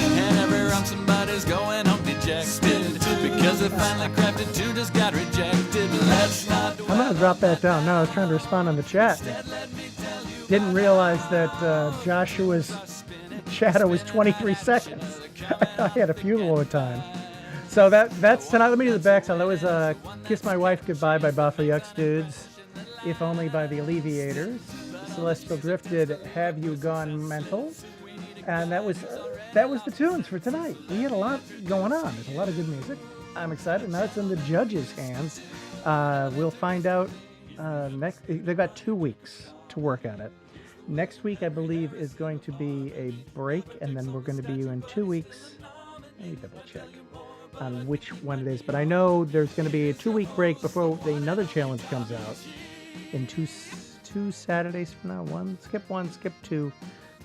And every round somebody's going home dejected because they finally crafted two just got rejected. Let's not.
I'm gonna drop that down. No, I was trying to respond on the chat. Didn't realize that Joshua's shadow was 23 seconds. I had a funeral at time. So that's tonight. Let me do the backside. That was Kiss My Wife Goodbye by Buffalo Yucks Dudes, If Only by the Alleviators. Celestial Drift did Have You Gone Mental? And that was the tunes for tonight. We had a lot going on. There's a lot of good music. I'm excited. Now it's in the judges' hands. We'll find out next. They've got 2 weeks to work on it. Next week, I believe, is going to be a break, and then we're going to be in 2 weeks. Let me double check on which one it is, but I know there's going to be a 2-week break before another challenge comes out in two Saturdays from now. Skip 2.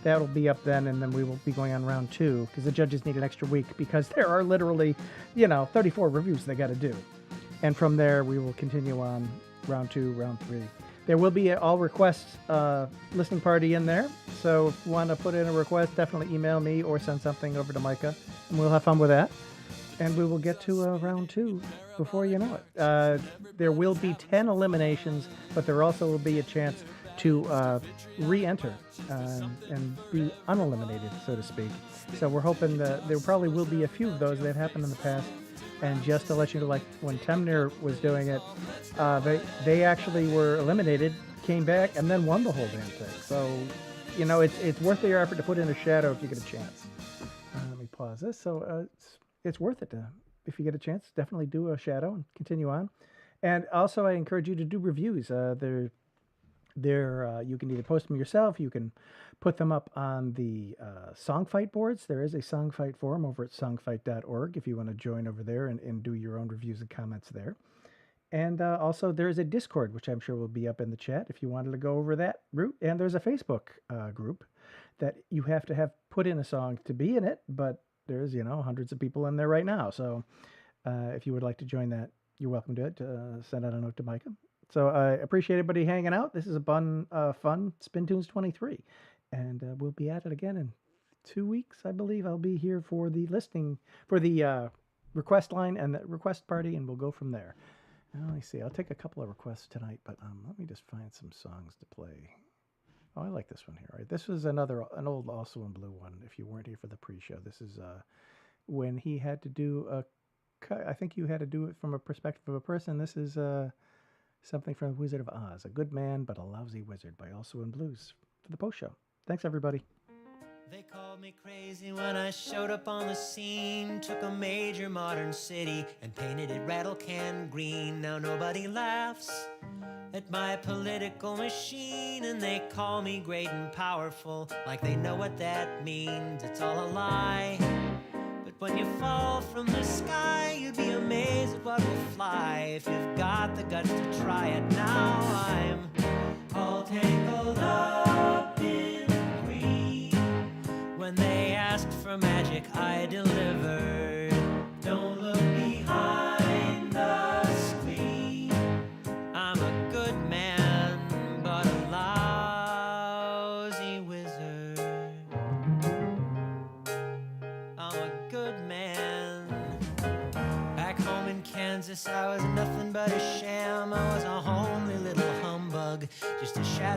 That'll be up then, and then we will be going on round 2 because the judges need an extra week because there are literally, 34 reviews they got to do. And from there, we will continue on round 2, round 3. There will be an all requests listening party in there. So if you want to put in a request, definitely email me or send something over to Micah, and we'll have fun with that. And we will get to round 2 before you know it. There will be 10 eliminations, but there also will be a chance to re-enter and be uneliminated, so to speak. So we're hoping that there probably will be a few of those that have happened in the past. And just to let you know, like when Temner was doing it, they actually were eliminated, came back, and then won the whole damn thing. So, it's worth your effort to put in a shadow if you get a chance. Let me pause this. So it's worth it to, if you get a chance, definitely do a shadow and continue on. And also, I encourage you to do reviews. You can either post them yourself, you can put them up on the Songfight boards. There is a Songfight forum over at songfight.org if you want to join over there and do your own reviews and comments there. And also, there is a Discord, which I'm sure will be up in the chat if you wanted to go over that route. And there's a Facebook group that you have to have put in a song to be in it, but there's, hundreds of people in there right now. So if you would like to join that, you're welcome to it. Send out a note to Micah. So I appreciate everybody hanging out. This is a fun SpinTunes 23. And we'll be at it again in 2 weeks, I believe. I'll be here for the request line and the request party, and we'll go from there. Now, let me see. I'll take a couple of requests tonight, but let me just find some songs to play. Oh, I like this one here. Right, this was an old Also in Blue one. If you weren't here for the pre-show, this is when he had to do I think you had to do it from a perspective of a person. This is something from Wizard of Oz, A Good Man But a Lousy Wizard by Also in Blues for the post show. Thanks, everybody.
They called me crazy when I showed up on the scene. Took a major modern city and painted it rattle can green. Now nobody laughs at my political machine, and they call me great and powerful like they know what that means. It's all a lie. But when you fall from the sky, you'd be amazed at what will fly if you've got the guts to try it. Now I'm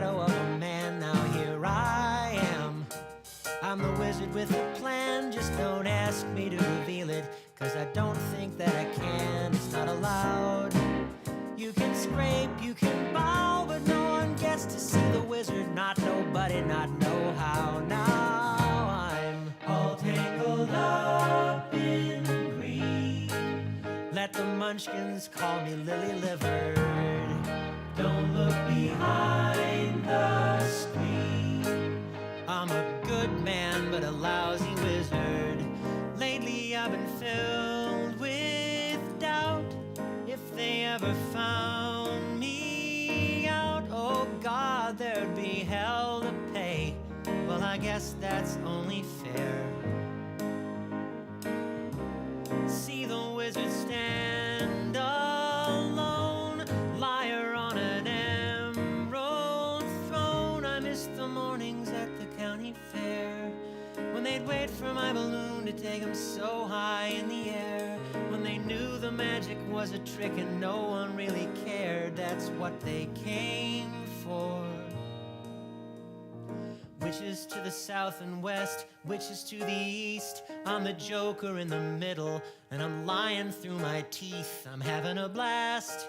shadow of a man. Now here I am. I'm the wizard with a plan. Just don't ask me to reveal it, 'cause I don't think that I can. It's not allowed. You can scrape, you can bow, but no one gets to see the wizard. Not nobody, not know how. Now I'm all tangled up in green. Let the munchkins call me Lily Livered. Don't look behind the screen. I'm a good man, but a lousy wizard. Lately I've been filled with doubt. If they ever found me out, oh God, there'd be hell to pay. Well, I guess that's only fair. See the wizard stand alone, liar on an emerald throne. I miss the mornings at the county fair, when they'd wait for my balloon to take them so high in the air. When they knew the magic was a trick and no one really cared. That's what they came for. Witches to the south and west, witches to the east. I'm the joker in the middle, and I'm lying through my teeth. I'm having a blast.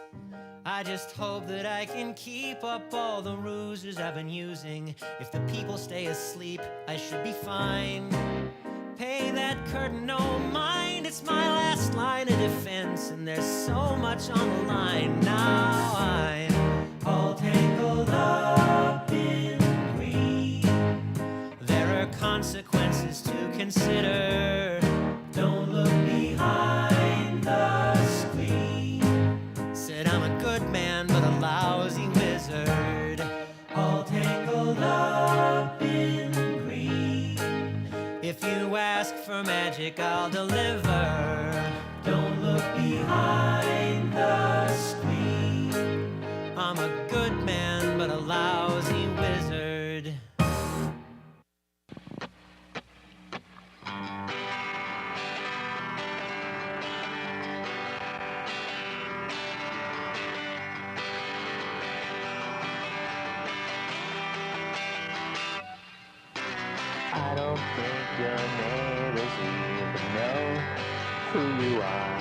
I just hope that I can keep up all the ruses I've been using. If the people stay asleep, I should be fine. Pay that curtain no mind, it's my last line of defense, and there's so much on the line. Now I'm all tangled up in green. There are consequences to consider. Don't look behind the screen. Said I'm a good man, but a lousy wizard. All tangled up in green. If you ask for magic, I'll deliver. Don't look behind the screen. I'm a good man, but a lousy wizard.
I don't think your neighbors even know who you are.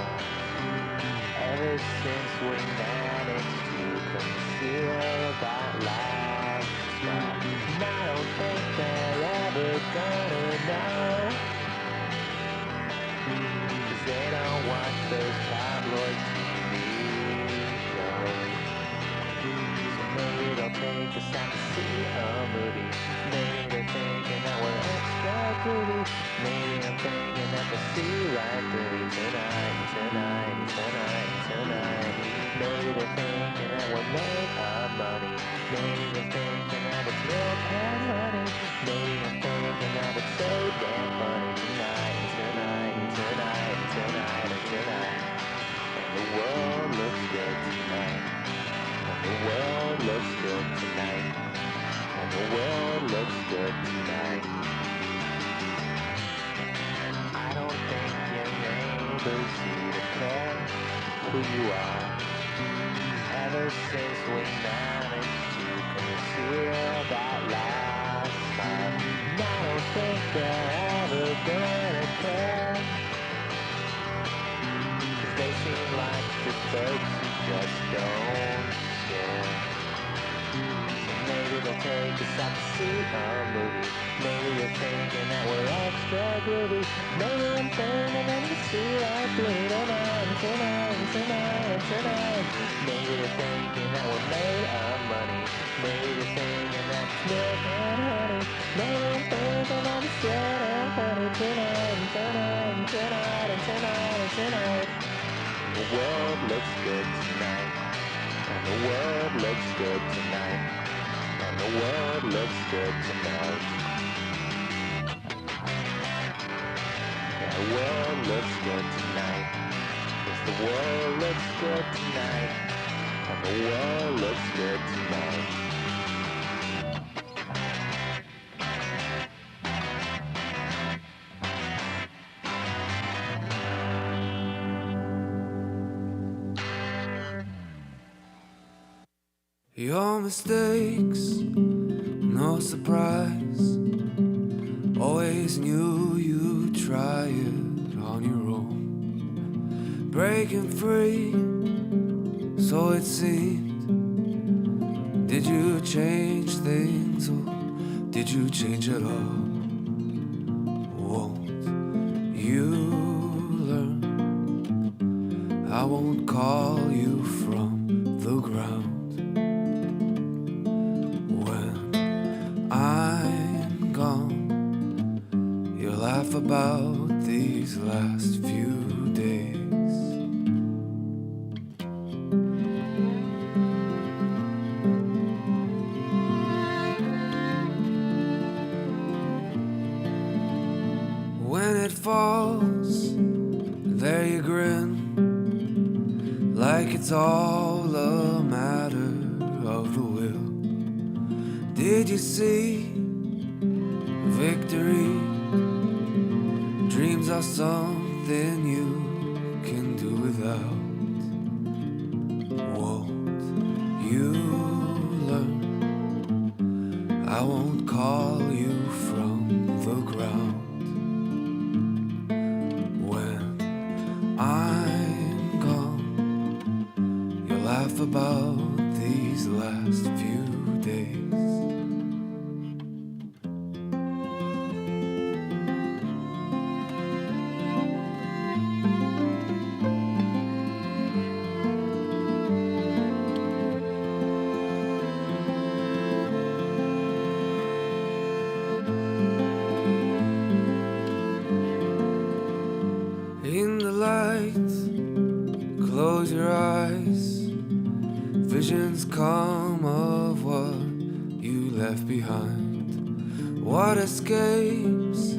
Ever since we managed to conceal that lifestyle, and I don't think they're ever gonna know, 'cause they don't watch those tabloid TV shows. So maybe they'll take us out to see a movie. Maybe they're thinking that we're extra groovy. Maybe I'm thinking that they'll see right through me tonight. Maybe they're thinking that we're made of money. Maybe they're thinking that it's milk and honey. Maybe I'm thinking that it's so damn funny tonight. And the world looks good tonight. And the world looks good tonight. And the world looks good tonight. I don't think your neighbors either care who you are. Ever since we managed to conceal that lifestyle, and I don't think they're ever gonna care, 'cause they seem like the folks who just don't care. Maybe they'll take us out to see a movie. Maybe they're thinking that we're extra groovy. Maybe I'm thinking that we see right through tonight. Maybe they're thinking that we're made of money. Maybe they're thinking that it's milk and honey. Maybe I'm thinking that it's good and funny tonight. The world looks good tonight. And the world looks good tonight. And the world looks good tonight. Yeah, the world looks good tonight. Yes, the world looks good tonight. And the world looks good tonight.
Your mistakes surprise. Always knew you'd try it on your own. Breaking free, so it seemed. Did you change things or did you change it all? Won't you learn? I won't call you from the ground. When I'm gone, you'll laugh about these last few days. When it falls, there you grin, like it's all a matter of the will. Did you see victory? Dreams are something you can do without. Won't you learn? I won't call you from the ground. I'm gone, you'll laugh about these last few days. In the light, close your eyes. Visions come of what you left behind. What escapes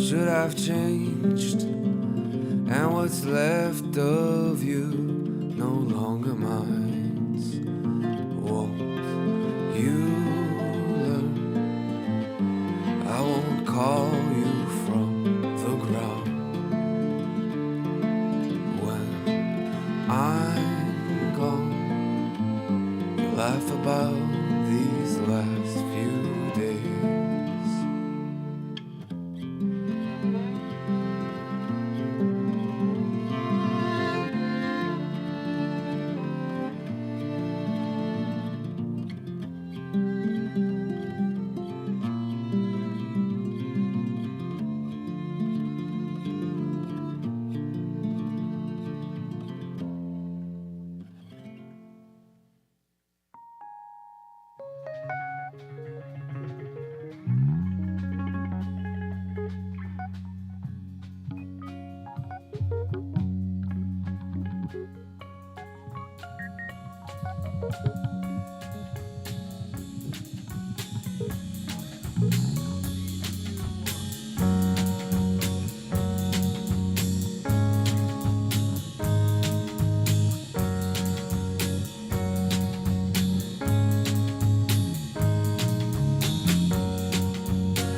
should have changed, and what's left of you no longer mine. Won't you learn? I won't call you from the ground. I'm gone, you laugh about these last few days.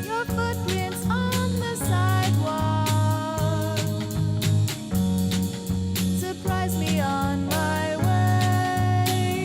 Your footprints on the sidewalk surprise me on my way.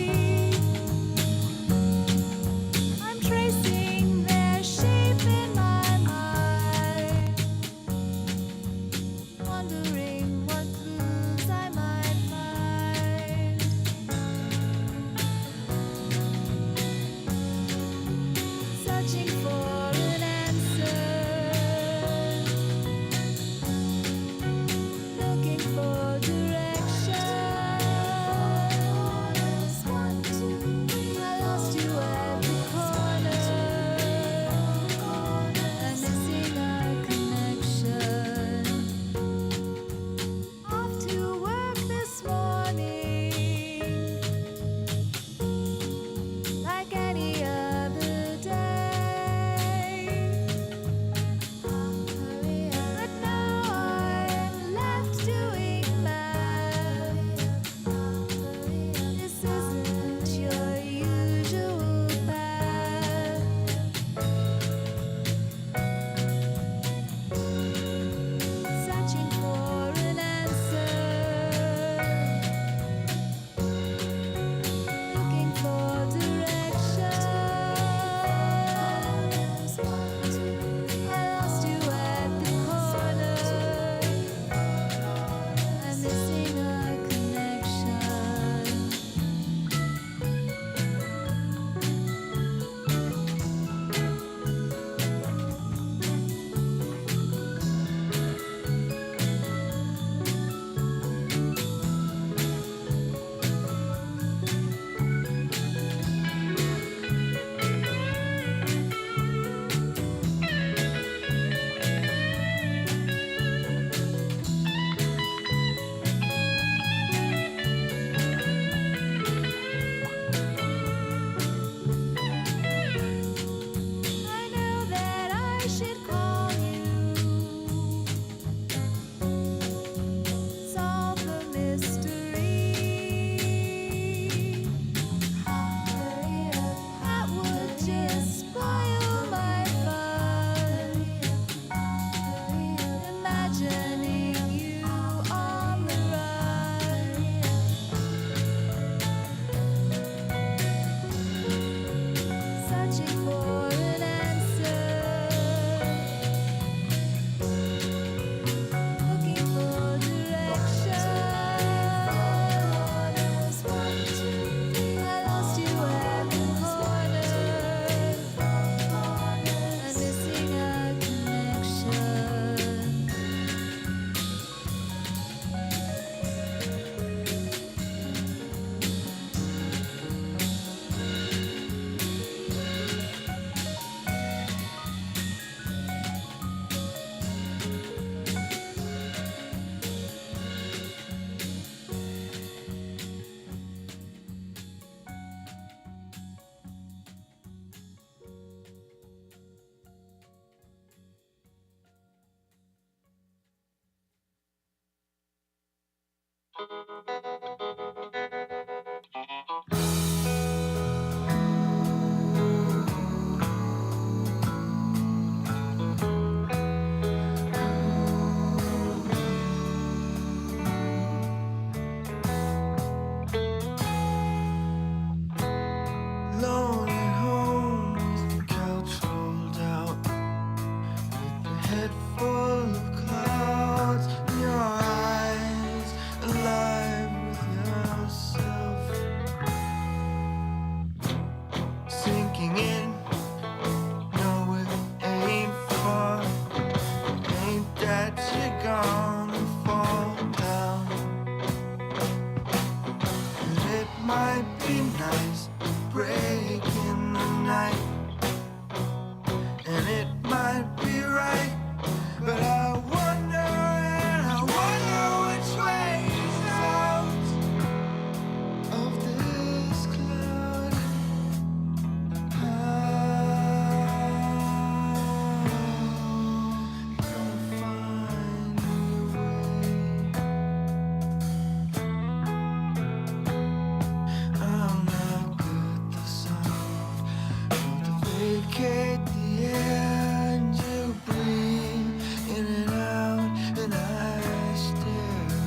replicate the air and you breathe in and out, and I stare,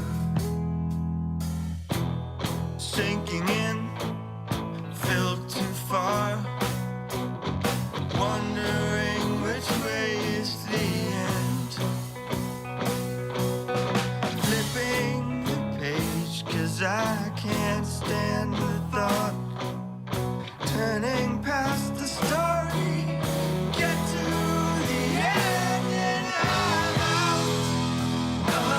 sinking in, filled too far, wondering which way is the end, flipping the page 'cause I can't stand the thought, turning past the story, get to the end and I'm out of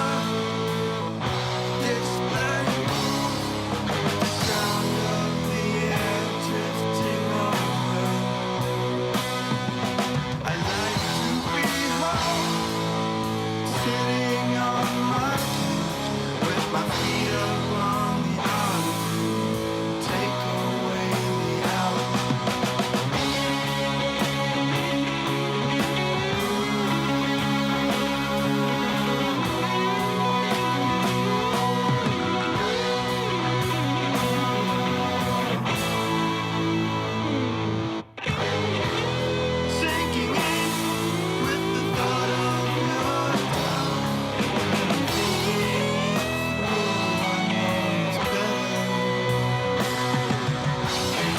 this place. The sound of the air drifting over. I like to be home, sitting on my couch with my feet up on the arm. Take away the hour. Sinking in with the thought of your doubt. Thinking it's better.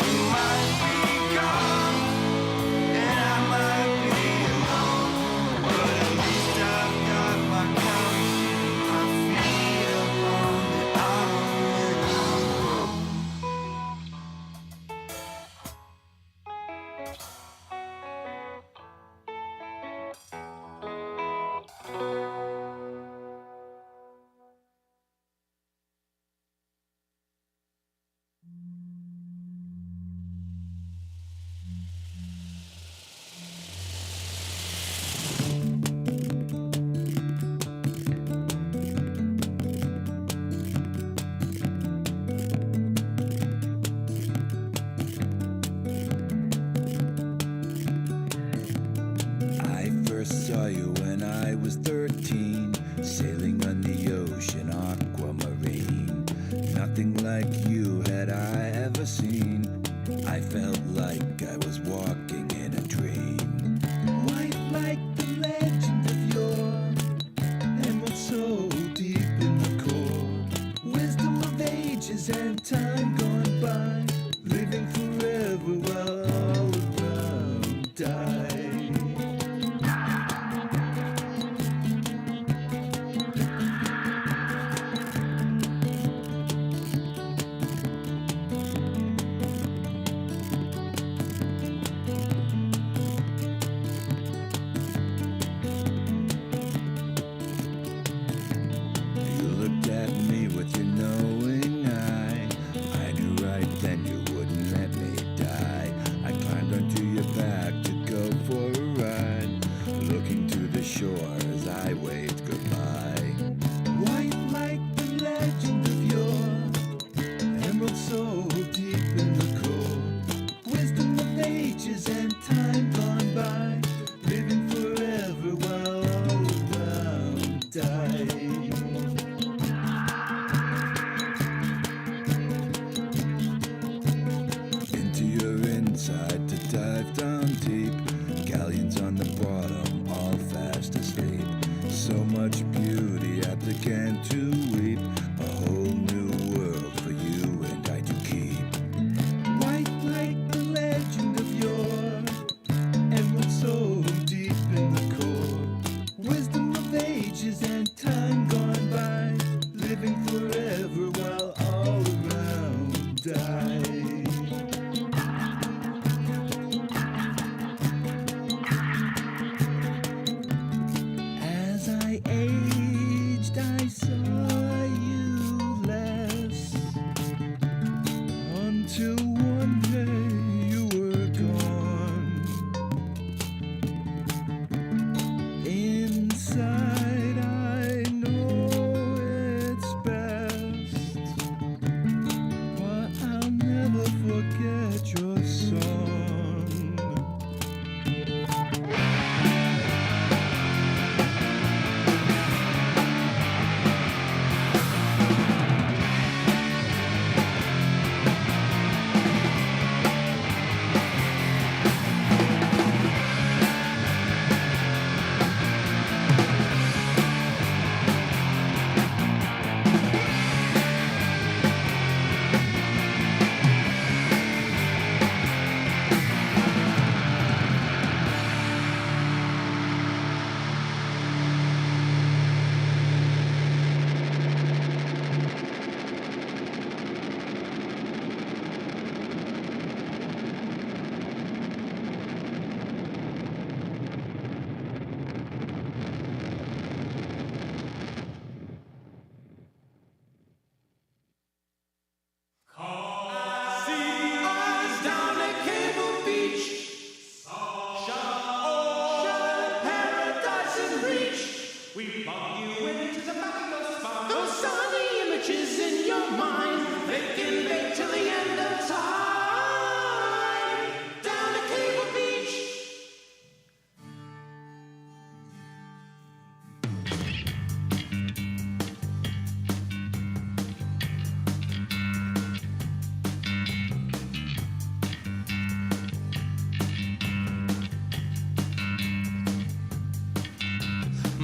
You might be gone, and I might be alone, but at least I've got my couch, my feet up on the arm, and I'm home.
I first saw you when I was 13, sailing on the ocean, aquamarine. Nothing like you had I ever seen. I felt like I was walking in a dream. White like the legend of yore, emerald so deep in the core. Wisdom of ages and time gone by, living forever while all around die. You looked at me with your knowing eye. I knew right then you wouldn't let me die. I climbed onto your back to go for a ride, looking to the shore as I waved goodbye. White like the legend of yore, emerald so deep in the core. Wisdom of ages and time gone by, living forever while all around die. Into your inside to dive down deep. Galleons on the bottom, all fast asleep. So much beauty at the can to weep. A whole new world for you and I to keep. White like the legend of yore, emerald so deep in the core. Wisdom of ages and time gone by, living forever while all around die. As I aged, I saw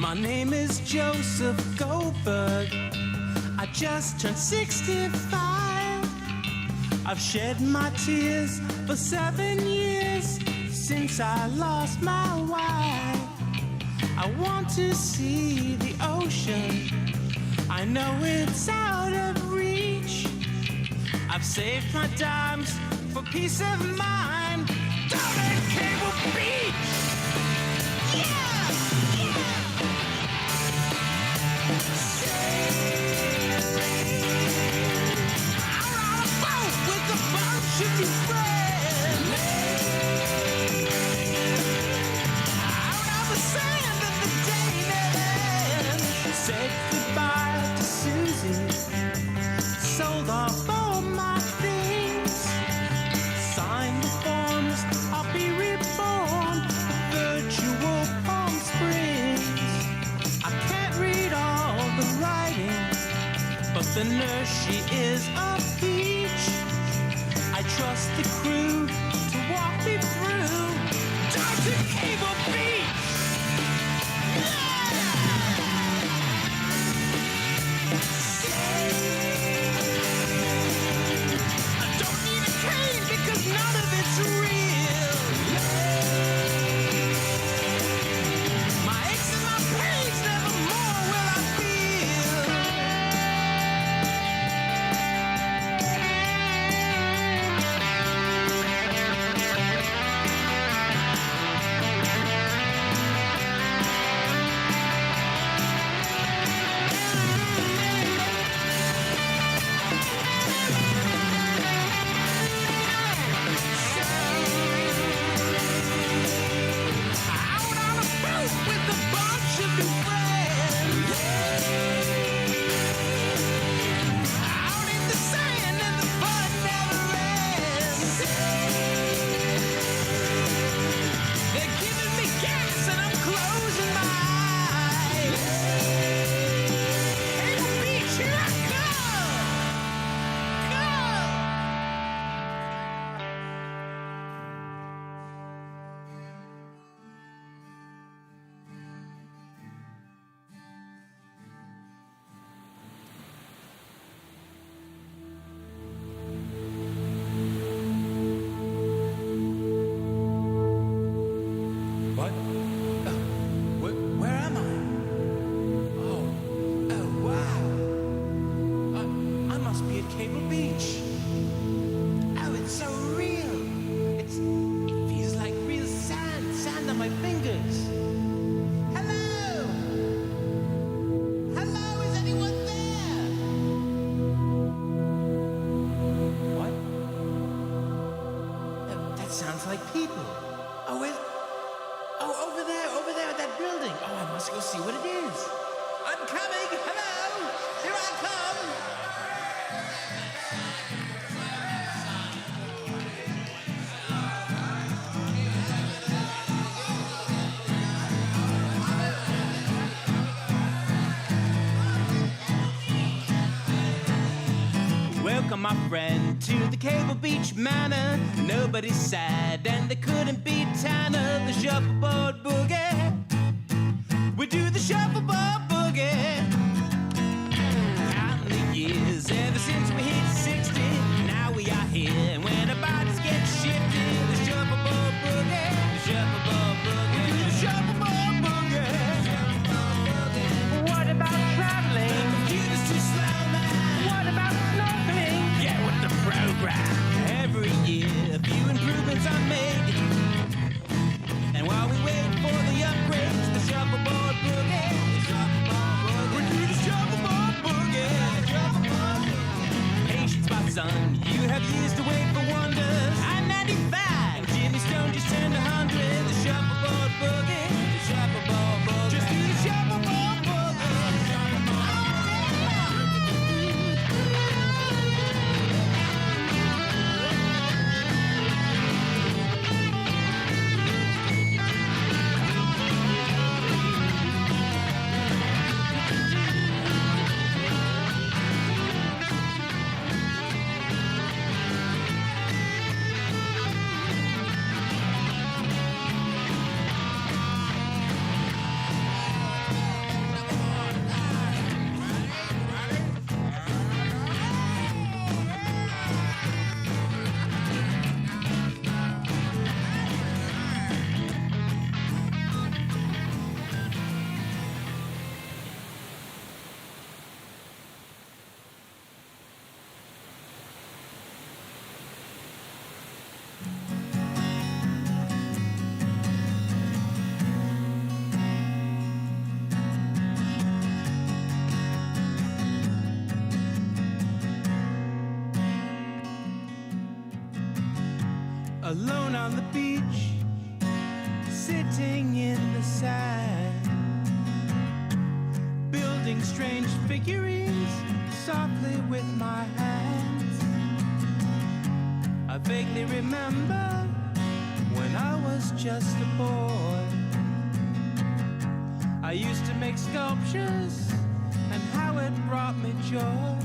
My name is Joseph Goldberg. I just turned 65. I've shed my tears for 7 years since I lost my wife. I want to see the ocean. I know it's out of reach. I've saved my dimes for peace of mind down at Cable Beach. Yeah! Out on a boat with a bunch of new friends. Out on the sand of the day never ends. Said goodbye to Susie. Sold off all my things. Signed the forms, I'll be reborn. Virtual Palm Springs. I can't read all the writing, but the nurse, she is a peach. I trust the crew to walk me through down to Cable Beach. I don't need a cane because none of it's real. My aches and my pains, never more will I feel. Out on a boat with a bunch of new friends. Out in the sand and the fun never ends. They're giving me gas and I'm closing my eyes. Cable Beach, here I What? Where am I? Oh, wow. I must be at Cable Beach. Oh, it's so real. It feels like real sand on my fingers. Hello? Hello, is anyone there? What? That sounds like people. Oh, wait. Oh, over there at that building. Oh, I must go see what it is. I'm coming. Hello. Here I come. Welcome, my friend, to the Cable Beach Manor. Nobody's sad, and they couldn't beat Tanner. The shuffleboard boogie. We do the shuffleboard boogie. Counting the years ever since we hit 60. Now we are here, and when our bodies get shifted, the shuffleboard boogie. The shuffleboard boogie. The shuffleboard boogie. What about traveling? Computers too slow, man. What about snorkeling? Get with the program. Every year, a few improvements are made. And while we wait for the upgrades, the shuffleboard boogie. We do the shuffleboard boogie. Patience, my son, you have years to wait for wonders. I'm 95, and Jimmy Stone just turned 100. The shuffleboard boogie. The shuffleboard boogie. Just do the shuffleboard boogie. alone on the beach, sitting in the sand, building strange figurines softly with my hands. I vaguely remember when I was just a boy. I used to make sculptures and how it brought me joy.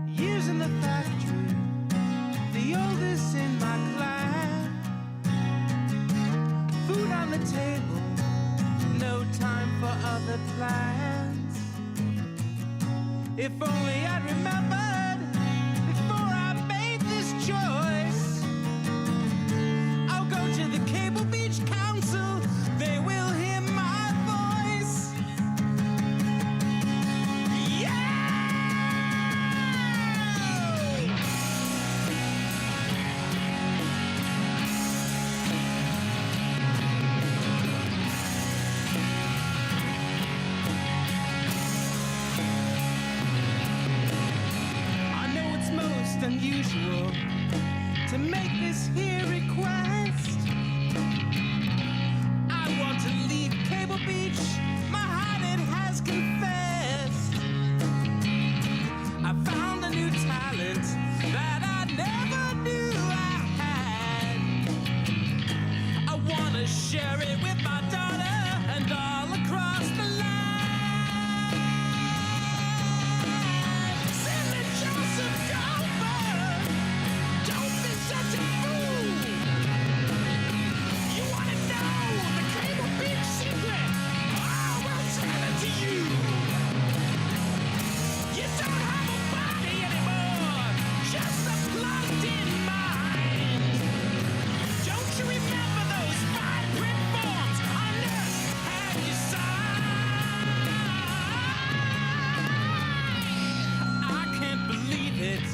Years in the factory, the oldest in my clan. Food on the table, no time for other plans. If only I'd remembered before I made this choice. I'll go to the Cable Beach Council, they will hear my voice. Unusual to make this here request. I want to leave Cable Beach, my heart it has confessed. I found a new talent that I never knew I had. I want to share it with my daughter and all across the land. Send the Joseph such a fool! You wanna know the Cable Beach secret? I will tell it to you! You don't have a body anymore, just a plugged-in mind. Don't you remember those fine print forms a nurse had you sign? I can't believe it.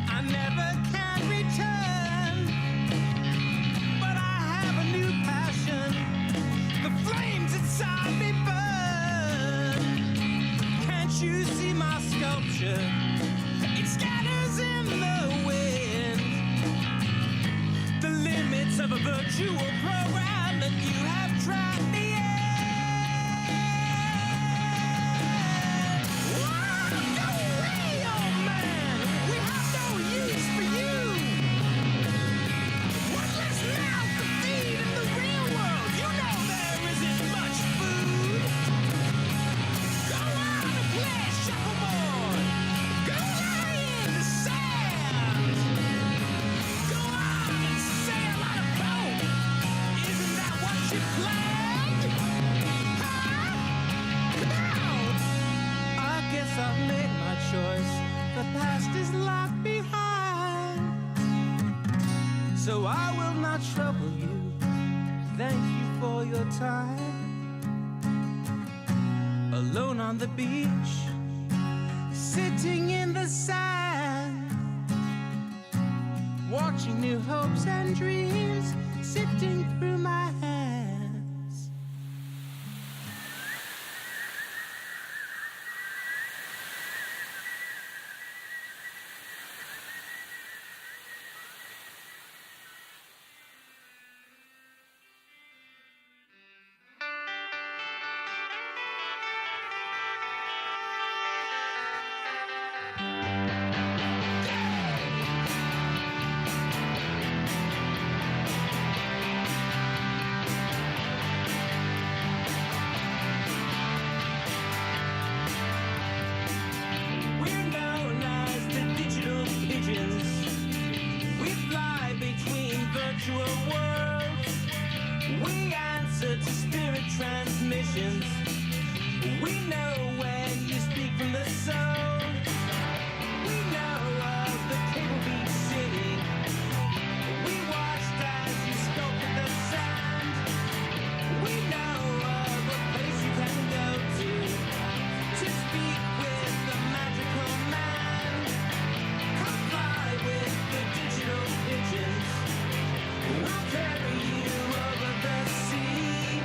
I never can return, but I have a new passion. The flames inside me burn. Can't you see my sculpture? It scatters in the wind. The limits of a virtual program that you have tried me in. Whoa, go away, old man. We have no use for you. One less mouth to feed in the real world. You know there isn't much food. Go out and play shuffleboard. Go lie in the sand. Go out and say a lot of coke. Isn't that what you planned? Huh? Come out. I guess I've made my choice. The past is locked behind, so I will not trouble you. Thank you for your time. Alone on the beach, sitting in the sand, watching new hopes and dreams sifting through my hands. We're known as the digital pigeons. We fly between virtual worlds. We answer to spirit transmissions. We know when you speak from the soul. We know of the Cable Beach City. We watched as you sculpted the sand. We know of a place you can go to speak with the magical man. Come fly with the digital pigeons. We'll carry you over the sea,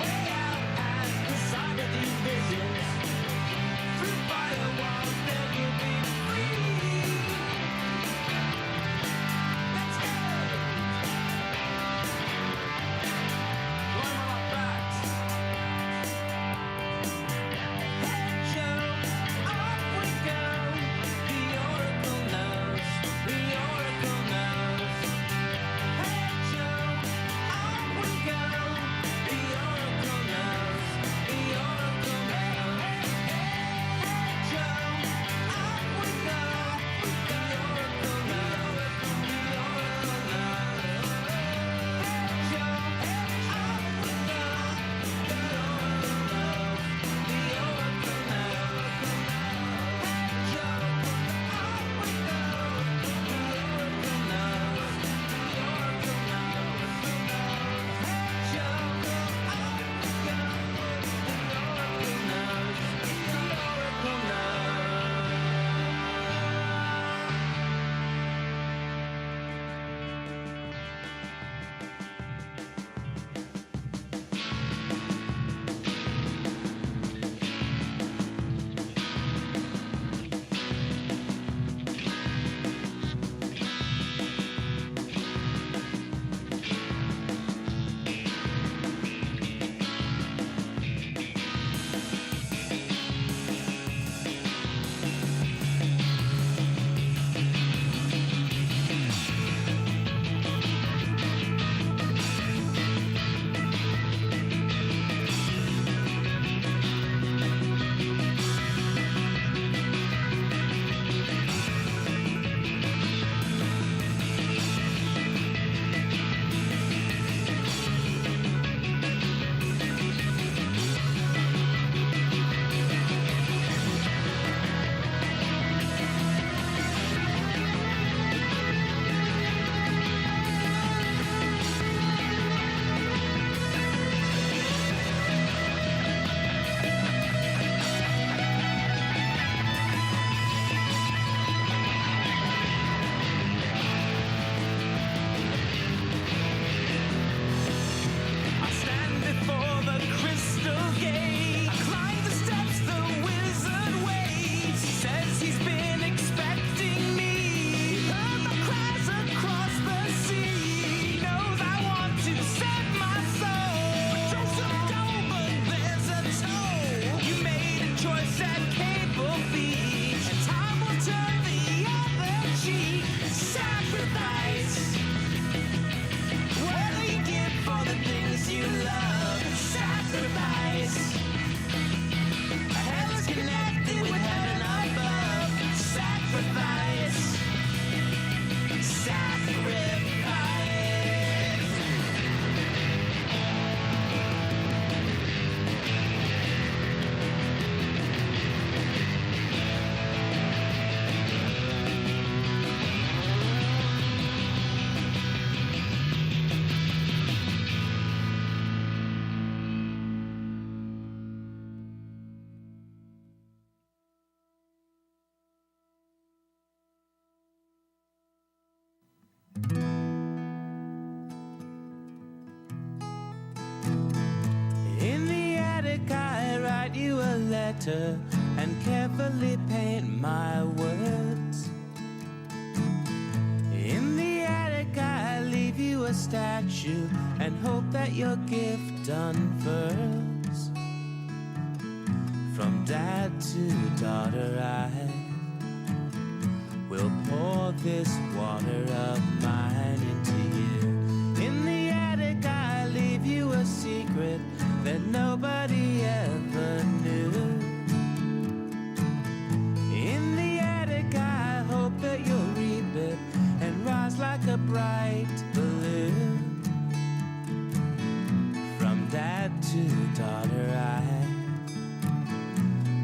way out at the side of these visions, through firewalls write you a letter and carefully paint my words. In the attic I leave you a statue and hope that your gift unfurls. From dad to daughter I will pour this water of mine into you. In the attic I leave you a secret that nobody ever knew. In the attic I hope that you'll reap it and rise like a bright balloon. From dad to daughter I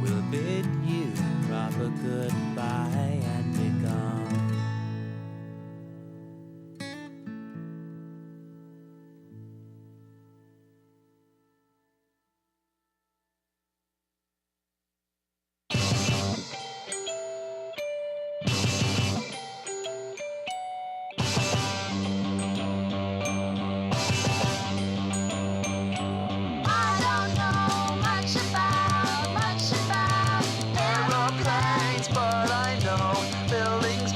will bid you proper goodbye and be gone.
Aeroplanes, but I know buildings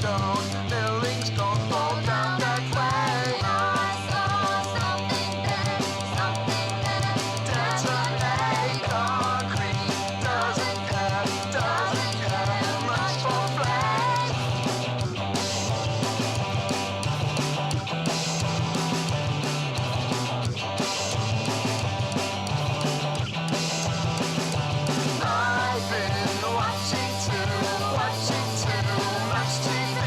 don't fall down that way. I saw something there, detonate concrete doesn't care much for flames. I've been watching too much TV.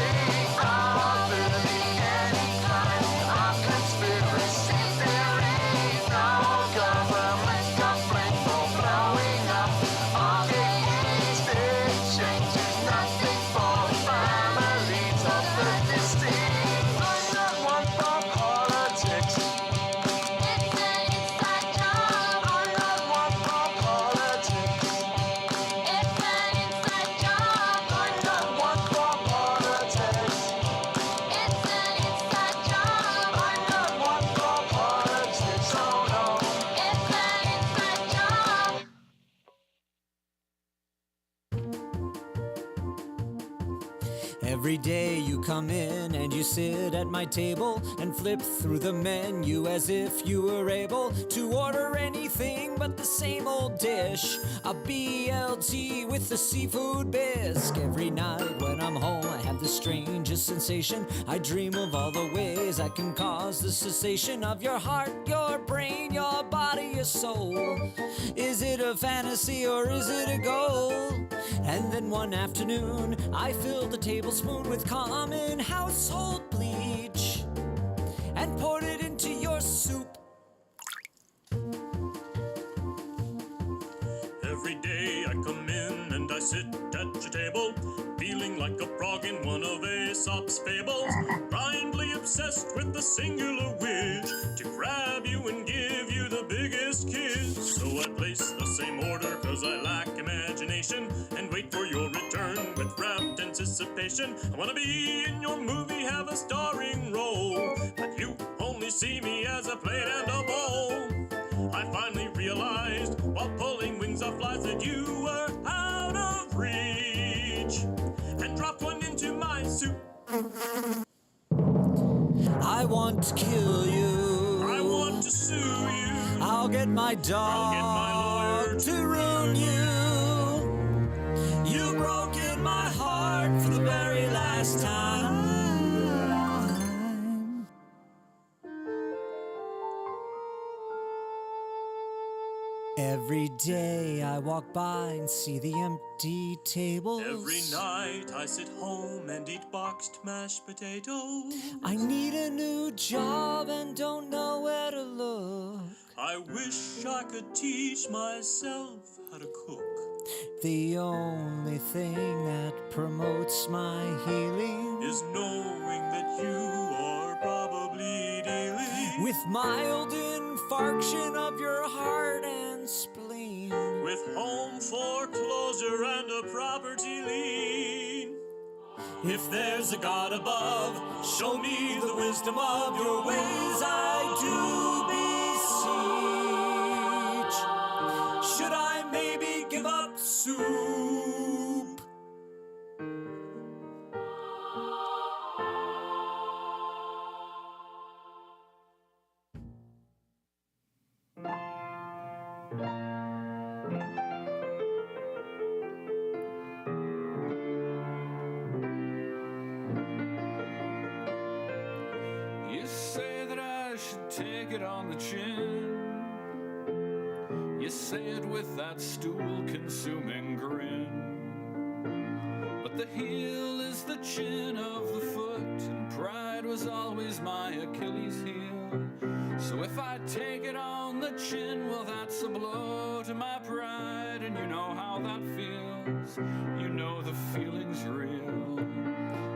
Probably any kind of conspiracy theory. No government complaint for blowing up all the big changes. Nothing for families of the deceased. I'm not one for politics. It's an inside job. I'm not one for politics. It's an inside job. I'm not one for politics. It's an inside job. I'm not one for politics. Oh no. It's an inside job.
Every day you come in and you sit at my table and flip through the menu as if you were able to order anything but the same old dish. A BLT with a seafood bisque. Every night when I'm home I have the strangest sensation. I dream of all the ways I can cause the cessation of your heart, your brain, your body, your soul. Is it a fantasy or is it a goal? And then one afternoon I filled a tablespoon with common household bleach and poured it into your soup.
Every day I come in and I sit at your table, feeling like a frog in one of Aesop's fables, blindly obsessed with the singular wish to grab you and give you the biggest kiss. So I place the same order cause I lack imagination and wait for your return with rapt anticipation. I wanna be in your movie, have a starring role, but you only see me as a plate and a bowl. I finally realized while pulling wings off flies that you were out of reach and dropped one into my soup.
I want to kill you.
I want to sue you.
I'll get my dog to ruin you. You've broken my heart for the very last time. Every day I walk by and see the empty tables.
Every night I sit home and eat boxed mashed potatoes.
I need a new job and don't know where to look.
I wish I could teach myself how to cook.
The only thing that promotes my healing
is knowing that you are probably dealing
with mild infarction of your heart and spleen,
with home foreclosure and a property lien.
If there's a God above, show me the wisdom of your ways, I do beseech. Should I maybe
take it on the chin. You say it with that stool-consuming grin. But the heel is the chin of the foot, and pride was always my Achilles heel. So if I take it on the chin, well, that's a blow to my pride, and you know how that feels. You know the feeling's real.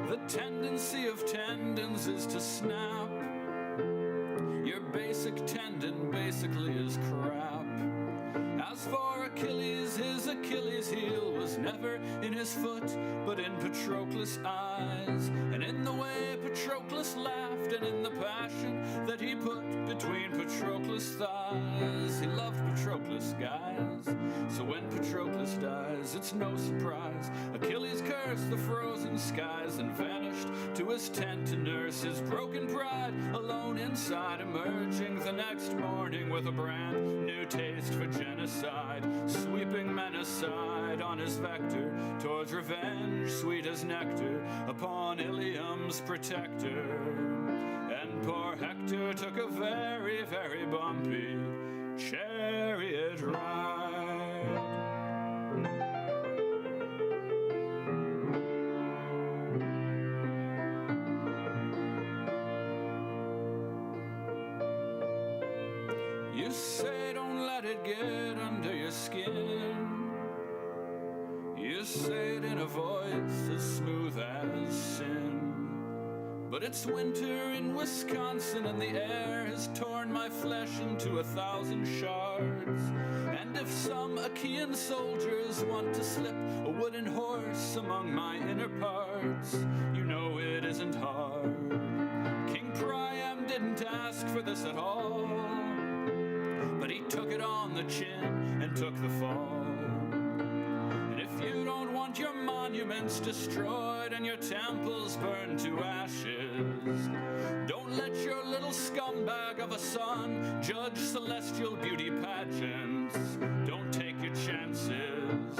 The tendency of tendons is to snap. Your basic tendon basically is crap. As for Achilles, his Achilles heel was never in his foot, but in Patroclus' eyes, and in the way Patroclus laughed, and in the passion that he put between Patroclus' thighs. He loved Patroclus, guys. So when Patroclus dies, it's no surprise. Achilles cursed the frozen skies and vanished to his tent to nurse his broken pride, alone inside, emerging the next morning with a brand new taste for genocide, sweeping men aside on his vector towards revenge, sweet as nectar, upon Ilium's protector. And poor Hector took a very, very bumpy chariot ride. You say don't let it get under your skin. You say it in a voice as smooth as sin. But it's winter in Wisconsin and the air has torn my flesh into 1,000 shards. And if some Achaean soldiers want to slip a wooden horse among my inner parts, you know it isn't hard. King Priam didn't ask for this at all, but he took it on the chin and took the fall. And if you don't want your monuments destroyed and your temples burned to ashes, don't let your little scumbag of a son judge celestial beauty pageants. Don't take your chances.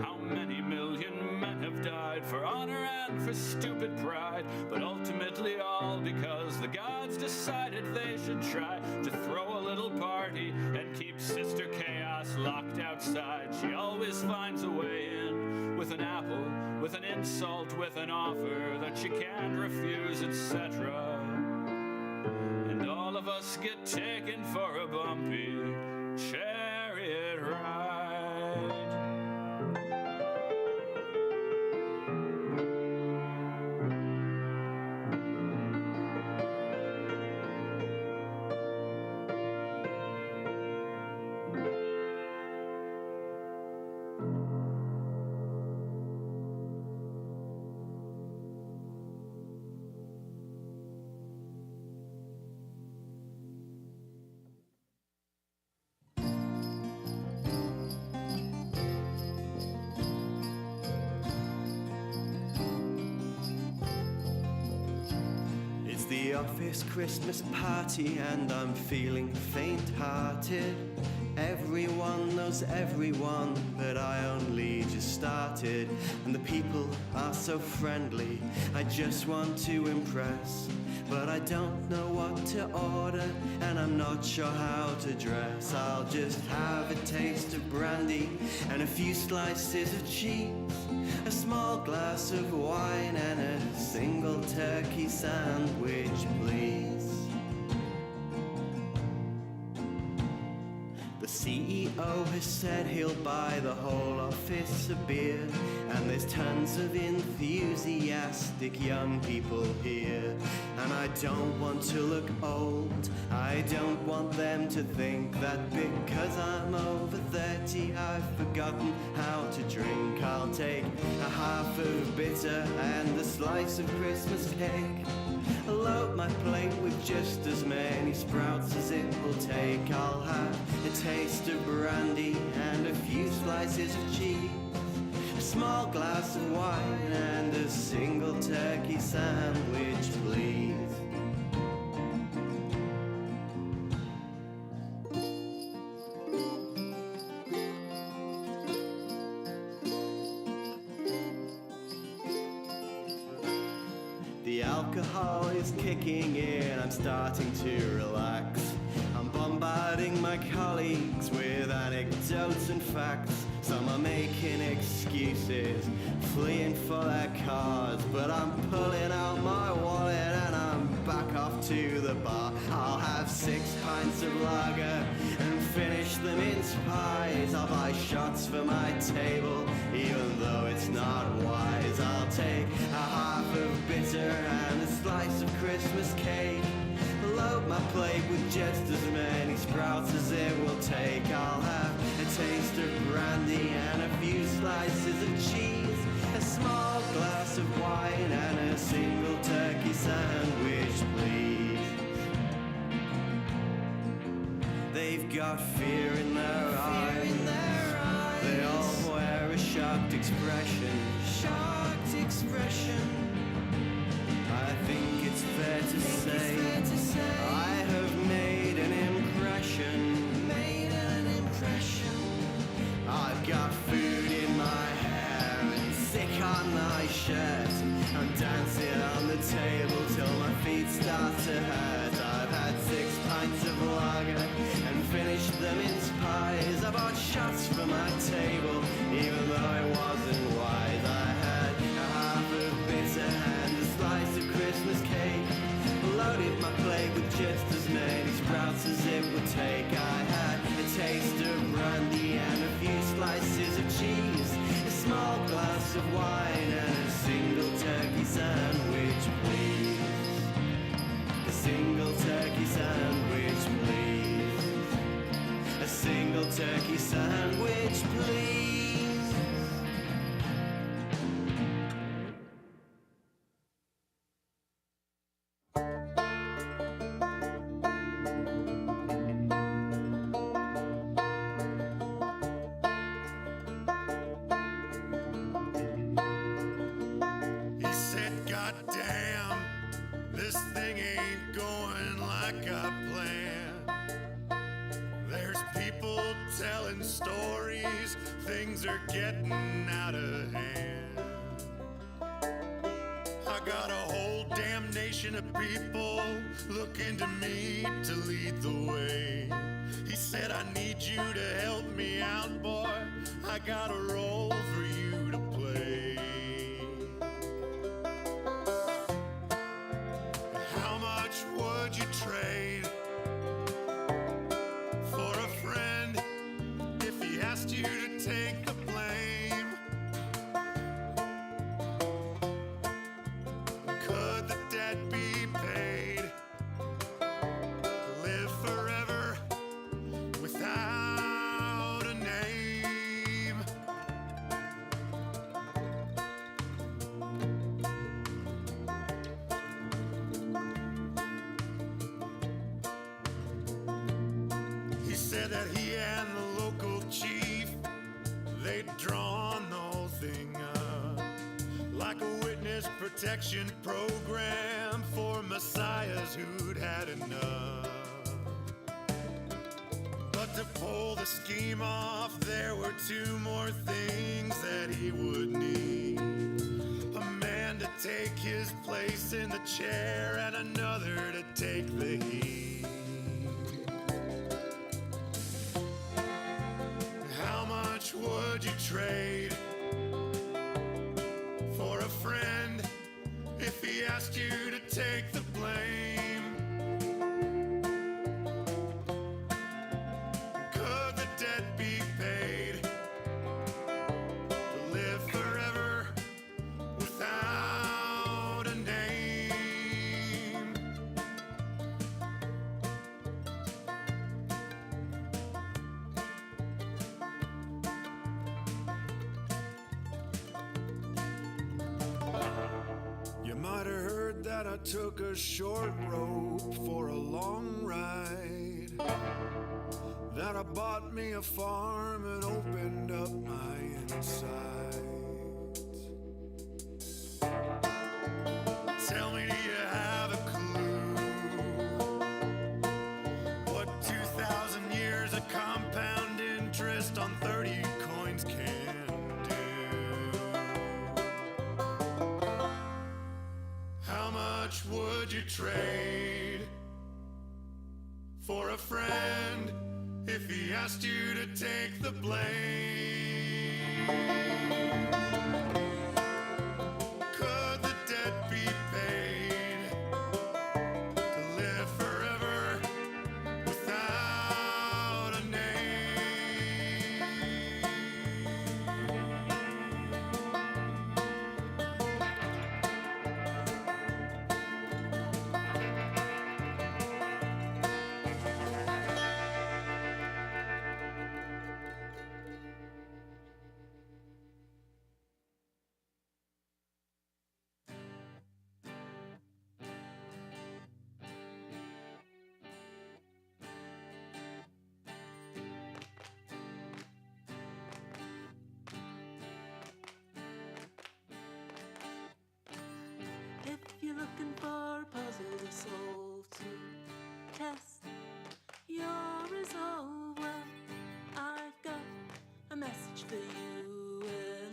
How many million men have died for honor and for stupid pride, but ultimately all because the gods decided they should try to throw a little party and keep Sister Chaos locked outside. She always finds a way in, with an apple, with an insult, with an offer that she can't refuse, etc. And all of us get taken for a bumpy chariot ride.
The office Christmas party and I'm feeling faint-hearted. Everyone knows everyone, but I only just started. And the people are so friendly, I just want to impress. But I don't know what to order, and I'm not sure how to dress. I'll just have a taste of brandy and a few slices of cheese, a small glass of wine and a single turkey sandwich, please. The CEO has said he'll buy the whole office a beer, and there's tons of enthusiastic young people here. And I don't want to look old, I don't want them to think that because I'm over 30 I've forgotten how to drink. I'll take a half of bitter and a slice of Christmas cake, load my plate with just as many sprouts as it will take. I'll have a taste of brandy and a few slices of cheese, a small glass of wine and a single turkey sandwich, please. The alcohol is kicking in, I'm starting to relax. my colleagues with anecdotes and facts. Some are making excuses, fleeing for their cars. But I'm pulling out my wallet and I'm back off to the bar. I'll have 6 pints of lager and finish them in pies. I'll buy shots for my table, even though it's not wise. I'll take a half of bitter and a slice of Christmas cake. Load my plate with just as many sprouts as it will take. I'll have a taste of brandy and a few slices of cheese, a small glass of wine and a single turkey sandwich, please. They've got fear in their eyes. They all wear a shocked expression. Shocked expression. I think it's fair to say I have made an impression. I've got food in my hair and sick on my shirt. I'm dancing on the table till my feet start to hurt. I've had 6 pints of lager and finished them in pies. I bought shots for my table, even though it wasn't wise. I had a half of bitter and a slice of Christmas cake. Loaded my plate with just as many sprouts as it would take. I had a taste of brandy and a few slices of cheese, a small glass of wine and a single turkey sandwich, please. A single turkey sandwich, please. A single turkey sandwich, please.
He said, God damn, this thing ain't going like I planned. There's people telling stories, things are getting out of hand. I got a whole damn nation of people looking to me to lead the way. He said, I need you to help me out, boy. I got a role for you to play. How much would you trade for a friend if he asked you to take the blame? Could the debt be paid to live forever without a name? He said that he and the local chief, they'd drawn the whole thing up like a witness protection program for messiahs who'd had enough. But to pull the scheme off, there were 2 more things that he would need. A man to take his place in the chair and another to take the heat. How much would you trade for a friend if he asked you to take the blame? Could the debt be paid to live forever without a name? You might have heard that I took a short rope for a long ride, that I bought me a farm and opened up my insides. Tell me, do you have a clue what 2,000 years of compound interest on 30 coins can do? How much would you trade for a friend he asked you to take the blame. Could the debt be paid to live forever without a name?
If you're looking for a puzzle to solve, to test your resolve, well, I've got a message for you,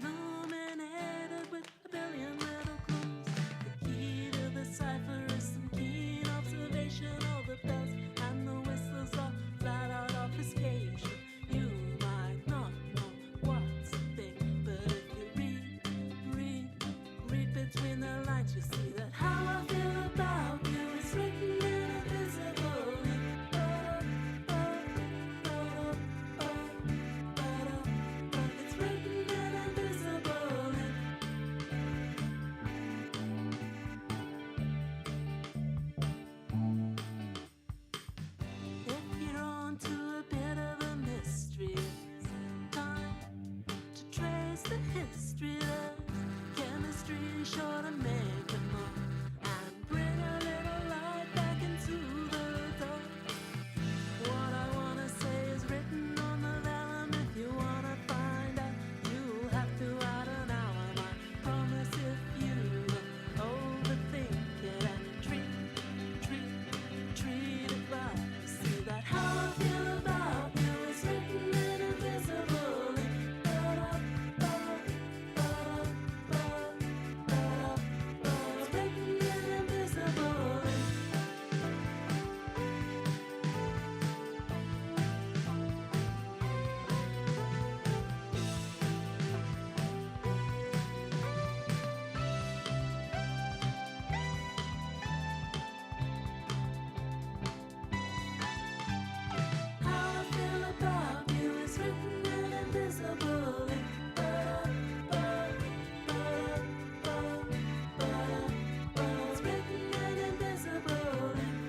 illuminated with a billion little clues. The key to the cipher is some keen observation. All the bells and the whistles are flat out obfuscation. You might not know what's a thing, but if you read between the lines, you see that how I feel about you is written in invisible ink. It's written in invisible ink. If you're on to a bit of a mystery, it's time to trace the history. There's chemistry sure to make it more and bring a little light back into the dark. What I wanna say is written on the vellum. If you wanna find out, you'll have to add an hour. I promise if you don't overthink it and treat it right, you see that how I feel about you is written in invisible ink. It's written in invisible ink. How I feel about you is written in invisible ink. It's written in invisible ink.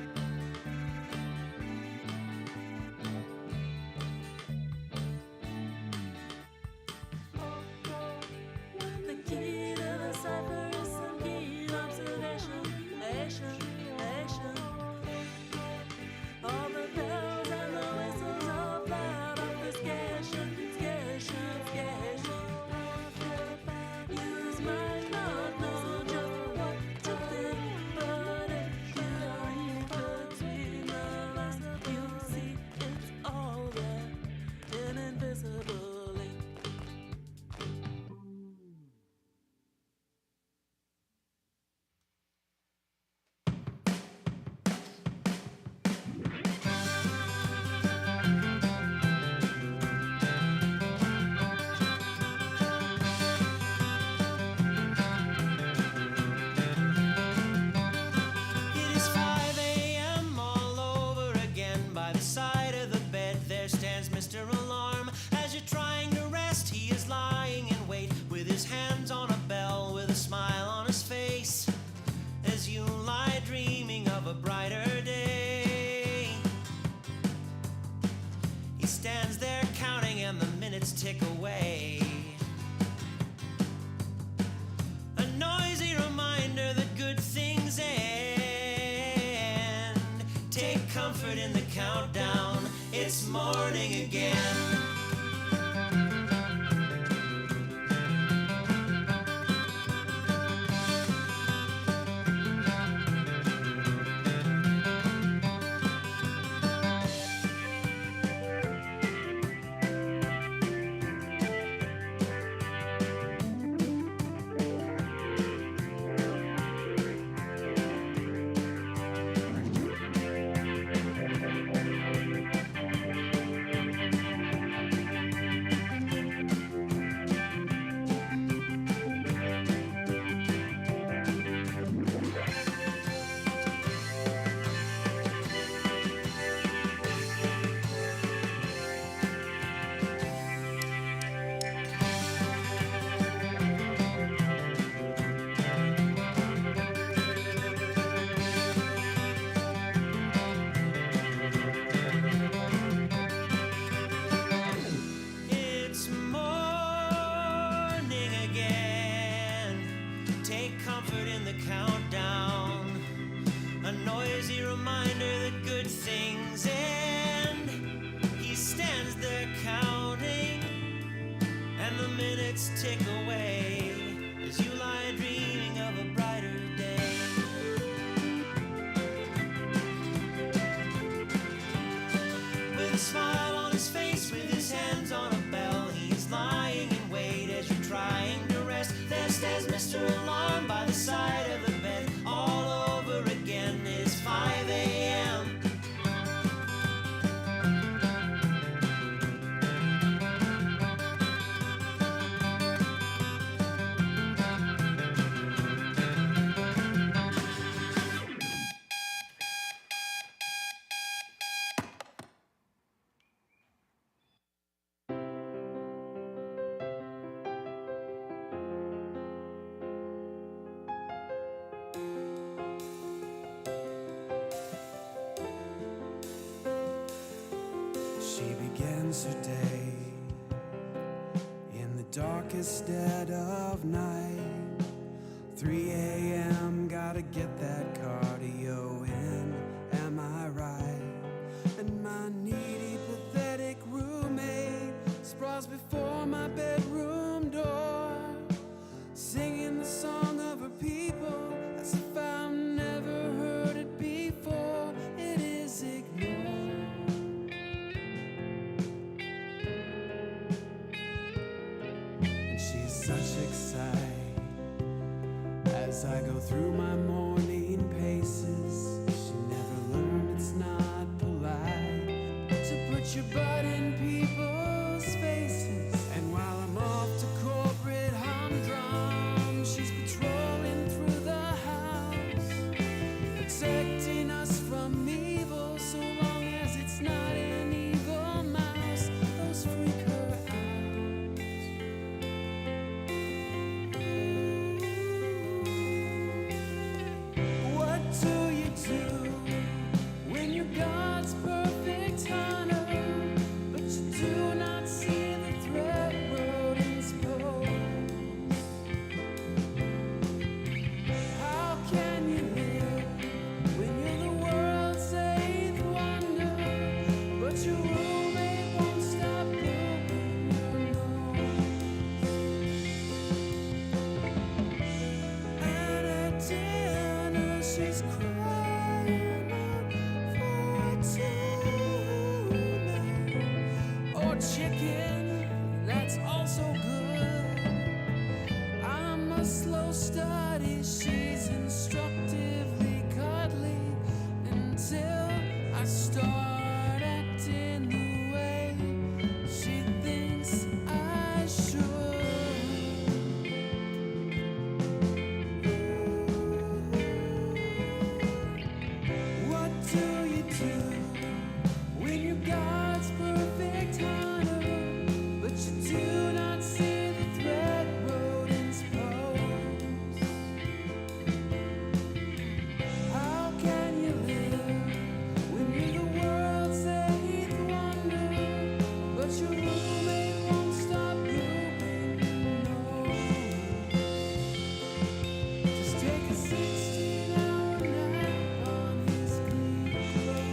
The key to the cipher is some keen observation. All the bells and the whistles of loud obfuscation. You might not know just what to think, but if you read between the lines, you'll see it's all there in invisible ink.
It is 5 a.m. all over again. By the side of the bed there stands Mr. Alarm. As you're trying to rest, he is lying in wait with his hands on a bell, with a smile on his face. As you lie dreaming of a brighter day, he stands there counting and the minutes tick away. A noisy reminder that good things end. Take comfort in the countdown, it's morning again. a smile on his face with his hands on a bell. He's lying in wait as you're trying to rest. There stands Mr. Alarm by the side of the bed. All over again. It's 5 a.m.
She begins her day in the darkest dead of night. 3 a.m. Gotta get that cardio in, am I right? And my needy, pathetic roommate sprawls before my bedroom door, singing the song of her people as if I've never heard it before. It is ignored. And she's such excitement as I go through my morning paces. She never learned it's not polite to put your butt in people's faces. And while I'm off to corporate humdrum, she's patrolling through the house, protecting us from evil, so long as it's not an evil mouse. Those freak her out. What do you do when you're God's perfect hunter, but you do not see the threat rodents pose? How can you live when you're the world's eighth wonder, but your roommate won't stop blowing your nose? And at dinner she's crying out for tuna or chicken, that's also good. I'm a slow study, she's instructively cuddly until I start acting the way she thinks I should. What do you do when you're God's perfect hunter, but you do not see the threat rodents pose? How can you live when you're the world's eighth wonder, but your roommate won't stop grooming your nose? Just take a 16-hour nap on his clean clothes.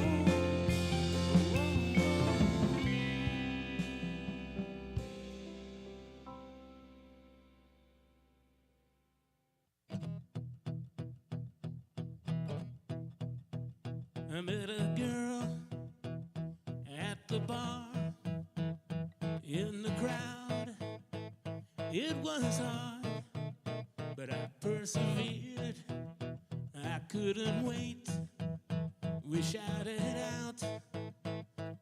I met a girl at the bar in the crowd. It was hard, but I persevered. I couldn't wait. We shouted out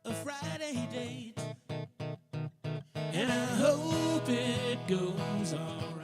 a Friday date, and I hope it goes all right.